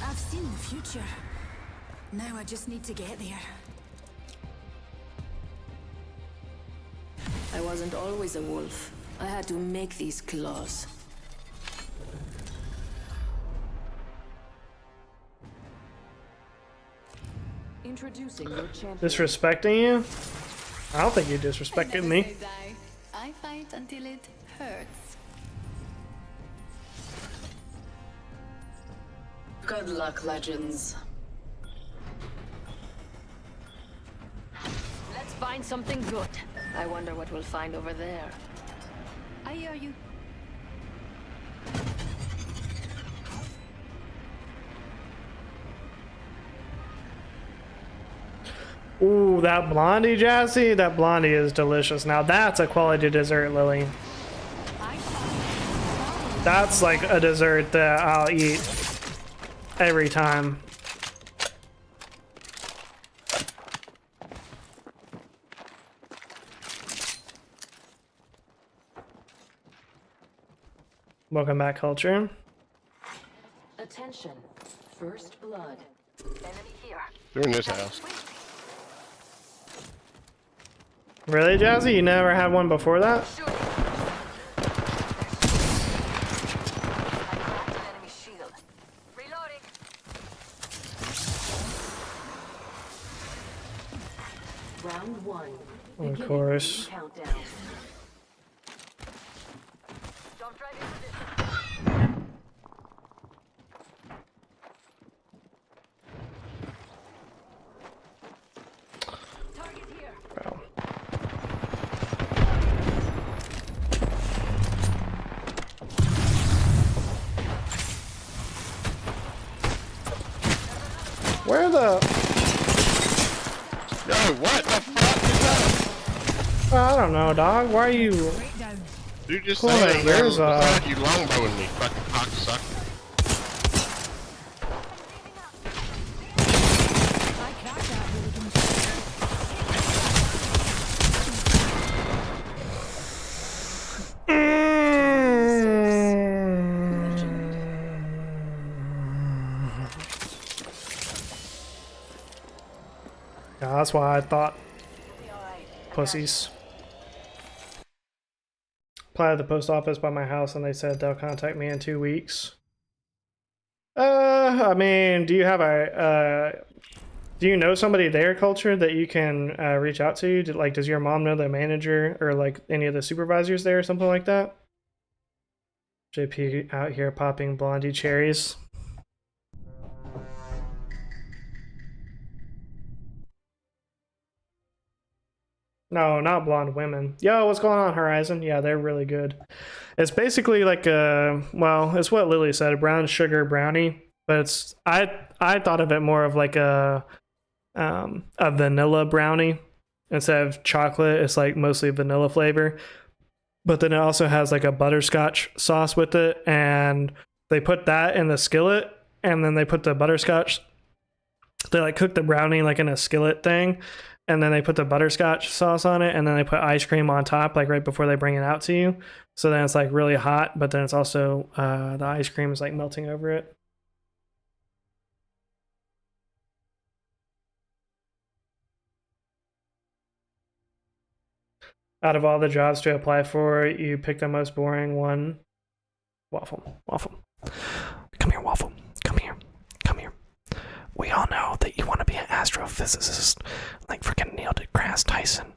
I've seen the future. Now I just need to get there. I wasn't always a wolf. I had to make these claws. Introducing your champion. Disrespecting you? I don't think you disrespected me. I fight until it hurts. Good luck, legends. Let's find something good. I wonder what we'll find over there. I hear you. Ooh, that blondie, Jazzy? That blondie is delicious. Now that's a quality dessert, Lily. That's like a dessert that I'll eat every time. Welcome back, culture. Attention. First blood. Enemy here. They're in this house. Really, Jazzy? You never had one before that? Enemy shield. Reloading. Round one. Of course. Countdown. Don't drive into this. Target here. Bro. Where the? Yo, what the fuck is that? I don't know, dog. Why are you? Dude, just pulling saying, my ears off? beside you longbowing me, fucking cocksucker. Yeah, that's why I thought pussies. Applied at the post office by my house and they said they'll contact me in 2 weeks. I mean, do you have a, do you know somebody there, culture, that you can reach out to? Like, does your mom know the manager or like any of the supervisors there or something like that? JP out here popping blondie cherries. No, not blonde women. Yo, what's going on, Horizon? Yeah, they're really good. It's basically like a, well, it's what Lily said, a brown sugar brownie, but it's, I thought of it more of like a vanilla brownie instead of chocolate. It's like mostly vanilla flavor, but then it also has like a butterscotch sauce with it, and they put that in the skillet, and then they put the butterscotch. They like cook the brownie like in a skillet thing. And then they put the butterscotch sauce on it, and then they put ice cream on top, like right before they bring it out to you. So then it's like really hot, but then it's also the ice cream is like melting over it. Out of all the jobs to apply for, you pick the most boring one. Waffle. Come here, Waffle. Come here. We all know that you want to be an astrophysicist, like freaking Neil deGrasse Tyson,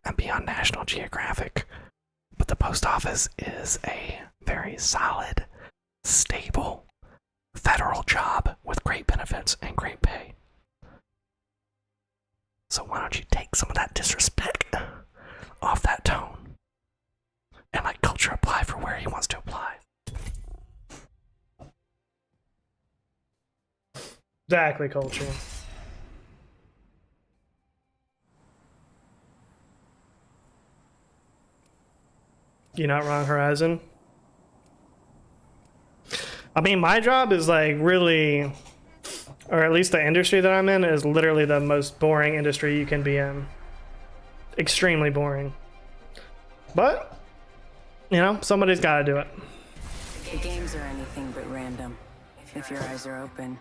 and be on National Geographic. But the post office is a very solid, stable, federal job with great benefits and great pay. So why don't you take some of that disrespect off that tone and let culture apply for where he wants to apply? Exactly, culture. You're not wrong, Horizon. I mean, my job is like really, or at least the industry that I'm in is literally the most boring industry you can be in. Extremely boring. But, you know, somebody's got to do it. The games are anything but random, if your eyes are open.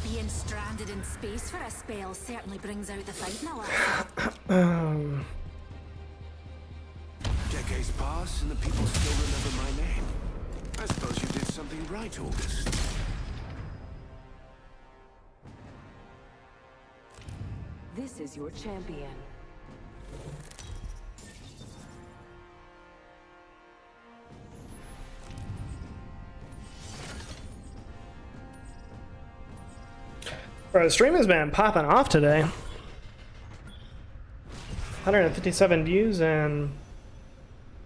Being stranded in space for a spell certainly brings out the fight in a lad. Decades pass and the people still remember my name. I suppose you did something right, August. This is your champion. Bro, the stream has been popping off today. 157 views in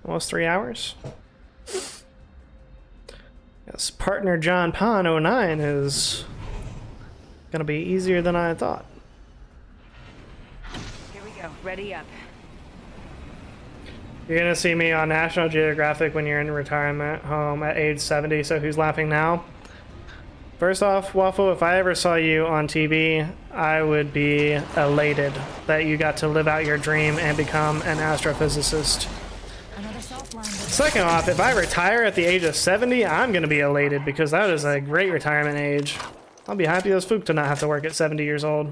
almost 3 hours. Yes, partner John Pon 09 is gonna be easier than I thought. Here we go. Ready up. You're gonna see me on National Geographic when you're in retirement home at age 70, so who's laughing now? First off, Waffle, if I ever saw you on TV, I would be elated that you got to live out your dream and become an astrophysicist. Second off, if I retire at the age of 70, I'm gonna be elated because that is a great retirement age. I'll be happy as fuck to not have to work at 70 years old.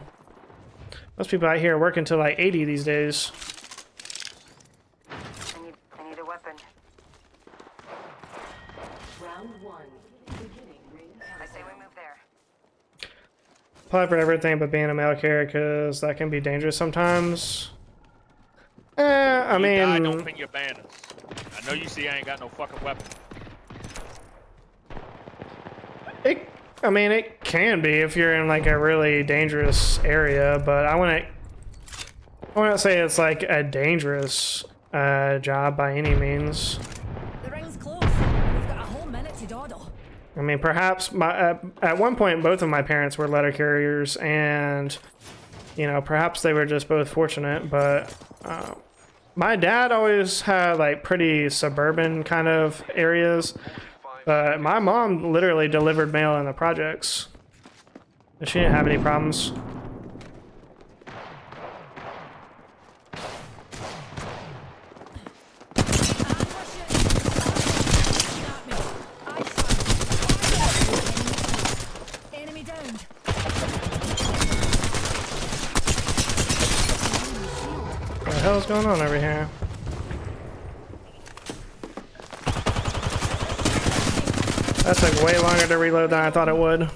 Most people out here work until like 80 these days. I need a weapon. Round one. Beginning ring. I say we move there. Apply for everything but being a mail carrier because that can be dangerous sometimes. I mean... Die, don't pin your banners. I know you see I ain't got no fucking weapon. I mean, it can be if you're in like a really dangerous area, but I wouldn't say it's like a dangerous job by any means. The ring's close. We've got a whole minute to dawdle. I mean, perhaps at one point both of my parents were letter carriers, and you know, perhaps they were just both fortunate. But my dad always had like pretty suburban kind of areas. But my mom literally delivered mail in the projects. She didn't have any problems. Enemy downed. What the hell's going on over here? That took way longer to reload than I thought it would.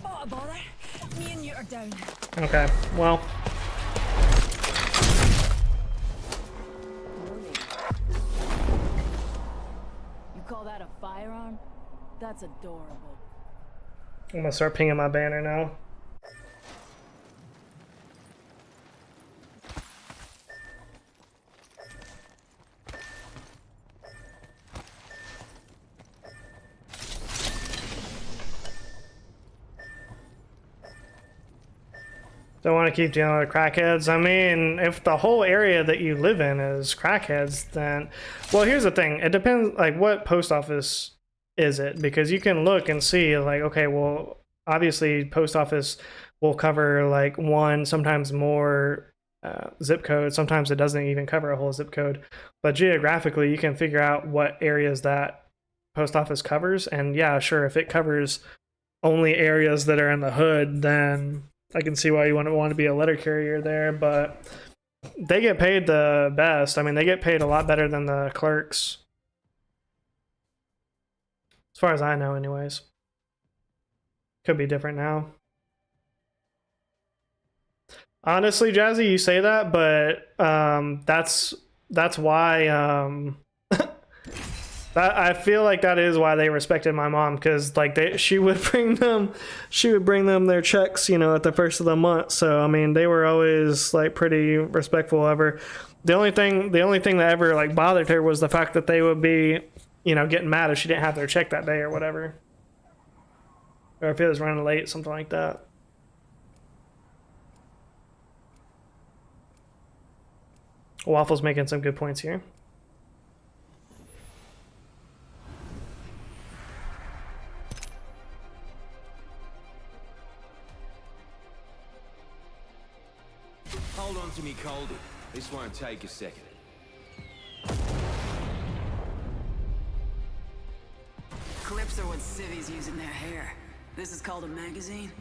Oh, bother. Me and you are down. Okay, well. You call that a firearm? That's adorable. I'm gonna start pinging my banner now. Don't want to keep dealing with crackheads. I mean, if the whole area that you live in is crackheads, then... Well, here's the thing. It depends, like, what post office is it? Because you can look and see, like, okay, well, obviously, post office will cover, like, one, sometimes more zip code. Sometimes it doesn't even cover a whole zip code. But geographically, you can figure out what areas that post office covers. And, yeah, sure, if it covers only areas that are in the hood, then... I can see why you wouldn't want to be a letter carrier there, but they get paid the best. I mean, they get paid a lot better than the clerks. As far as I know, anyways. Could be different now. Honestly, Jazzy, you say that, but that's why I feel like that is why they respected my mom, because like she would bring them their checks, you know, at the first of the month. So I mean, they were always like pretty respectful of her. The only thing that ever like bothered her was the fact that they would be, you know, getting mad if she didn't have their check that day or whatever. Or if it was running late, something like that. Waffle's making some good points here. Hold on to me, Coldy. This won't take a second. Clips are what civvies use in their hair. This is called a magazine.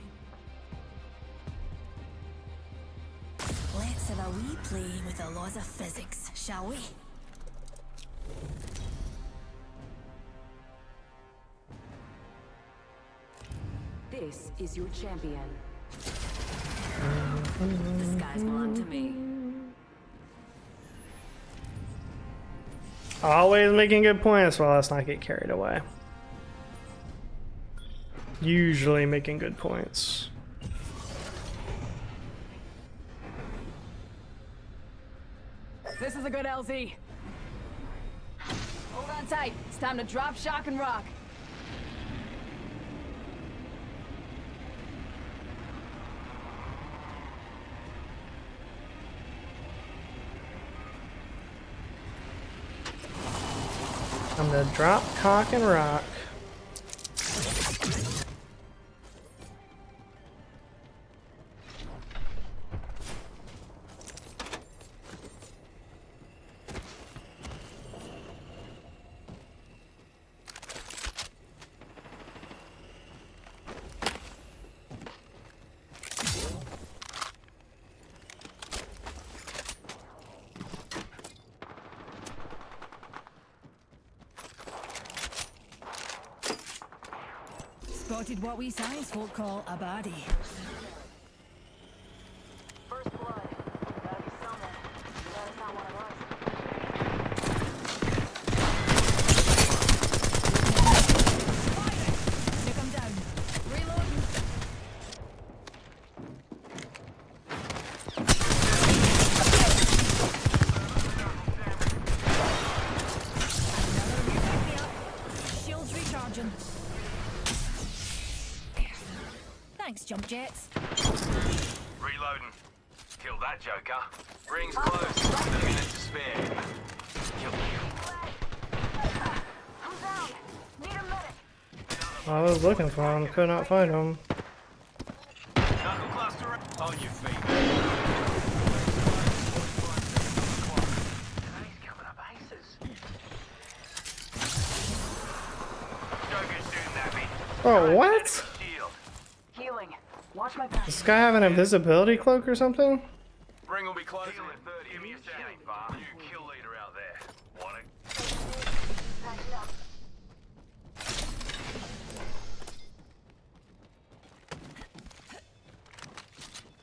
Let's have a wee play with the laws of physics, shall we? This is your champion. The skies belong to me. Always making good points. Well, let's not get carried away. Usually making good points. This is a good LZ. Hold on tight. It's time to drop, shock, and rock. I'm gonna drop, cock, and rock. Spotted what we science folk call a baddie. First blood. Gotta be somewhere. Glad it's not one of us. Took him down. Reloading. Another pick me up. Shields recharging. Thanks, jump jets. Reloading. Kill that joker. Rings close. A minute to spare. Kill I'm down. Need a medic. I was looking for him, could not find him. Knuckle cluster on your feet. He's coming up aces. Joker's doing that bit. Oh, what? Healing. Watch my back. Does this guy have an invisibility cloak or something? Ring will be closing in 30. Give me a second, far. You kill leader out there. Want it?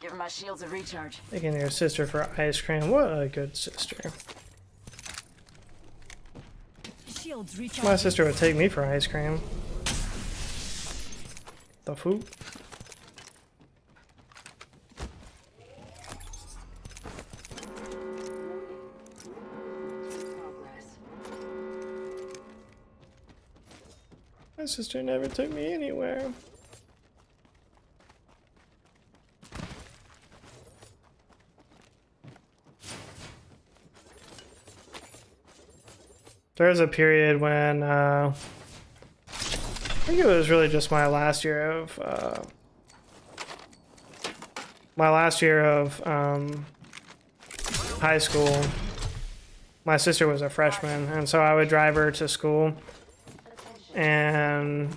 Give my shields a recharge. Taking your sister for ice cream. What a good sister. Shields recharging. My sister would take me for ice cream. The food. My sister never took me anywhere. There was a period when I think it was really just my last year of high school. My sister was a freshman, and so I would drive her to school. And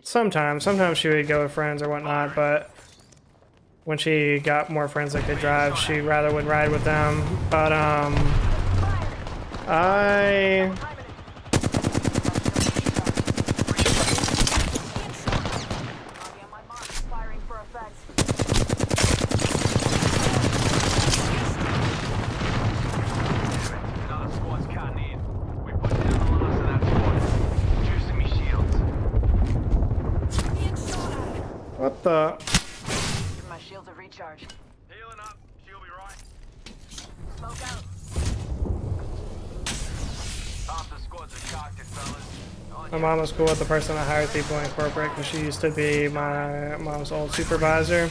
sometimes she would go with friends or whatnot, but when she got more friends that could drive, she rather would ride with them. But what the? Give my shields a recharge. Healing up. She'll be right. Smoke out. My mom was cool with the person that hired people in corporate because she used to be my mom's old supervisor.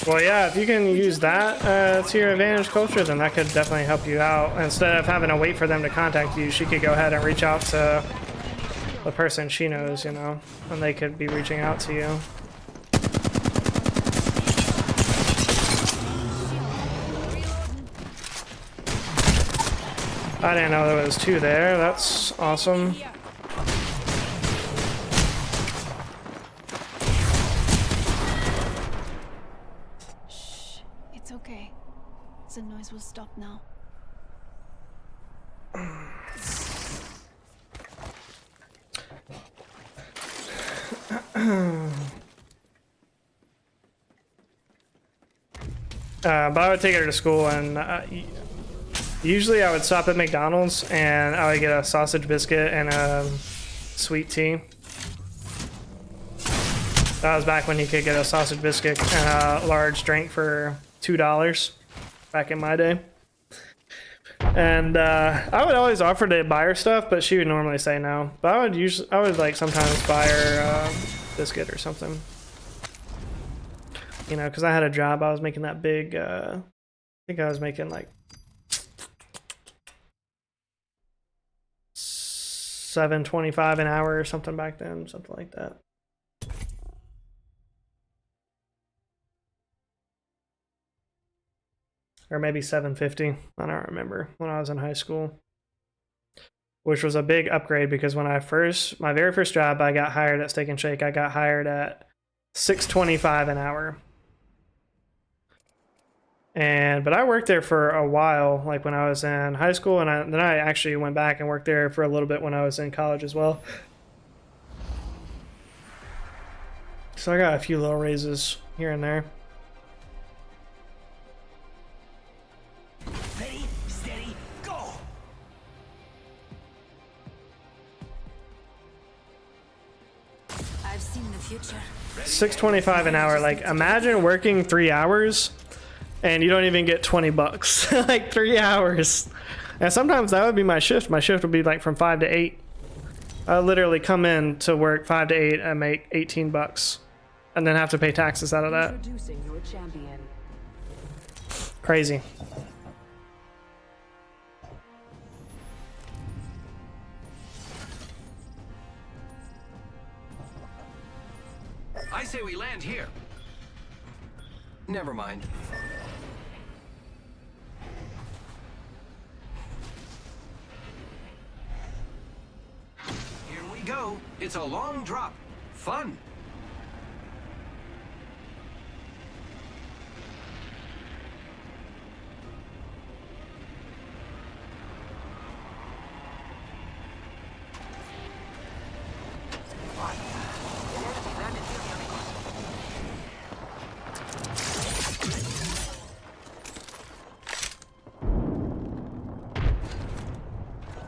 Well, yeah, if you can use that to your advantage culture, then that could definitely help you out. Instead of having to wait for them to contact you, she could go ahead and reach out to the person she knows, you know, and they could be reaching out to you. I didn't know there was two there. That's awesome. Shh, it's okay. The noise will stop now. But I would take her to school, and usually I would stop at McDonald's and I would get a sausage biscuit and a sweet tea. That was back when you could get a sausage biscuit and a large drink for $2 back in my day. And I would always offer to buy her stuff, but she would normally say no. But I would like sometimes buy her biscuit or something. You know, because I had a job, I was making that big, I think I was making like $7.25 an hour or something back then, something like that. Or maybe $7.50, I don't remember, when I was in high school. Which was a big upgrade because when my very first job, I got hired at Steak and Shake, I got hired at $6.25 an hour. But I worked there for a while, like when I was in high school, and then I actually went back and worked there for a little bit when I was in college as well. So I got a few little raises here and there. Ready, steady, go! I've seen the future. $6.25 an hour. Like, imagine working 3 hours and you don't even get 20 bucks. Like 3 hours. And sometimes that would be my shift. My shift would be like from 5 to 8. I literally come in to work 5 to 8 and make 18 bucks. And then have to pay taxes out of that. Introducing your champion. Crazy. I say we land here. Never mind. Here we go. It's a long drop. Fun.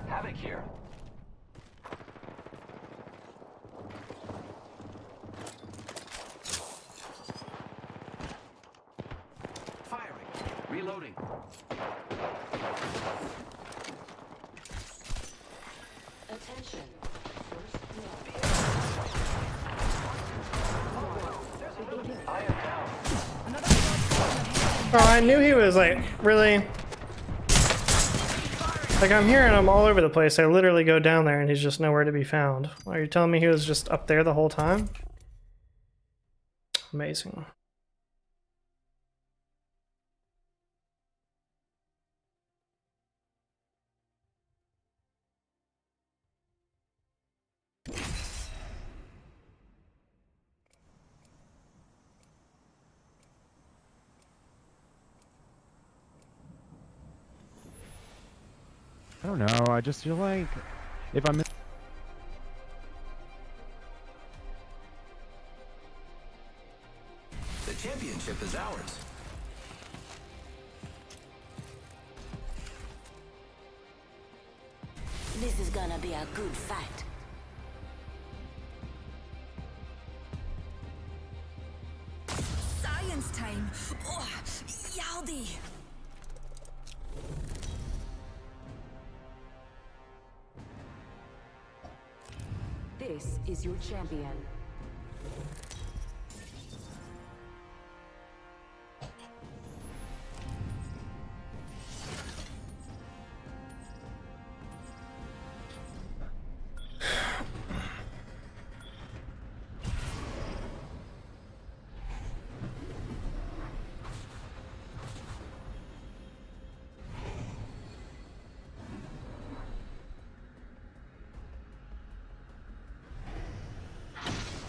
Havoc here. Firing. Reloading. Attention. Oh, I knew he was like, really? Like, I'm hearing him all over the place. I literally go down there and he's just nowhere to be found. Are you telling me he was just up there the whole time? Amazing. I don't know, I just feel like if I'm The championship is ours. This is gonna be a good fight. Science time! Oh, yaldi! This is your champion.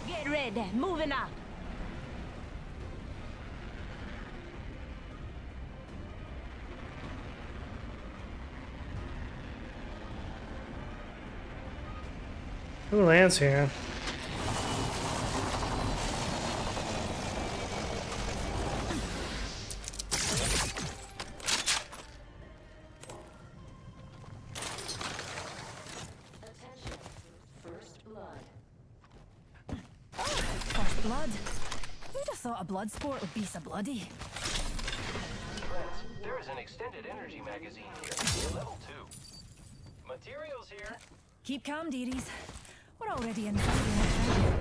Get ready, moving out. Who lands here? First blood. Who'd have thought a blood sport would be so bloody? Friends, there is an extended energy magazine here, level 2. Materials here. Keep calm, dearies. We're already inside the next round.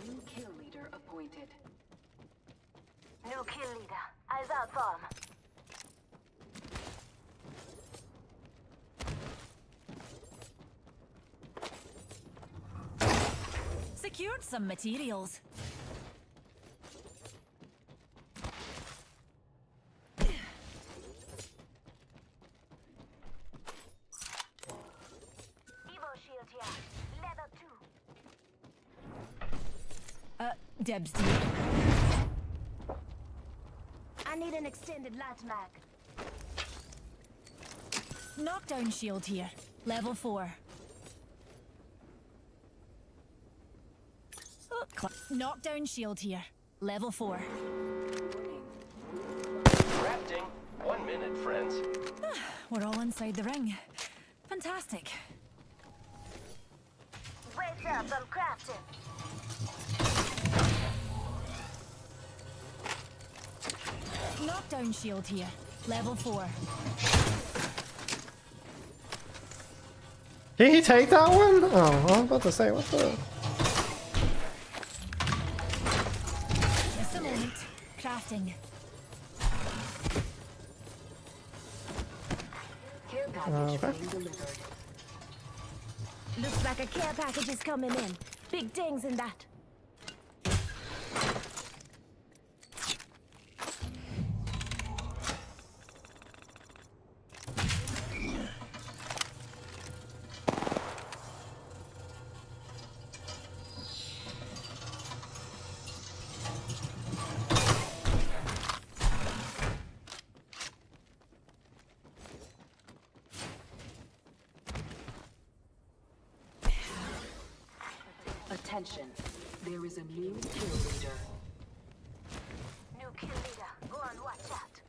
New kill leader appointed. New kill leader. Eyes out, farm. Secured some materials. Evo shield here. Level 2. Debs dear. I need an extended light mag. Knockdown shield here. Level 4. Knockdown shield here. Level 4. Crafting. 1 minute, friends. We're all inside the ring. Fantastic. Wait up, I'm crafting. Knockdown shield here. Level 4. Did he take that one? Oh, I was about to say, what the? Just a moment. Crafting. Care package Okay. being delivered. Looks like a care package is coming in. Big things in that. Attention. There is a new kill leader. New kill leader. Go on, watch out.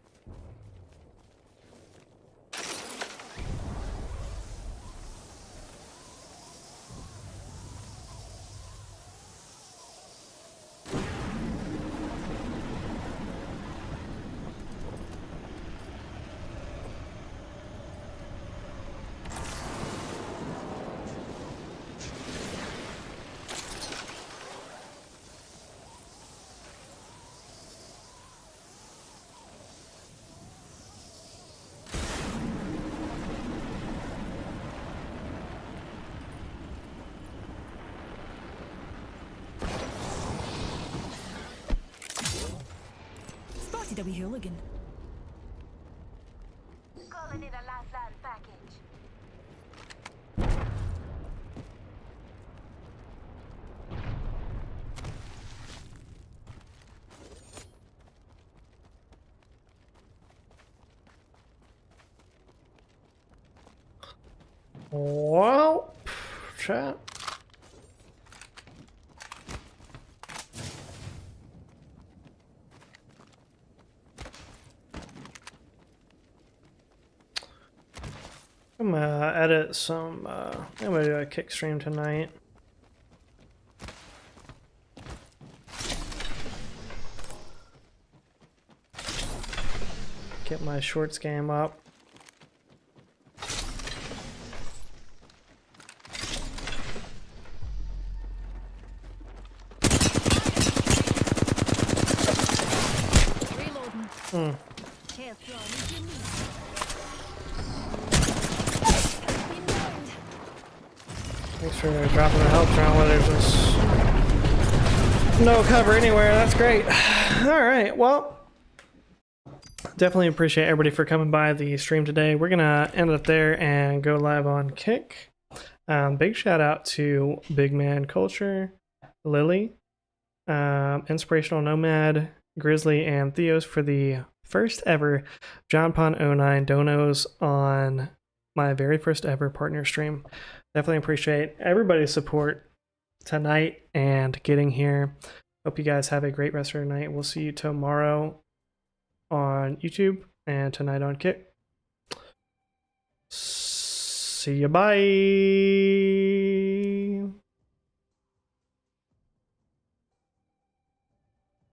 Spotted a wee hooligan. Calling in a lifeline package. Well, chat. I'm gonna edit some, I'm gonna do a kick stream tonight. Get my shorts game up. Reloading. Thanks for dropping the help around where there's just no cover anywhere. That's great. Alright, well, definitely appreciate everybody for coming by the stream today. We're gonna end it there and go live on Kick. Big shout out to Big Man Culture, Lily, Inspirational Nomad, Grizzly, and Theos for the first ever John Pon 09 donos on my very first ever partner stream. Definitely appreciate everybody's support tonight and getting here. Hope you guys have a great rest of your night. We'll see you tomorrow on YouTube and tonight on Kick. See you, bye.